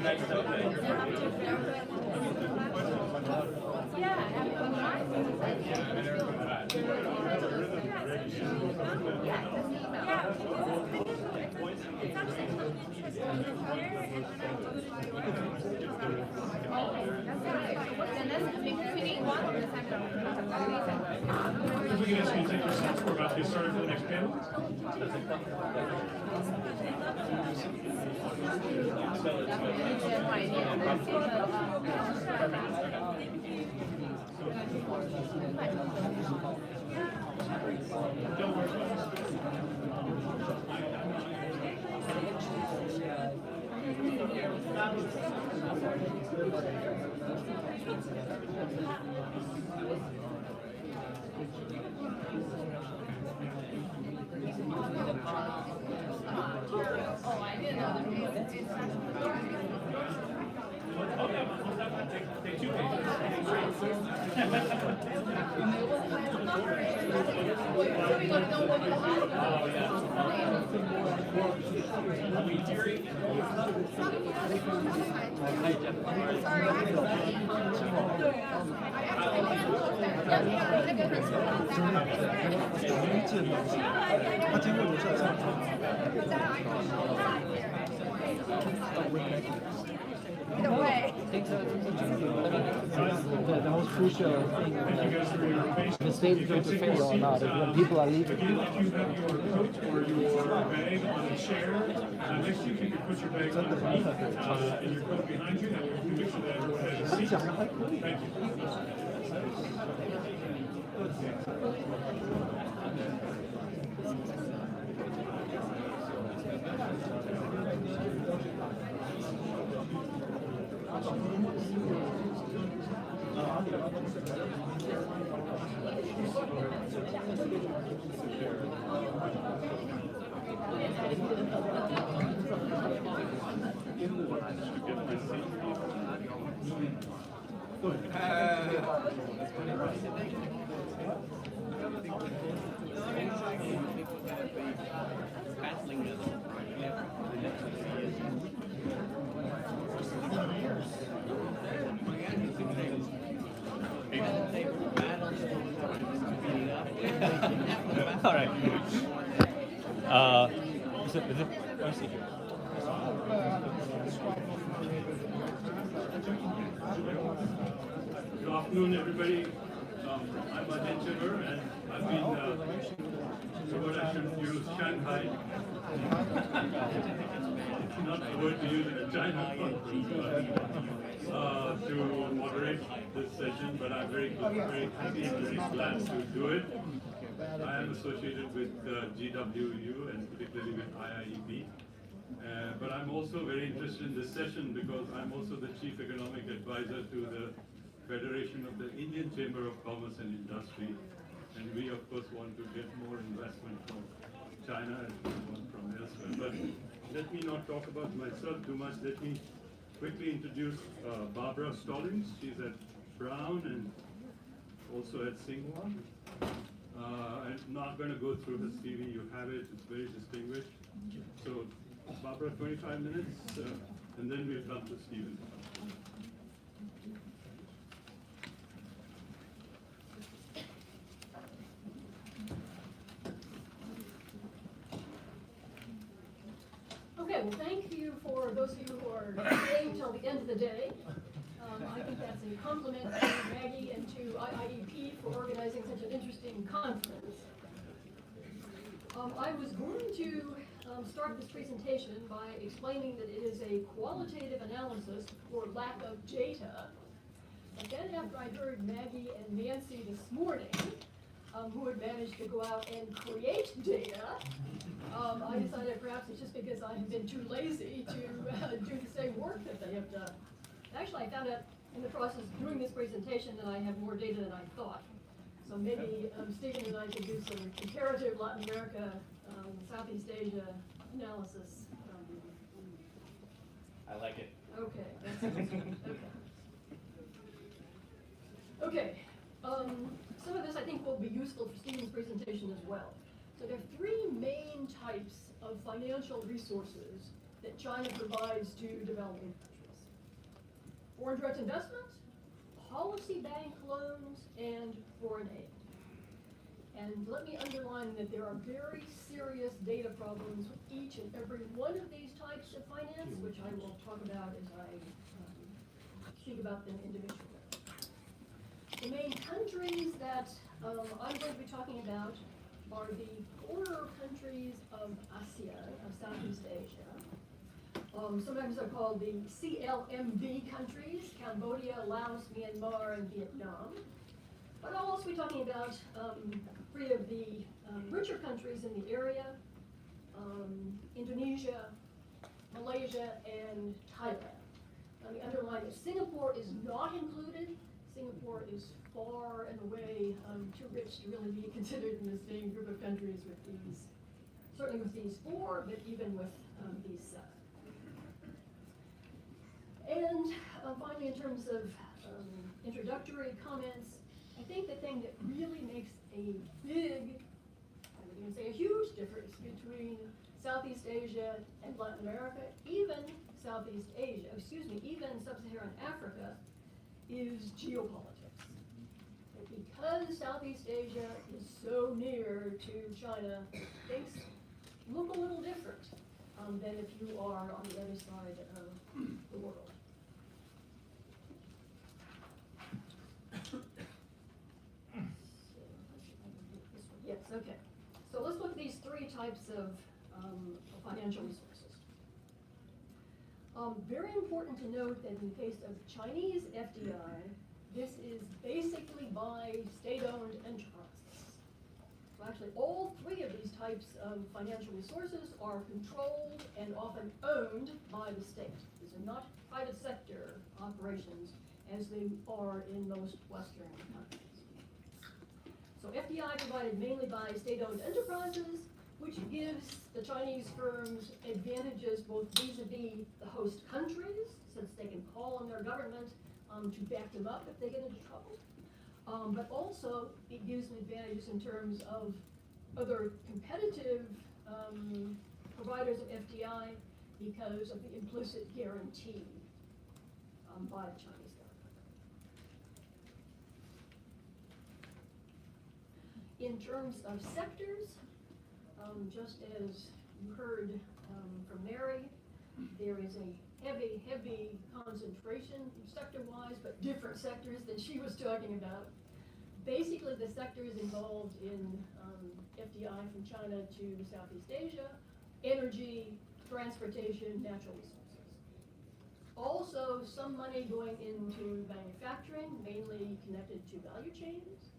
invited her over and sent her a while. If we can ask you to take your seats, we're about to get started for the next panel. Don't worry about Take 2 Either way. The most crucial thing that the state is going to fail or not is when people are leaving. If you have your coat or your bag on a chair next to you, you can put your bag underneath and your coat behind you. That way we can make sure that everyone has a seat. Thank you. All right. Is it? Let me see here. Good afternoon, everybody. I'm Ajay Chiver, and I've been what I should use Shanghai. Not the word to use in a China to moderate this session, but I'm very happy and very glad to do it. I am associated with GWU and particularly with IIEP. But I'm also very interested in this session because I'm also the Chief Economic Advisor to the Federation of the Indian Chamber of Commerce and Industry. And we, of course, want to get more investment from China and from elsewhere. But let me not talk about myself too much. Let me quickly introduce Barbara Stallings. She's at Brown and also at Tsinghua. I'm not going to go through her CV. You have it. It's very distinguished. So, Barbara, 25 minutes, and then we'll come to Stephen. Okay, well, thank you for those of you who are staying till the end of the day. I think that's a compliment to Maggie and to IIEP for organizing such an interesting conference. I was going to start this presentation by explaining that it is a qualitative analysis for lack of data. But then after I heard Maggie and Nancy this morning, who had managed to go out and create data, I decided perhaps it's just because I have been too lazy to do the same work that they have done. Actually, I found out in the process of doing this presentation that I have more data than I thought. So maybe Stephen and I can do some comparative Latin America, Southeast Asia analysis. I like it. Okay, that's interesting. Okay. Some of this I think will be useful for Stephen's presentation as well. So there are three main types of financial resources that China provides to developing countries: foreign direct investment, policy bank loans, and foreign aid. And let me underline that there are very serious data problems with each and every one of these types of finance, which I will talk about as I speak about them individually. The main countries that I'm going to be talking about are the poorer countries of ASEAN, of Southeast Asia. Sometimes they're called the CLMV countries: Cambodia, Laos, Myanmar, and Vietnam. But I'll also be talking about three of the richer countries in the area: Indonesia, Malaysia, and Thailand. Let me underline that Singapore is not included. Singapore is far and away too rich to really be considered in the same group of countries with these, certainly with these four, but even with these seven. And finally, in terms of introductory comments, I think the thing that really makes a big, I would even say a huge difference between Southeast Asia and Latin America, even Southeast Asia, even Sub-Saharan Africa, is geopolitics. And because Southeast Asia is so near to China, things look a little different than if you are on the other side of the world. Yes, okay. So let's look at these three types of financial resources. Very important to note that in the case of Chinese FDI, this is basically by state-owned enterprises. So actually, all three of these types of financial resources are controlled and often owned by the state. These are not private sector operations as they are in most Western countries. So FDI provided mainly by state-owned enterprises, which gives the Chinese firms advantages both vis-a-vis the host countries, since they can call on their government to back them up if they get into trouble. But also, it gives them advantages in terms of other competitive providers of FDI because of the implicit guarantee by the Chinese government. In terms of sectors, just as you heard from Mary, there is a heavy concentration sector-wise, but different sectors than she was talking about. Basically, the sectors involved in FDI from China to Southeast Asia: energy, transportation, natural resources. Also, some money going into manufacturing, mainly connected to value chains,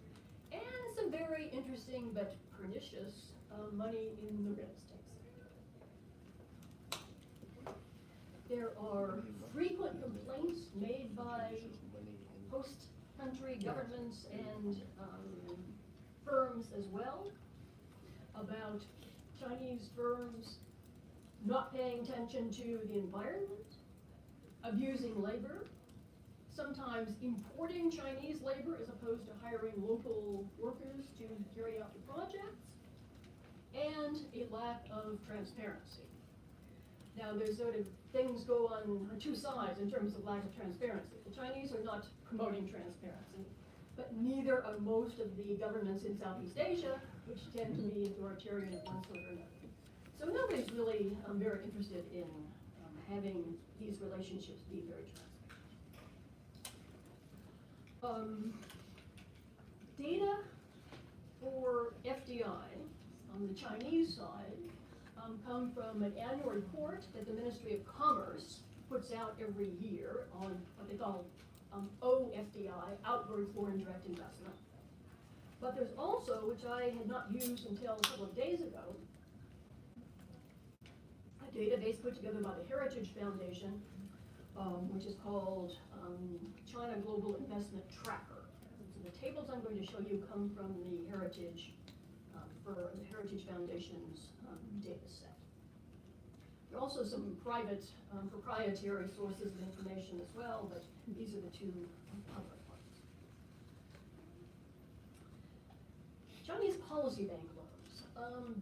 and some very interesting but pernicious money in the real estate sector. There are frequent complaints made by host country governments and firms as well about Chinese firms not paying attention to the environment, abusing labor, sometimes importing Chinese labor as opposed to hiring local workers to carry out the projects, and a lack of transparency. Now, there's sort of things go on two sides in terms of lack of transparency. The Chinese are not promoting transparency, but neither are most of the governments in Southeast Asia, which tend to be authoritarian of one sort or another. So nobody's really very interested in having these relationships be very transparent. Data for FDI on the Chinese side come from an annual report that the Ministry of Commerce puts out every year on what they call OFDI, outward foreign direct investment. But there's also, which I had not used until a couple of days ago, a database put together by the Heritage Foundation, which is called China Global Investment Tracker. So the tables I'm going to show you come from the Heritage Foundation's data set. There are also some private proprietary sources of information as well, but these are the two public ones. Chinese policy bank loans.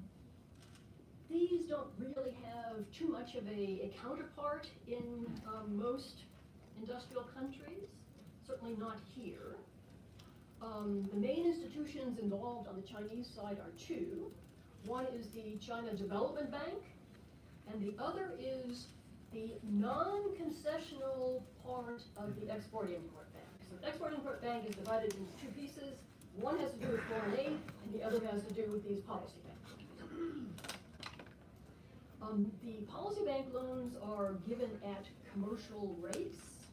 These don't really have too much of a counterpart in most industrial countries, certainly not here. The main institutions involved on the Chinese side are two. One is the China Development Bank, and the other is the non-concessional part of the Export-Import Bank. So the Export-Import Bank is divided into two pieces. One has to do with foreign aid, and the other has to do with these policy bank loans. The policy bank loans are given at commercial rates.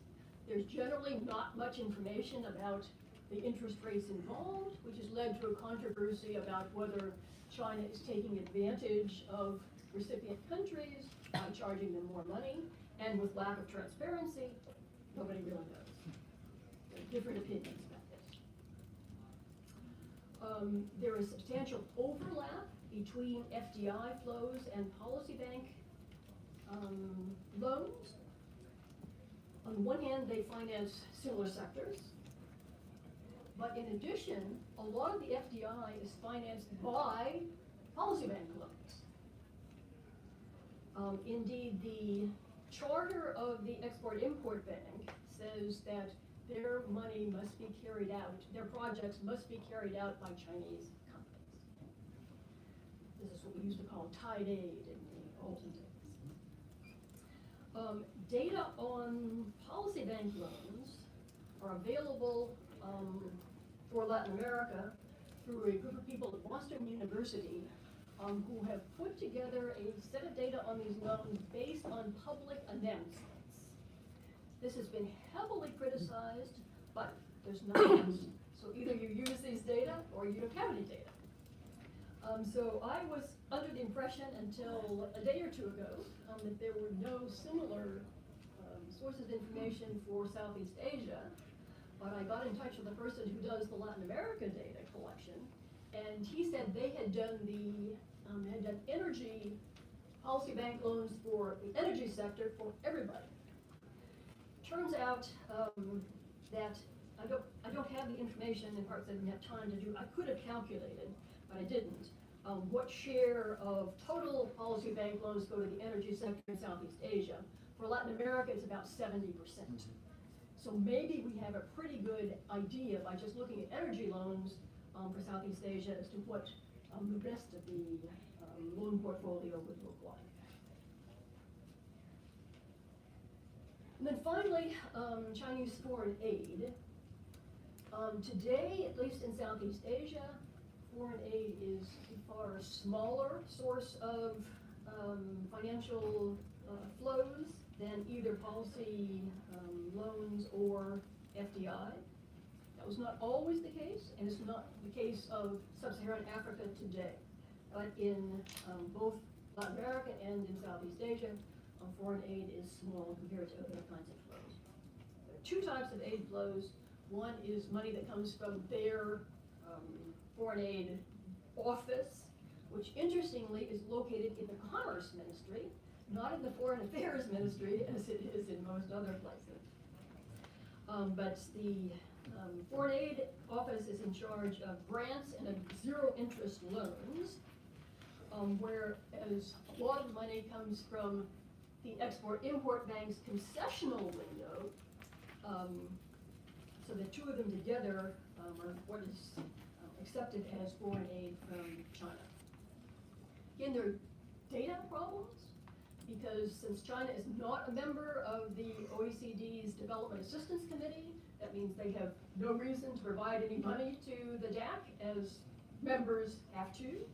There's generally not much information about the interest rates involved, which has led to a controversy about whether China is taking advantage of recipient countries by charging them more money, and with lack of transparency, nobody really knows. There are different opinions about this. There is substantial overlap between FDI flows and policy bank loans. On one hand, they finance similar sectors, but in addition, a lot of the FDI is financed by policy bank loans. Indeed, the charter of the Export-Import Bank says that their money must be carried out, their projects must be carried out by Chinese companies. This is what we used to call tied aid in the olden days. Data on policy bank loans are available for Latin America through a group of people at Boston University who have put together a set of data on these loans based on public announcements. This has been heavily criticized, but there's nothing else. So either you use these data or you don't have any data. So I was under the impression until a day or two ago that there were no similar sources of information for Southeast Asia, but I got in touch with the person who does the Latin America data collection, and he said they had done energy policy bank loans for the energy sector for everybody. Turns out that I don't have the information, in parts I didn't have time to do. I could have calculated, but I didn't. What share of total policy bank loans go to the energy sector in Southeast Asia? For Latin America, it's about 70%. So maybe we have a pretty good idea by just looking at energy loans for Southeast Asia as to what the rest of the loan portfolio would look like. And then finally, Chinese foreign aid. Today, at least in Southeast Asia, foreign aid is a far smaller source of financial flows than either policy loans or FDI. That was not always the case, and it's not the case of sub-Saharan Africa today. But in both Latin America and in Southeast Asia, foreign aid is small compared to other kinds of flows. There are two types of aid flows. One is money that comes from their foreign aid office, which interestingly is located in the Commerce Ministry, not in the Foreign Affairs Ministry as it is in most other places. But the Foreign Aid Office is in charge of grants and of zero-interest loans, whereas a lot of money comes from the Export-Import Bank's concessional window. So the two of them together are what is accepted as foreign aid from China. Again, there are data problems, because since China is not a member of the OECD's Development Assistance Committee, that means they have no reason to provide any money to the DAC, as members have to.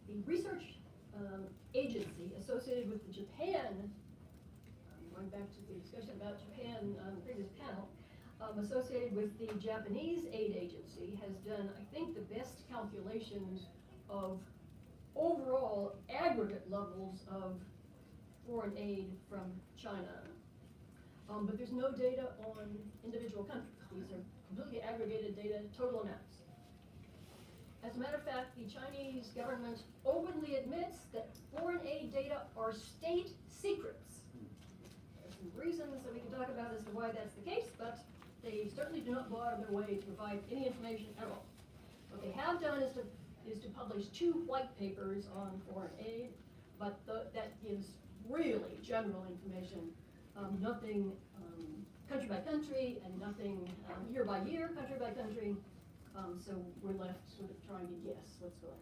The research agency associated with the Japan, going back to the discussion about Japan on the previous panel, associated with the Japanese aid agency has done, I think, the best calculations of overall aggregate levels of foreign aid from China. But there's no data on individual countries. These are completely aggregated data, total amounts. As a matter of fact, the Chinese government openly admits that foreign aid data are state secrets. There's some reasons that we can talk about as to why that's the case, but they certainly do not go out of their way to provide any information at all. What they have done is to publish 2 white papers on foreign aid, but that gives really general information, nothing country by country and nothing year by year, country by country. So we're left sort of trying to guess what's going on.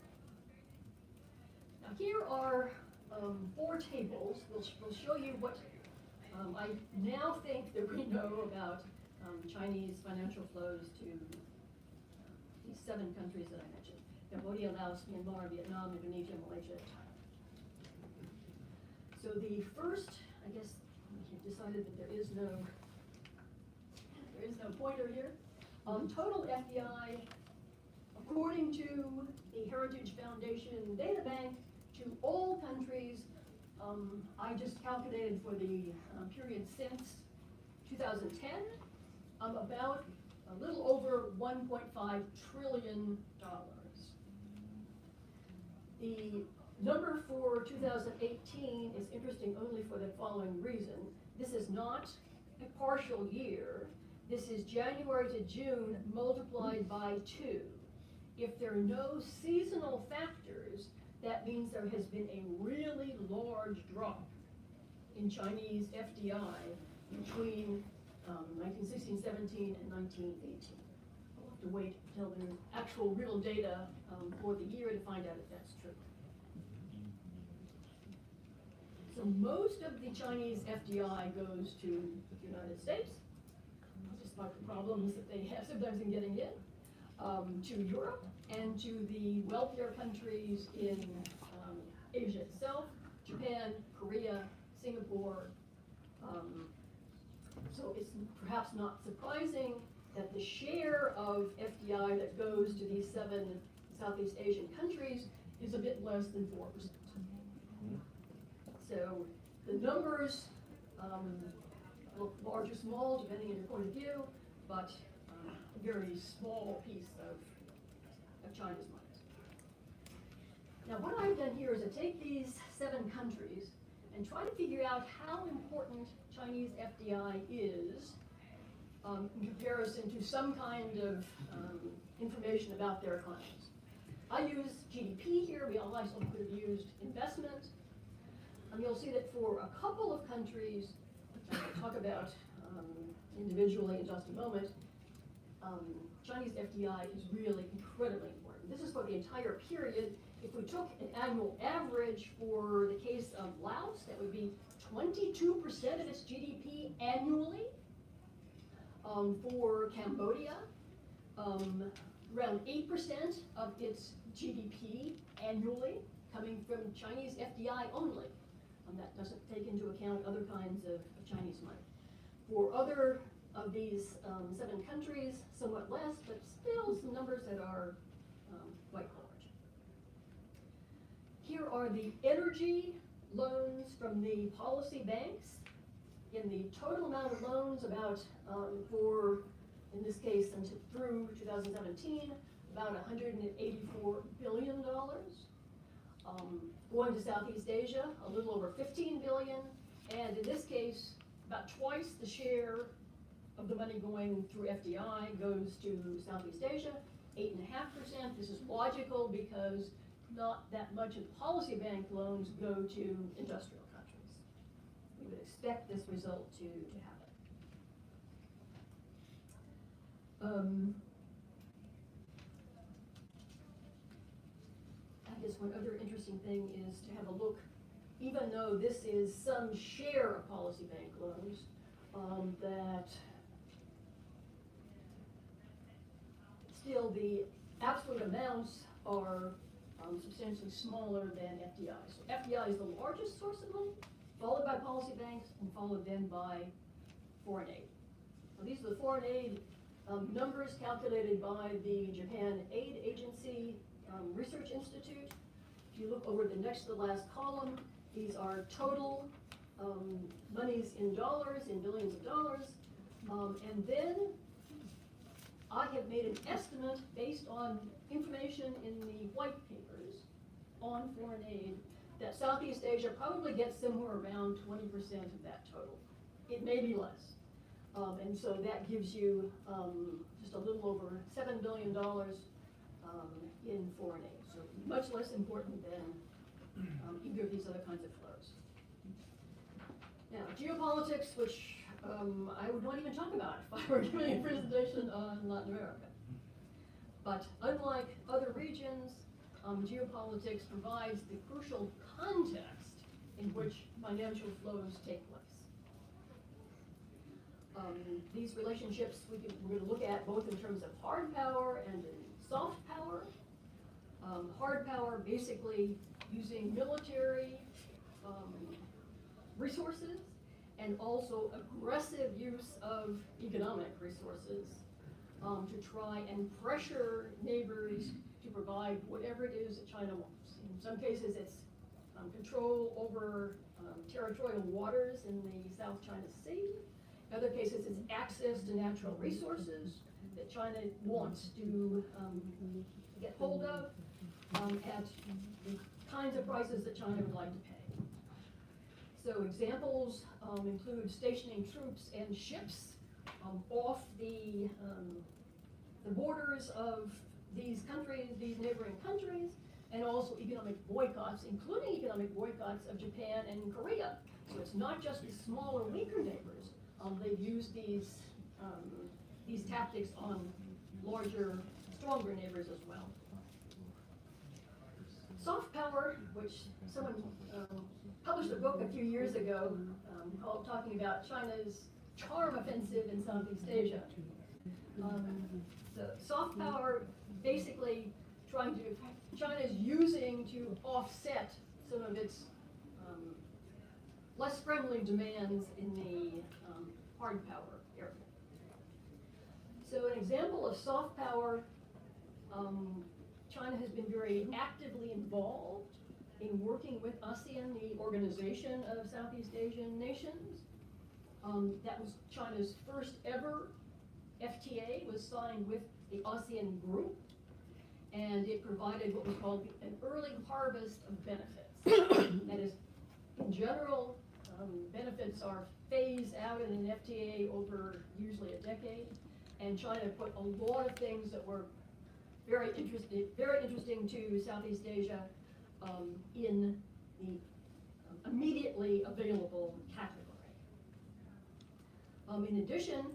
Now here are 4 tables. We'll show you what I now think that we know about Chinese financial flows to these 7 countries that I mentioned: Cambodia, Laos, Myanmar, Vietnam, Indonesia, Malaysia, Thailand. So the first, I guess, we decided that there is no pointer here. Total FDI, according to the Heritage Foundation Data Bank, to all countries, I just calculated for the period since 2010, about a little over $1.5 trillion. The number for 2018 is interesting only for the following reason. This is not a partial year. This is January to June multiplied by 2. If there are no seasonal factors, that means there has been a really large drop in Chinese FDI between 1916-17 and 1918. We'll have to wait until there's actual real data for the year to find out if that's true. So most of the Chinese FDI goes to the United States, despite the problems that they have sometimes in getting in, to Europe, and to the wealthier countries in Asia itself, Japan, Korea, Singapore. So it's perhaps not surprising that the share of FDI that goes to these 7 Southeast Asian countries is a bit less than 4%. So the numbers look large or small, depending on your point of view, but a very small piece of China's money. Now what I've done here is to take these 7 countries and try to figure out how important Chinese FDI is in comparison to some kind of information about their economies. I use GDP here, we also could have used investment. You'll see that for a couple of countries, which I'll talk about individually in just a moment, Chinese FDI is really incredibly important. This is for the entire period. If we took an annual average for the case of Laos, that would be 22% of its GDP annually. For Cambodia, around 8% of its GDP annually coming from Chinese FDI only. That doesn't take into account other kinds of Chinese money. For other of these 7 countries, somewhat less, but still some numbers that are quite large. Here are the energy loans from the policy banks. In the total amount of loans, about for, in this case, through 2017, about $184 billion. Going to Southeast Asia, a little over 15 billion, and in this case, about twice the share of the money going through FDI goes to Southeast Asia, 8.5%. This is logical because not that much of policy bank loans go to industrial countries. We would expect this result to happen. I guess one other interesting thing is to have a look, even though this is some share of policy bank loans, that still the absolute amounts are substantially smaller than FDI. So FDI is the largest source of money, followed by policy banks, and followed then by foreign aid. Now, these are the foreign aid numbers calculated by the Japan Aid Agency Research Institute. If you look over the next to the last column, these are total monies in dollars, in billions of dollars. And then I have made an estimate based on information in the white papers on foreign aid that Southeast Asia probably gets somewhere around 20% of that total. It may be less. And so that gives you just a little over $7 billion in foreign aid. So much less important than either of these other kinds of flows. Now, geopolitics, which I would not even talk about if I were giving a presentation on Latin America. But unlike other regions, geopolitics provides the crucial context in which financial flows take place. These relationships we're going to look at both in terms of hard power and in soft power. Hard power basically using military resources and also aggressive use of economic resources to try and pressure neighbors to provide whatever it is that China wants. In some cases it's control over territorial waters in the South China Sea. In other cases it's access to natural resources that China wants to get hold of at the kinds of prices that China would like to pay. So examples include stationing troops and ships off the borders of these countries, these neighboring countries, and also economic boycotts, including economic boycotts of Japan and Korea. So it's not just the smaller, weaker neighbors. They've used these tactics on larger, stronger neighbors as well. Soft power, which someone published a book a few years ago called talking about China's charm offensive in Southeast Asia. So soft power basically China is using to offset some of its less friendly demands in the hard power area. So an example of soft power, China has been very actively involved in working with ASEAN, the Organization of Southeast Asian Nations. That was China's first ever FTA, was signed with the ASEAN group, and it provided what was called an early harvest of benefits. That is, in general, agreements are phased out in an FTA over usually a decade, and China put a lot of things that were very interesting to Southeast Asia in the immediately available category. In addition,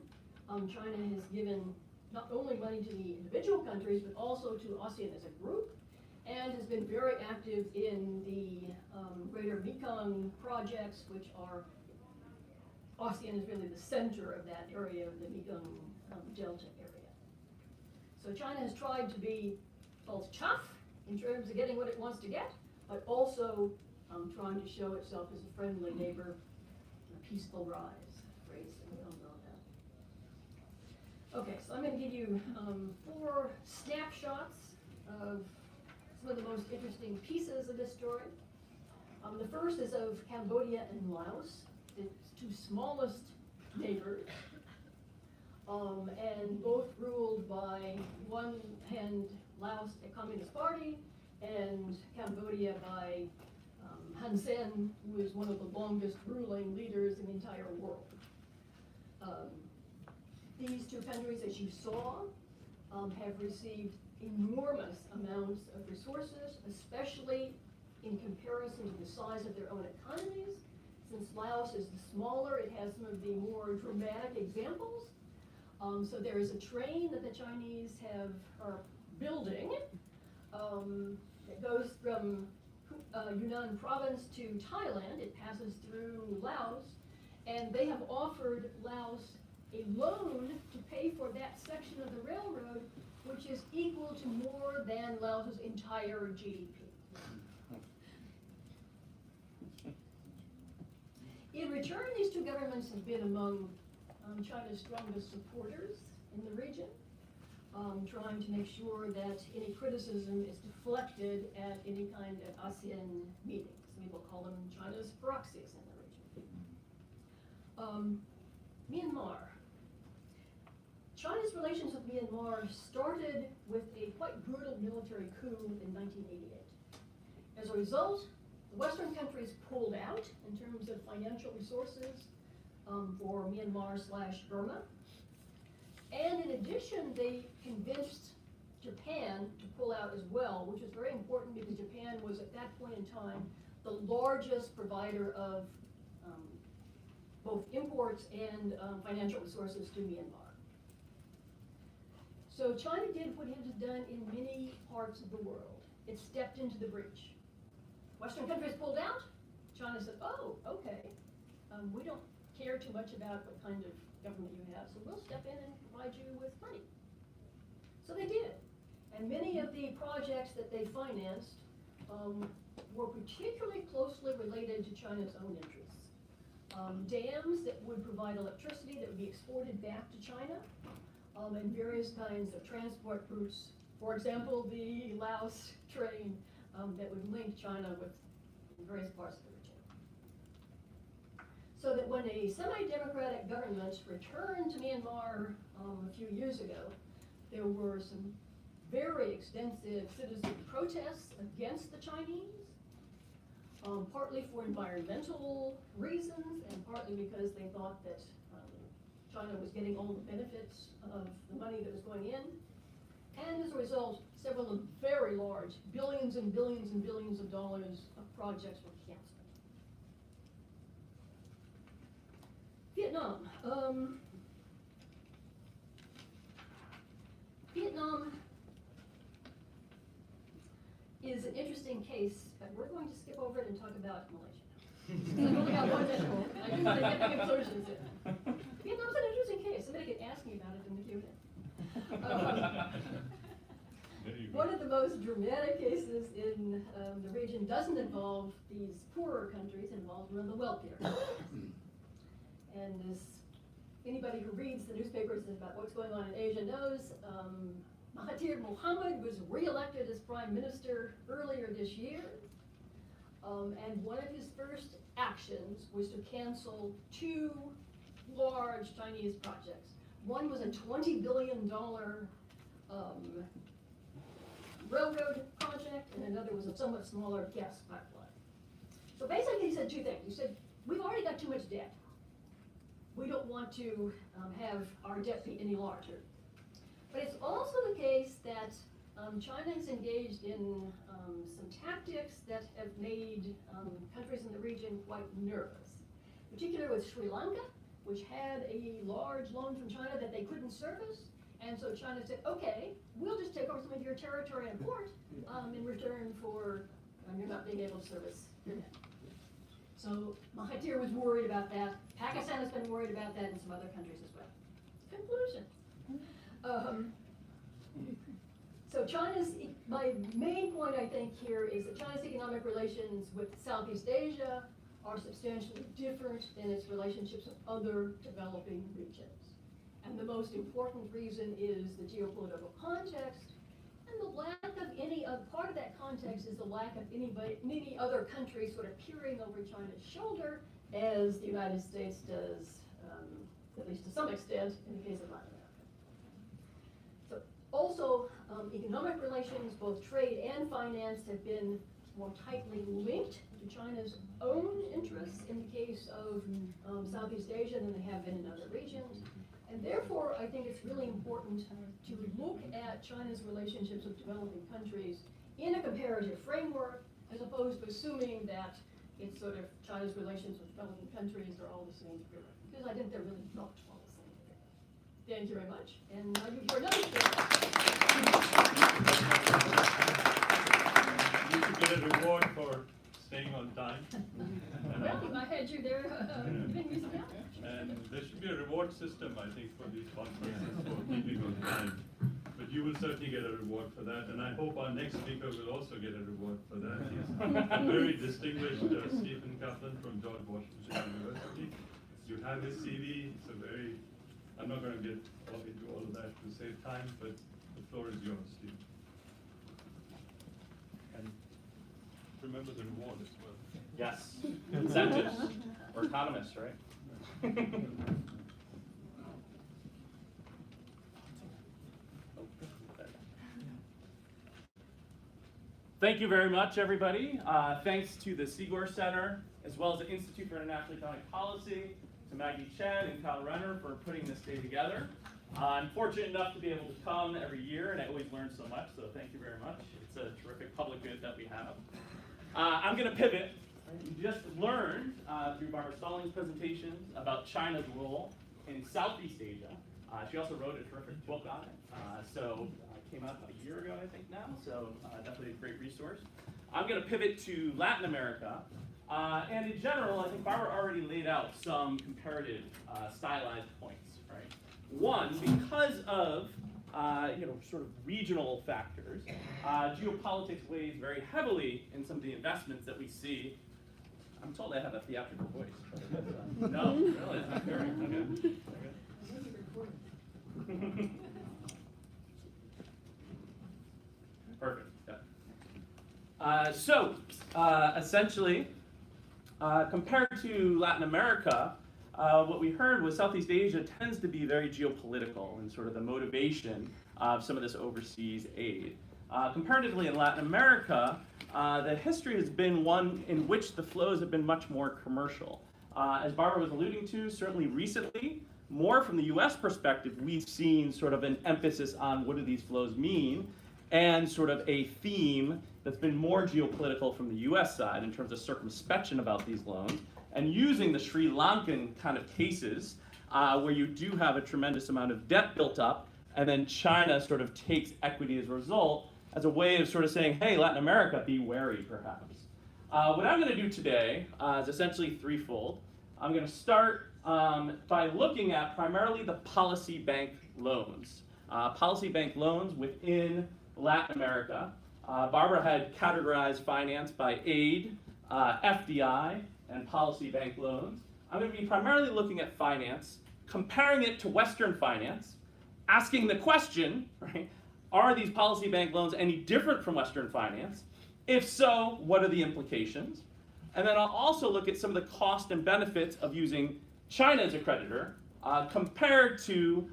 China has given not only money to the individual countries, but also to ASEAN as a group, and has been very active in the Greater Mekong projects, which are, ASEAN is really the center of that area, of the Mekong Delta area. So China has tried to be both tough in terms of getting what it wants to get, but also trying to show itself as a friendly neighbor, a peaceful rise, phrase that we all know about. Okay, so I'm going to give you 4 snapshots of some of the most interesting pieces of this story. The first is of Cambodia and Laos, its 2 smallest neighbors, and both ruled by one hand Laos, a Communist Party, and Cambodia by Hun Sen, who is one of the longest ruling leaders in the entire world. These 2 countries, as you saw, have received enormous amounts of resources, especially in comparison to the size of their own economies. Since Laos is the smaller, it has some of the more dramatic examples. So there is a train that the Chinese are building that goes from Yunnan province to Thailand. It passes through Laos, and they have offered Laos a loan to pay for that section of the railroad, which is equal to more than Laos's entire GDP. In return, these 2 governments have been among China's strongest supporters in the region, trying to make sure that any criticism is deflected at any kind of ASEAN meetings. Some people call them China's proxies in the region. Myanmar. China's relations with Myanmar started with a quite brutal military coup in 1988. As a result, the Western countries pulled out in terms of financial resources for Myanmar/Burma. And in addition, they convinced Japan to pull out as well, which is very important because Japan was at that point in time the largest provider of both imports and financial resources to Myanmar. So China did what it has done in many parts of the world. It stepped into the breach. Western countries pulled out. China said, oh, okay, we don't care too much about what kind of government you have, so we'll step in and provide you with money. So they did. And many of the projects that they financed were particularly closely related to China's own interests. Dams that would provide electricity that would be exported back to China, and various kinds of transport routes. For example, the Laos train that would link China with various parts of the region. So that when a semi-democratic government returned to Myanmar a few years ago, there were some very extensive citizen protests against the Chinese, partly for environmental reasons and partly because they thought that China was getting all the benefits of the money that was going in. And as a result, several very large, billions and billions and billions of dollars of projects were canceled. Vietnam. Vietnam is an interesting case, but we're going to skip over it and talk about Malaysia. I've only got 1 minute. I do want to get the conclusions in. Vietnam's an interesting case. Somebody could ask me about it in the Q&A. One of the most dramatic cases in the region doesn't involve these poorer countries, it involves one of the wealthier countries. And as anybody who reads the newspapers about what's going on in Asia knows, Mahathir Mohamad was re-elected as prime minister earlier this year. And one of his first actions was to cancel 2 large Chinese projects. One was a $20 billion railroad project, and another was a somewhat smaller gas pipeline. So basically he said 2 things. He said, we've already got too much debt. we don't want to have our debt be any larger. But it's also the case that China is engaged in some tactics that have made countries in the region quite nervous, particularly with Sri Lanka, which had a large loan from China that they couldn't service. And so China said, okay, we'll just take over some of your territory and port in return for you're not being able to service your debt. So Mahathir was worried about that. Pakistan has been worried about that, and some other countries as well. Conclusion. So my main point I think here is that China's economic relations with Southeast Asia are substantially different than its relationships with other developing regions. And the most important reason is the geopolitical context, and the lack of any part of that context is the lack of many other countries sort of peering over China's shoulder, as the United States does, at least to some extent, in the case of Latin America. So also, economic relations, both trade and finance, have been more tightly linked to China's own interests in the case of Southeast Asia than they have been in other regions. And therefore, I think it's really important to look at China's relationships with developing countries in a comparative framework, as opposed to assuming that it's sort of China's relations with developing countries are all the same, because I think they're really not all the same. Thank you very much. And now you hear another story. You should get a reward for staying on time. Well, I had you there giving me some help. And there should be a reward system, I think, for these conferences for keeping on time. But you will certainly get a reward for that, and I hope our next speaker will also get a reward for that. He's a very distinguished Stephen Kaplan from George Washington University. You have his CV. It's a very, I'm not going to get into all of that to save time, but the floor is yours, Stephen. And remember the reward as well. Yes, incentives. We're economists, right? Thank you very much, everybody. Thanks to the Siegor Center, as well as the Institute for International Economic Policy, to Maggie Chen and Kyle Renner for putting this day together. I'm fortunate enough to be able to come every year, and I always learn so much, so thank you very much. It's a terrific public good that we have. I'm going to pivot. You just learned through Barbara Stalling's presentations about China's role in Southeast Asia. She also wrote a terrific book on it. So it came out about a year ago, I think now, so definitely a great resource. I'm going to pivot to Latin America. And in general, I think Barbara already laid out some comparative stylized points, right? One, because of sort of regional factors, geopolitics weighs very heavily in some of the investments that we see. I'm told I have a theatrical voice. But no, really, it's not very. Okay. Perfect. Yeah. Essentially, compared to Latin America, what we heard was Southeast Asia tends to be very geopolitical in sort of the motivation of some of this overseas aid. Comparatively in Latin America, the history has been one in which the flows have been much more commercial. As Barbara was alluding to, certainly recently, more from the US perspective, we've seen sort of an emphasis on what do these flows mean, and sort of a theme that's been more geopolitical from the US side in terms of circumspection about these loans, and using the Sri Lankan kind of cases where you do have a tremendous amount of debt built up, and then China sort of takes equity as a result, as a way of sort of saying, hey, Latin America, be wary, perhaps. What I'm going to do today is essentially threefold. I'm going to start by looking at primarily the policy bank loans. Policy bank loans within Latin America. Barbara had categorized finance by aid, FDI, and policy bank loans. I'm going to be primarily looking at finance, comparing it to Western finance, asking the question, right, are these policy bank loans any different from Western finance? If so, what are the implications? And then I'll also look at some of the cost and benefits of using China as a creditor compared to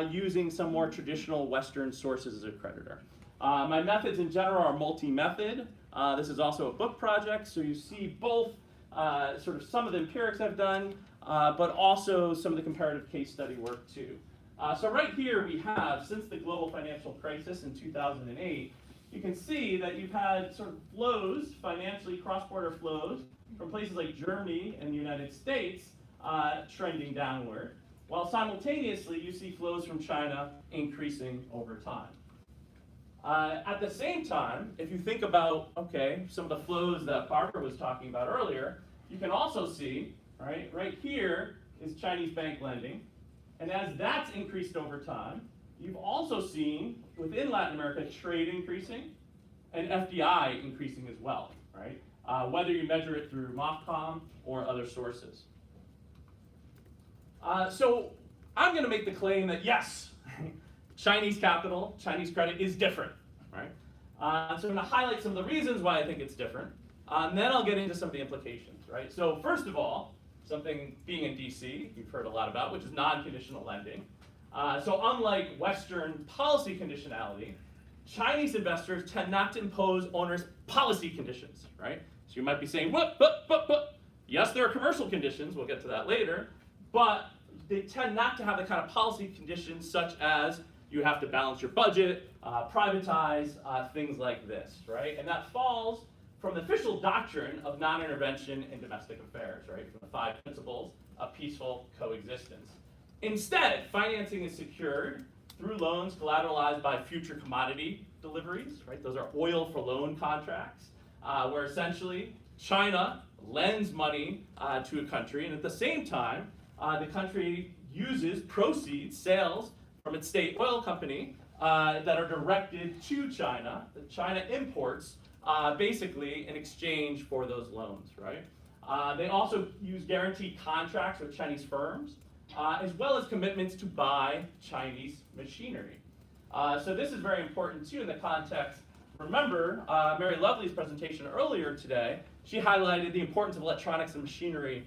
using some more traditional Western sources as a creditor. My methods in general are multi-method. This is also a book project, so you see both sort of some of the empirics I've done, but also some of the comparative case study work too. So right here we have, since the global financial crisis in 2008, you can see that you've had sort of flows, financially cross-border flows, from places like Germany and the United States trending downward, while simultaneously you see flows from China increasing over time. At the same time, if you think about, okay, some of the flows that Barbara was talking about earlier, you can also see, right here is Chinese bank lending, and as that's increased over time, you've also seen, within Latin America, trade increasing and FDI increasing as well, right? Whether you measure it through MOFCOM or other sources. So I'm going to make the claim that yes, Chinese capital, Chinese credit is different, right? So I'm going to highlight some of the reasons why I think it's different, and then I'll get into some of the implications, right? So first of all, something being in DC, you've heard a lot about, which is non-conditional lending. So unlike Western policy conditionality, Chinese investors tend not to impose onerous policy conditions, right? So you might be saying, what? Yes, there are commercial conditions, we'll get to that later, but they tend not to have the kind of policy conditions such as you have to balance your budget, privatize, things like this, right? And that falls from the official doctrine of non-intervention in domestic affairs, right? From the 5 principles of peaceful coexistence. Instead, financing is secured through loans collateralized by future commodity deliveries, right? Those are oil for loan contracts, where essentially China lends money to a country, and at the same time, the country uses proceeds, sales from its state oil company that are directed to China, that China imports basically in exchange for those loans, right? They also use guaranteed contracts with Chinese firms, as well as commitments to buy Chinese machinery. So this is very important too in the context. Remember Mary Lovely's presentation earlier today, she highlighted the importance of electronics and machinery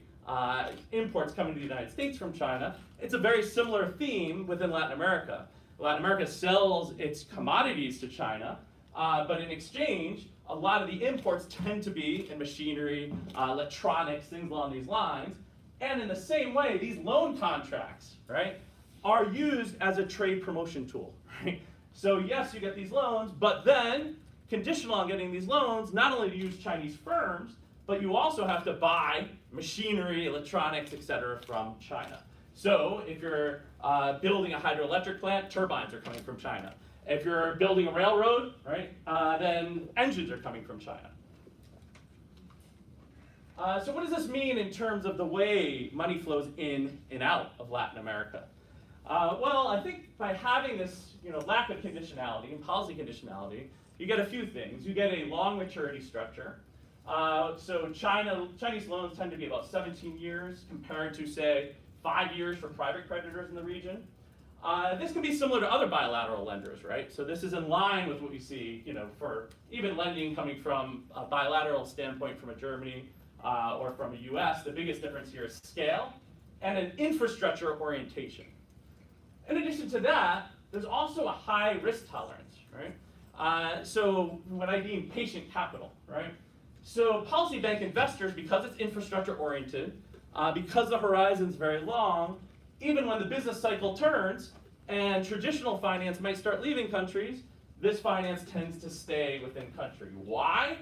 imports coming to the United States from China. It's a very similar theme within Latin America. Latin America sells its commodities to China, but in exchange, a lot of the imports tend to be in machinery, electronics, things along these lines. And in the same way, these loan contracts, right, are used as a trade promotion tool, right? So yes, you get these loans, but then, conditional on getting these loans, not only do you use Chinese firms, but you also have to buy machinery, electronics, etc. from China. So if you're building a hydroelectric plant, turbines are coming from China. If you're building a railroad, right, then engines are coming from China. So what does this mean in terms of the way money flows in and out of Latin America? Well, I think by having this lack of conditionality and policy conditionality, you get a few things. You get a long maturity structure. So Chinese loans tend to be about 17 years compared to, say, 5 years for private creditors in the region. This can be similar to other bilateral lenders, right? So this is in line with what we see, for even lending coming from a bilateral standpoint from a Germany or from a US. The biggest difference here is scale and an infrastructure orientation. In addition to that, there's also a high risk tolerance, right? So what I deem patient capital, right? So policy bank investors, because it's infrastructure oriented, because the horizon's very long, even when the business cycle turns and traditional finance might start leaving countries, this finance tends to stay within country. Why?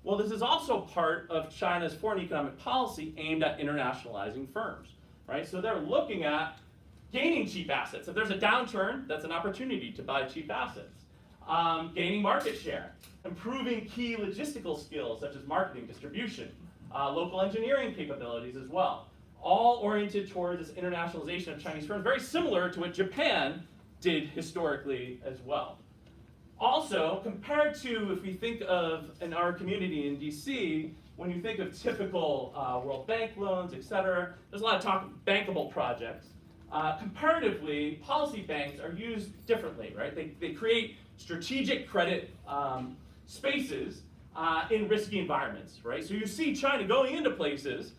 Well, this is also part of China's foreign economic policy aimed at internationalizing firms, right? So they're looking at gaining cheap assets. If there's a downturn, that's an opportunity to buy cheap assets. Gaining market share, improving key logistical skills such as marketing, distribution, local engineering capabilities as well. All oriented towards this internationalization of Chinese firms, very similar to what Japan did historically as well. Also, compared to if we think of in our community in DC, when you think of typical World Bank loans, et cetera, there's a lot of talk of bankable projects. Comparatively, policy banks are used differently, right? They create strategic credit spaces in risky environments, right? So you see China going into places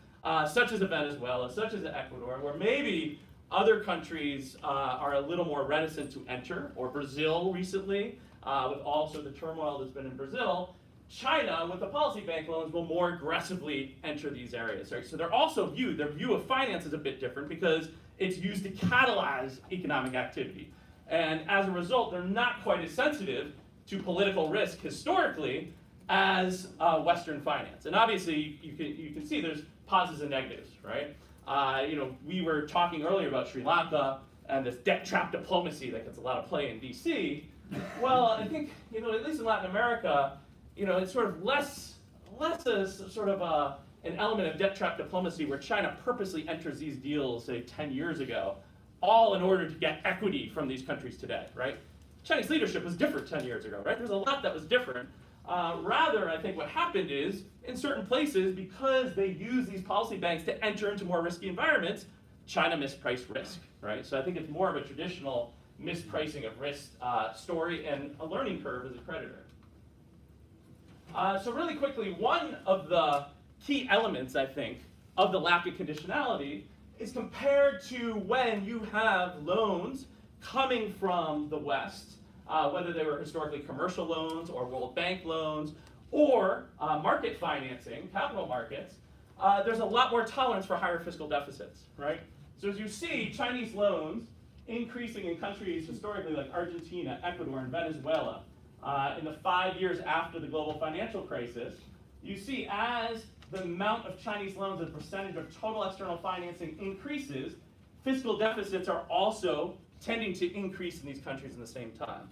such as Venezuela, such as Ecuador, where maybe other countries are a little more reticent to enter, or Brazil recently, with also the turmoil that's been in Brazil. China, with the policy bank loans, will more aggressively enter these areas, right? So they're also viewed, their view of finance is a bit different because it's used to catalyze economic activity. And as a result, they're not quite as sensitive to political risk historically as Western finance. And obviously, you can see there's positives and negatives, right? We were talking earlier about Sri Lanka and this debt trap diplomacy that gets a lot of play in DC. Well, I think, at least in Latin America, it's sort of less a sort of an element of debt trap diplomacy where China purposely enters these deals, say, 10 years ago, all in order to get equity from these countries today, right? Chinese leadership was different 10 years ago, right? There's a lot that was different. Rather, I think what happened is, in certain places, because they use these policy banks to enter into more risky environments, China mispriced risk, right? So I think it's more of a traditional mispricing of risk story and a learning curve as a creditor. So really quickly, one of the key elements, I think, of the lack of conditionality is compared to when you have loans coming from the West, whether they were historically commercial loans or World Bank loans or market financing, capital markets, there's a lot more tolerance for higher fiscal deficits, right? So as you see, Chinese loans increasing in countries historically like Argentina, Ecuador, and Venezuela in the 5 years after the global financial crisis, you see as the amount of Chinese loans as a percentage of total external financing increases, fiscal deficits are also tending to increase in these countries in the same time.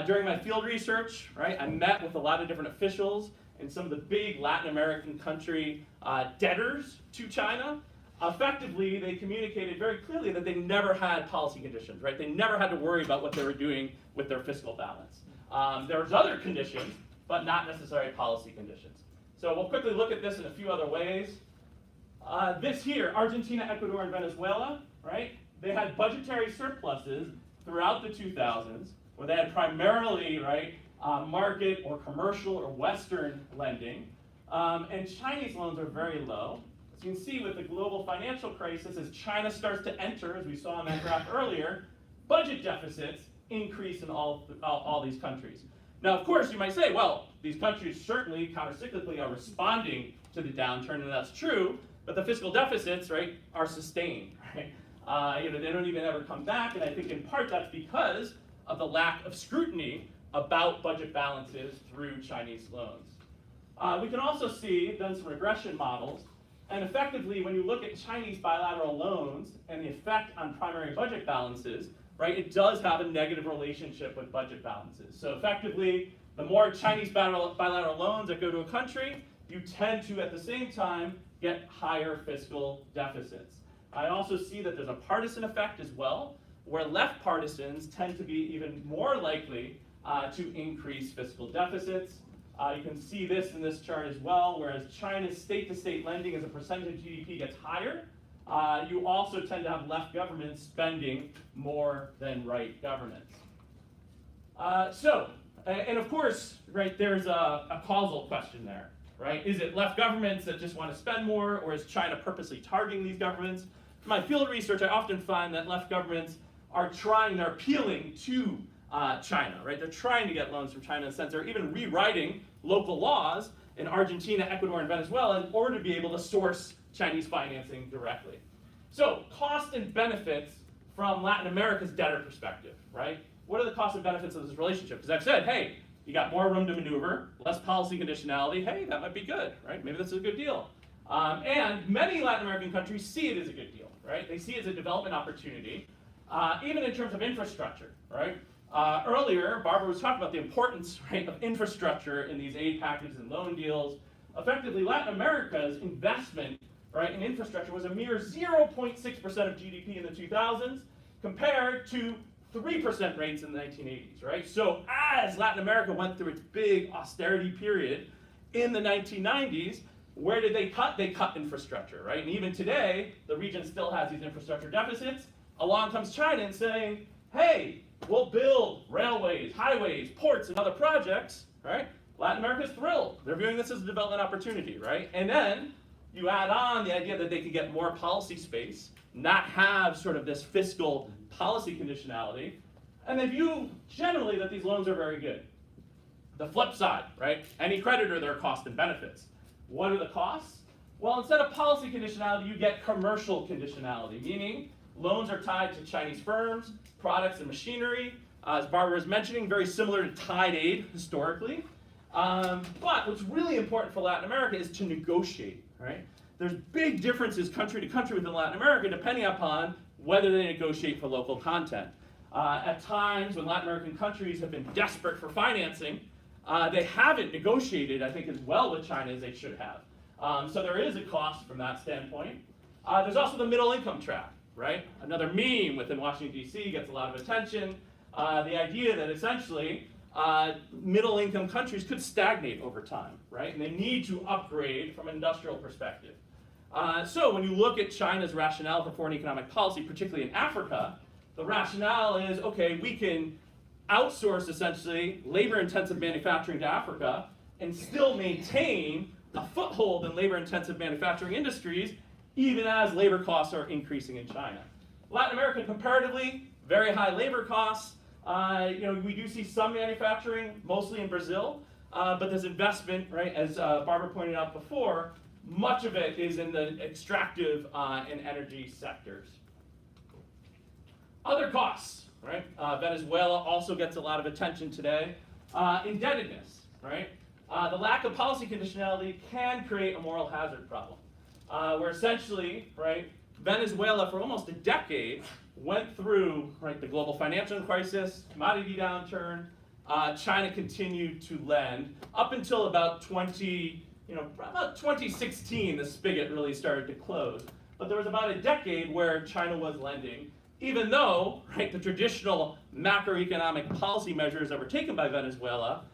During my field research, right, I met with a lot of different officials in some of the big Latin American country debtors to China. Effectively, they communicated very clearly that they never had policy conditions, right? They never had to worry about what they were doing with their fiscal balance. There was other conditions, but not necessarily policy conditions. So we'll quickly look at this in a few other ways. This here, Argentina, Ecuador, and Venezuela, right? They had budgetary surpluses throughout the 2000s, where they had primarily, right, market or commercial or Western lending, and Chinese loans are very low. As you can see with the global financial crisis, as China starts to enter, as we saw in that graph earlier, budget deficits increase in all these countries. Now, of course, you might say, well, these countries certainly countercyclically are responding to the downturn, and that's true, but the fiscal deficits, right, are sustained, right? They don't even ever come back, and I think in part that's because of the lack of scrutiny about budget balances through Chinese loans. We can also see, done some regression models, and effectively when you look at Chinese bilateral loans and the effect on primary budget balances, right, it does have a negative relationship with budget balances. So effectively, the more Chinese bilateral loans that go to a country, you tend to, at the same time, get higher fiscal deficits. I also see that there's a partisan effect as well, where left partisans tend to be even more likely to increase fiscal deficits. You can see this in this chart as well, whereas China's state-to-state lending as a percentage of GDP gets higher, you also tend to have left governments spending more than right governments. And of course, right, there's a causal question there, right? Is it left governments that just want to spend more, or is China purposely targeting these governments? In my field research, I often find that left governments are they're appealing to China, right? They're trying to get loans from China in a sense. They're even rewriting local laws in Argentina, Ecuador, and Venezuela in order to be able to source Chinese financing directly. So, cost and benefits from Latin America's debtor perspective, right? What are the costs and benefits of this relationship? Because I've said, hey, you got more room to maneuver, less policy conditionality, hey, that might be good, right? Maybe that's a good deal. And many Latin American countries see it as a good deal, right? They see it as a development opportunity, even in terms of infrastructure, right? Earlier, Barbara was talking about the importance, right, of infrastructure in these aid packages and loan deals. Effectively, Latin America's investment, right, in infrastructure was a mere 0.6% of GDP in the 2000s, compared to 3% rates in the 1980s, right? So as Latin America went through its big austerity period in the 1990s, where did they cut? They cut infrastructure, right? And even today, the region still has these infrastructure deficits. Along comes China and saying, hey, we'll build railways, highways, ports, and other projects, right? Latin America's thrilled. They're viewing this as a development opportunity, right? And then you add on the idea that they can get more policy space, not have sort of this fiscal policy conditionality, and they view generally that these loans are very good. The flip side, right? Any creditor, there are costs and benefits. What are the costs? Well, instead of policy conditionality, you get commercial conditionality, meaning loans are tied to Chinese firms, products, and machinery. As Barbara was mentioning, very similar to Tide Aid historically. But what's really important for Latin America is to negotiate, right? There's big differences country to country within Latin America depending upon whether they negotiate for local content. At times when Latin American countries have been desperate for financing, they haven't negotiated, I think, as well with China as they should have. So there is a cost from that standpoint. There's also the middle income trap, right? Another meme within Washington, D.C. gets a lot of attention. The idea that essentially middle income countries could stagnate over time, right? And they need to upgrade from an industrial perspective. So when you look at China's rationale for foreign economic policy, particularly in Africa, the rationale is, okay, we can outsource essentially labor-intensive manufacturing to Africa and still maintain a foothold in labor-intensive manufacturing industries even as labor costs are increasing in China. Latin America, comparatively, very high labor costs. We do see some manufacturing, mostly in Brazil, but there's investment, right, as Barbara pointed out before, much of it is in the extractive and energy sectors. Other costs, right? Venezuela also gets a lot of attention today. Indebtedness, right? The lack of policy conditionality can create a moral hazard problem, where essentially, right, Venezuela for almost a decade went through, right, the global financial crisis, commodity downturn. China continued to lend up until about 2016. The spigot really started to close. But there was about a decade where China was lending, even though, right, the traditional macroeconomic policy measures that were taken by Venezuela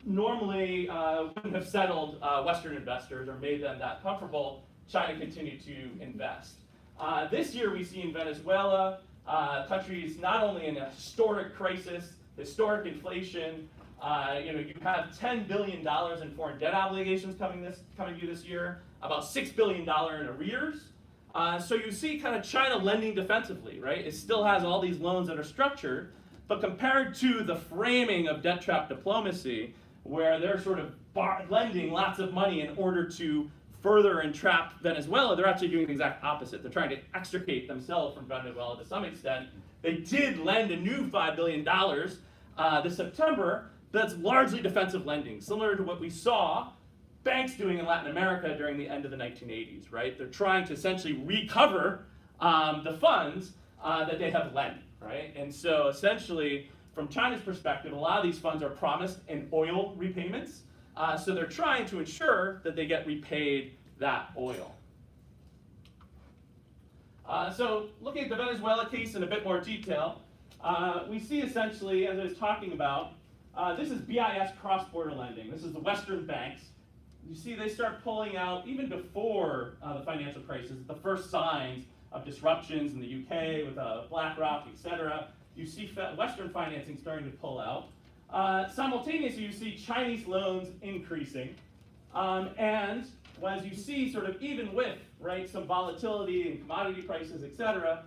normally wouldn't have settled Western investors or made them that comfortable. China continued to invest. This year we see in Venezuela countries not only in a historic crisis, historic inflation. You have $10 billion in foreign debt obligations coming due this year, about $6 billion in arrears. So you see kind of China lending defensively, right? It still has all these loans that are structured, but compared to the framing of debt trap diplomacy, where they're sort of lending lots of money in order to further entrap Venezuela, they're actually doing the exact opposite. They're trying to extricate themselves from Venezuela to some extent. They did lend a new $5 billion this September. That's largely defensive lending, similar to what we saw banks doing in Latin America during the end of the 1980s, right? They're trying to essentially recover the funds that they have lent, right? And so essentially, from China's perspective, a lot of these funds are promised in oil repayments. So they're trying to ensure that they get repaid that oil. So looking at the Venezuela case in a bit more detail, we see essentially, as I was talking about, this is BIS cross-border lending. This is the Western banks. You see they start pulling out, even before the financial crisis, the first signs of disruptions in the UK with BlackRock, et cetera. You see Western financing starting to pull out. Simultaneously, you see Chinese loans increasing. And as you see, sort of even with, right, some volatility in commodity prices, et cetera,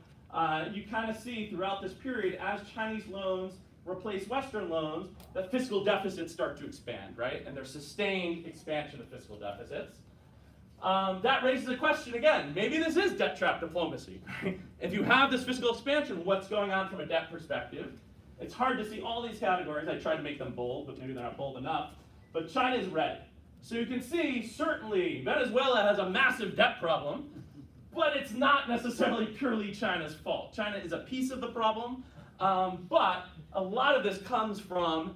you kind of see throughout this period, as Chinese loans replace Western loans, that fiscal deficits start to expand, right? And there's sustained expansion of fiscal deficits. That raises the question again, maybe this is debt trap diplomacy. Right? If you have this fiscal expansion, what's going on from a debt perspective? It's hard to see all these categories. I tried to make them bold, but maybe they're not bold enough. But China is red. So you can see, certainly, Venezuela has a massive debt problem, but it's not necessarily purely China's fault. China is a piece of the problem, but a lot of this comes from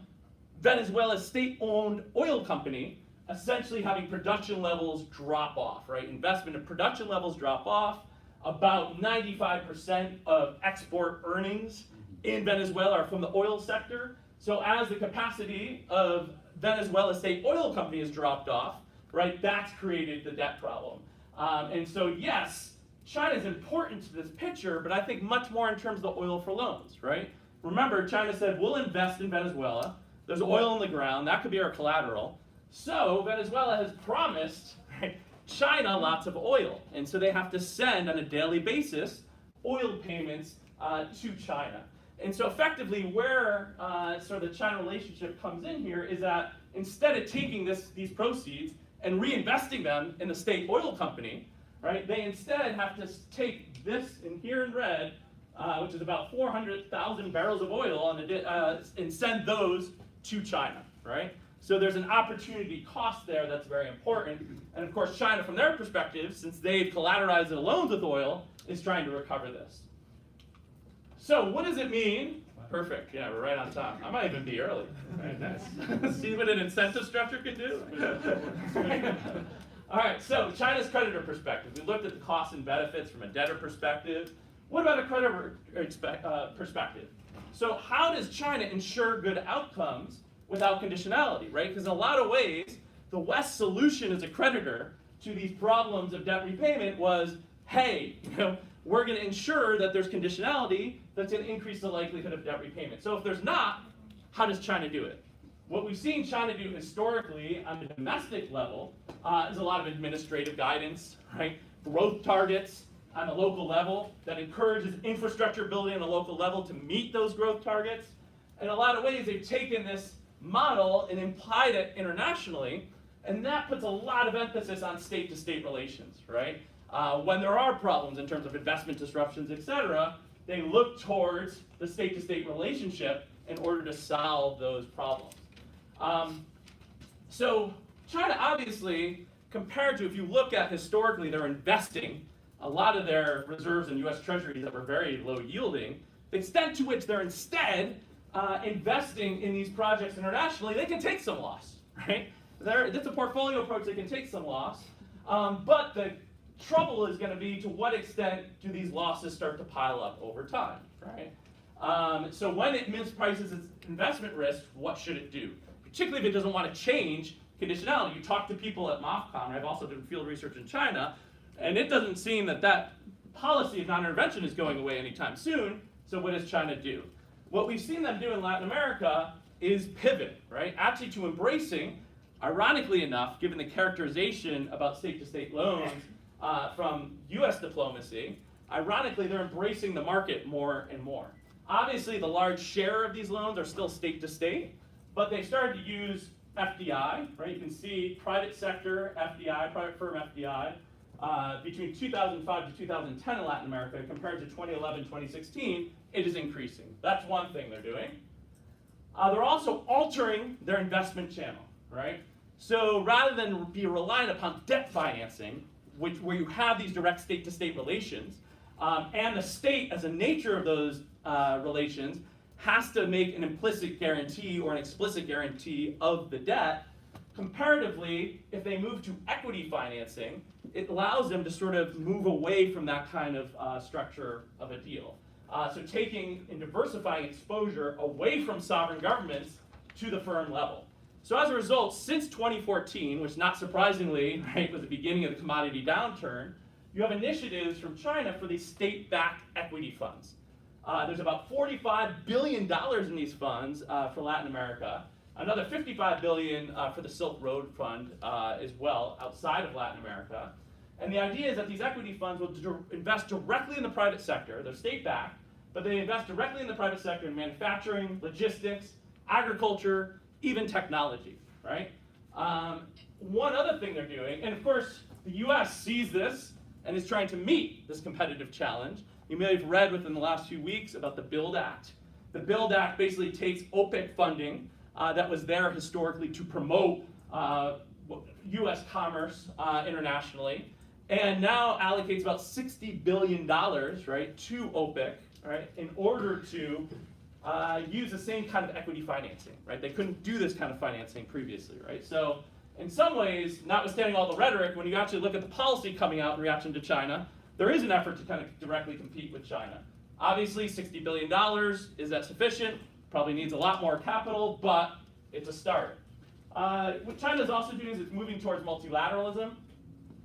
Venezuela's state-owned oil company essentially having production levels drop off, right? Investment and production levels drop off. About 95% of export earnings in Venezuela are from the oil sector. So as the capacity of Venezuela's state oil company has dropped off, right, that's created the debt problem. And so yes, China is important to this picture, but I think much more in terms of the oil for loans, right? Remember, China said, we'll invest in Venezuela. There's oil in the ground. That could be our collateral. So Venezuela has promised, right, China lots of oil. And so they have to send on a daily basis oil payments to China. And so effectively where sort of the China relationship comes in here is that instead of taking these proceeds and reinvesting them in the state oil company, right, they instead have to take this in here in red, which is about 400,000 barrels of oil and send those to China, right? So there's an opportunity cost there that's very important. And of course, China, from their perspective, since they've collateralized their loans with oil, is trying to recover this. So what does it mean? Perfect, yeah, we're right on time. I might even be early. Right, nice. See what an incentive structure can do? All right, so China's creditor perspective. We looked at the costs and benefits from a debtor perspective. What about a creditor perspective? So how does China ensure good outcomes without conditionality, right? Because in a lot of ways, the West's solution as a creditor to these problems of debt repayment was, hey, we're going to ensure that there's conditionality that's going to increase the likelihood of debt repayment. So if there's not, how does China do it? What we've seen China do historically on the domestic level is a lot of administrative guidance, right? Growth targets on a local level that encourages infrastructure building on a local level to meet those growth targets. In a lot of ways, they've taken this model and applied it internationally, and that puts a lot of emphasis on state-to-state relations, right? When there are problems in terms of investment disruptions, et cetera, they look towards the state-to-state relationship in order to solve those problems. So China, obviously, compared to, if you look at historically, they're investing a lot of their reserves in US treasuries that were very low yielding. The extent to which they're instead investing in these projects internationally, they can take some loss, right? It's a portfolio approach, they can take some loss. But the trouble is going to be to what extent do these losses start to pile up over time, right? So when it misprices its investment risk, what should it do? Particularly if it doesn't want to change conditionality. You talk to people at MOFCON, I've also done field research in China, and it doesn't seem that that policy of non-intervention is going away anytime soon. So what does China do? What we've seen them do in Latin America is pivot, right? Actually to embracing, ironically enough, given the characterization about state-to-state loans from US diplomacy, ironically they're embracing the market more and more. Obviously the large share of these loans are still state-to-state, but they started to use FDI, right? You can see private sector FDI, private firm FDI, between 2005 to 2010 in Latin America compared to 2011, 2016, it is increasing. That's one thing they're doing. They're also altering their investment channel, right? So rather than be reliant upon debt financing, where you have these direct state-to-state relations, and the state, as a nature of those relations, has to make an implicit guarantee or an explicit guarantee of the debt. Comparatively, if they move to equity financing, it allows them to sort of move away from that kind of structure of a deal. So taking and diversifying exposure away from sovereign governments to the firm level. So as a result, since 2014, which not surprisingly, right, was the beginning of the commodity downturn, you have initiatives from China for these state-backed equity funds. There's about $45 billion in these funds for Latin America, another $55 billion for the Silk Road Fund as well, outside of Latin America. And the idea is that these equity funds will invest directly in the private sector. They're state-backed, but they invest directly in the private sector in manufacturing, logistics, agriculture, even technology, right? One other thing they're doing, and of course, the US sees this and is trying to meet this competitive challenge. You may have read within the last few weeks about the BUILD Act. The BUILD Act basically takes OPEC funding that was there historically to promote US commerce internationally, and now allocates about $60 billion, right, to OPEC, right, in order to use the same kind of equity financing, right? They couldn't do this kind of financing previously, right? So in some ways, notwithstanding all the rhetoric, when you actually look at the policy coming out in reaction to China, there is an effort to kind of directly compete with China. Obviously, $60 billion, is that sufficient? Probably needs a lot more capital, but it's a start. What China is also doing is it's moving towards multilateralism,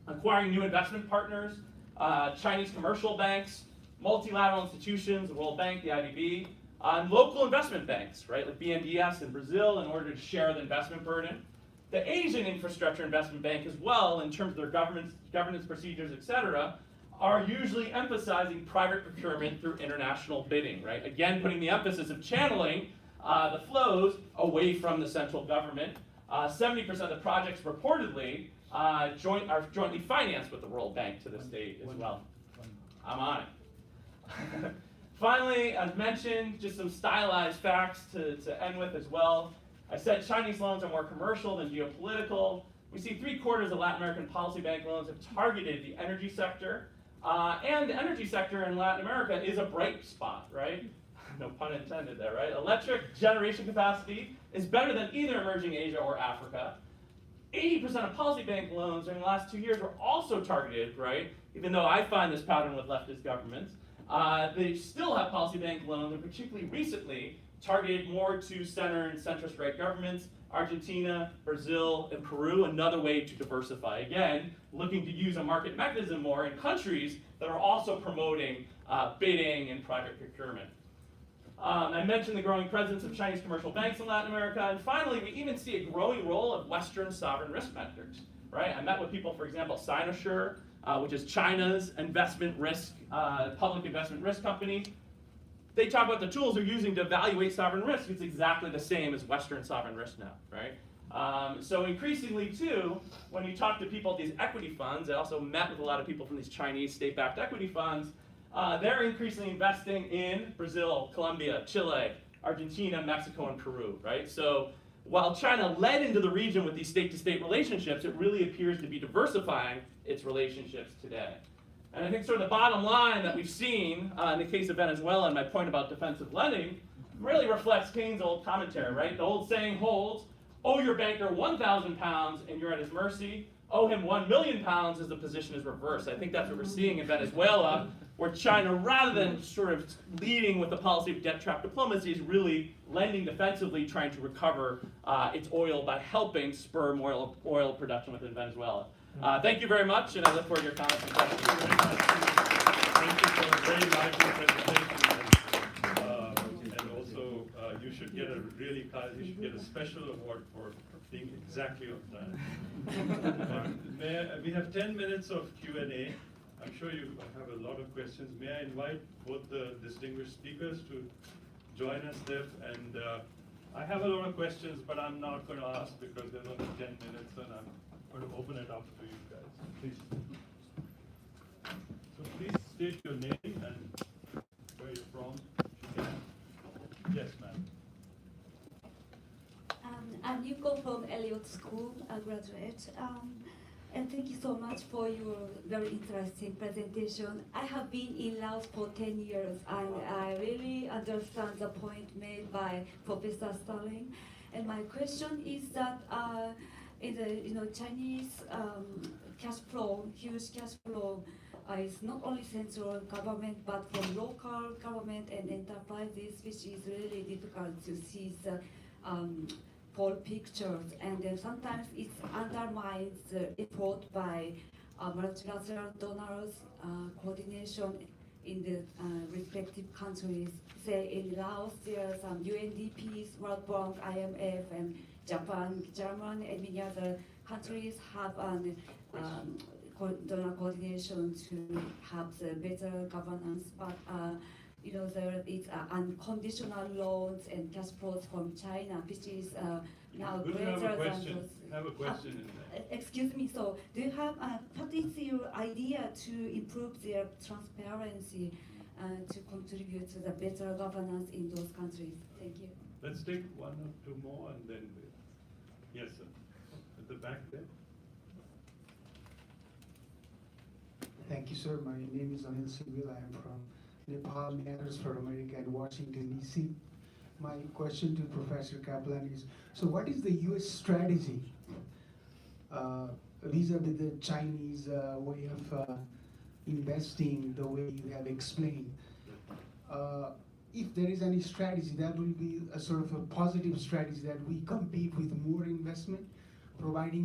acquiring new investment partners, Chinese commercial banks, multilateral institutions, the World Bank, the IDB, and local investment banks, right, like BNDES in Brazil, in order to share the investment burden. The Asian Infrastructure Investment Bank as well, in terms of their governance procedures, et cetera, are usually emphasizing private procurement through international bidding, right? Again, putting the emphasis of channeling the flows away from the central government. 70% of the projects reportedly are jointly financed with the World Bank to this date as well. I'm on it. Finally, as mentioned, just some stylized facts to end with as well. I said Chinese loans are more commercial than geopolitical. We see 3/4 of Latin American policy bank loans have targeted the energy sector. And the energy sector in Latin America is a bright spot, right? No pun intended there, right? Electric generation capacity is better than either emerging Asia or Africa. 80% of policy bank loans during the last 2 years were also targeted, right? Even though I find this pattern with leftist governments, they still have policy bank loans, and particularly recently, targeted more to center and centrist right governments. Argentina, Brazil, and Peru, another way to diversify. Again, looking to use a market mechanism more in countries that are also promoting bidding and private procurement. I mentioned the growing presence of Chinese commercial banks in Latin America, and finally, we even see a growing role of Western sovereign risk metrics, right? I met with people, for example, Sinosure, which is China's investment risk, public investment risk company. They talk about the tools they're using to evaluate sovereign risk. It's exactly the same as Western sovereign risk now, right? So increasingly too, when you talk to people at these equity funds, I also met with a lot of people from these Chinese state-backed equity funds, they're increasingly investing in Brazil, Colombia, Chile, Argentina, Mexico, and Peru, right? So while China led into the region with these state-to-state relationships, it really appears to be diversifying its relationships today. And I think sort of the bottom line that we've seen in the case of Venezuela, and my point about defensive lending, really reflects Keynes' old commentary, right? The old saying holds, owe your banker £1,000 and you're at his mercy. Owe him £1 million as the position is reversed. I think that's what we're seeing in Venezuela, where China, rather than sort of leading with the policy of debt trap diplomacy, is really lending defensively, trying to recover its oil by helping spur more oil production within Venezuela. Thank you very much, and I look forward to your comments and questions. Thank you for a very lively presentation. And also, you should get a special award for being exactly on time. We have 10 minutes of Q&A. I'm sure you have a lot of questions. May I invite both the distinguished speakers to join us there? And I have a lot of questions, but I'm not going to ask because there's only 10 minutes, and I'm going to open it up to you guys. Please. So please state your name and where you're from. Yes, ma'am. I'm Yuko from Elliott School, a graduate. And thank you so much for your very interesting presentation. I have been in Laos for 10 years, and I really understand the point made by Professor Sterling. And my question is that in the Chinese cash flow, huge cash flow, is not only central government but from local government and enterprises, which is really difficult to see the full pictures, and then sometimes it undermines the effort by multilateral donors, coordination in the respective countries. Say in Laos, there are some UNDPs, World Bank, IMF, and Japan, Germany, and many other countries have donor coordination to have the better governance, but there is unconditional loans and cash flows from China, which is now greater than those. Have a question in there. Excuse me, so do you have, what is your idea to improve their transparency to contribute to the better governance in those countries? Thank you. Let's take one or two more and then, yes, sir. At the back there. Thank you, sir. My name is Anil Sivil. I am from Nepal, Matters for America in Washington, D.C. My question to Professor Kaplan is, so what is the U.S. strategy vis-a-vis the Chinese way of investing the way you have explained? If there is any strategy, that will be a sort of a positive strategy that we compete with more investment, providing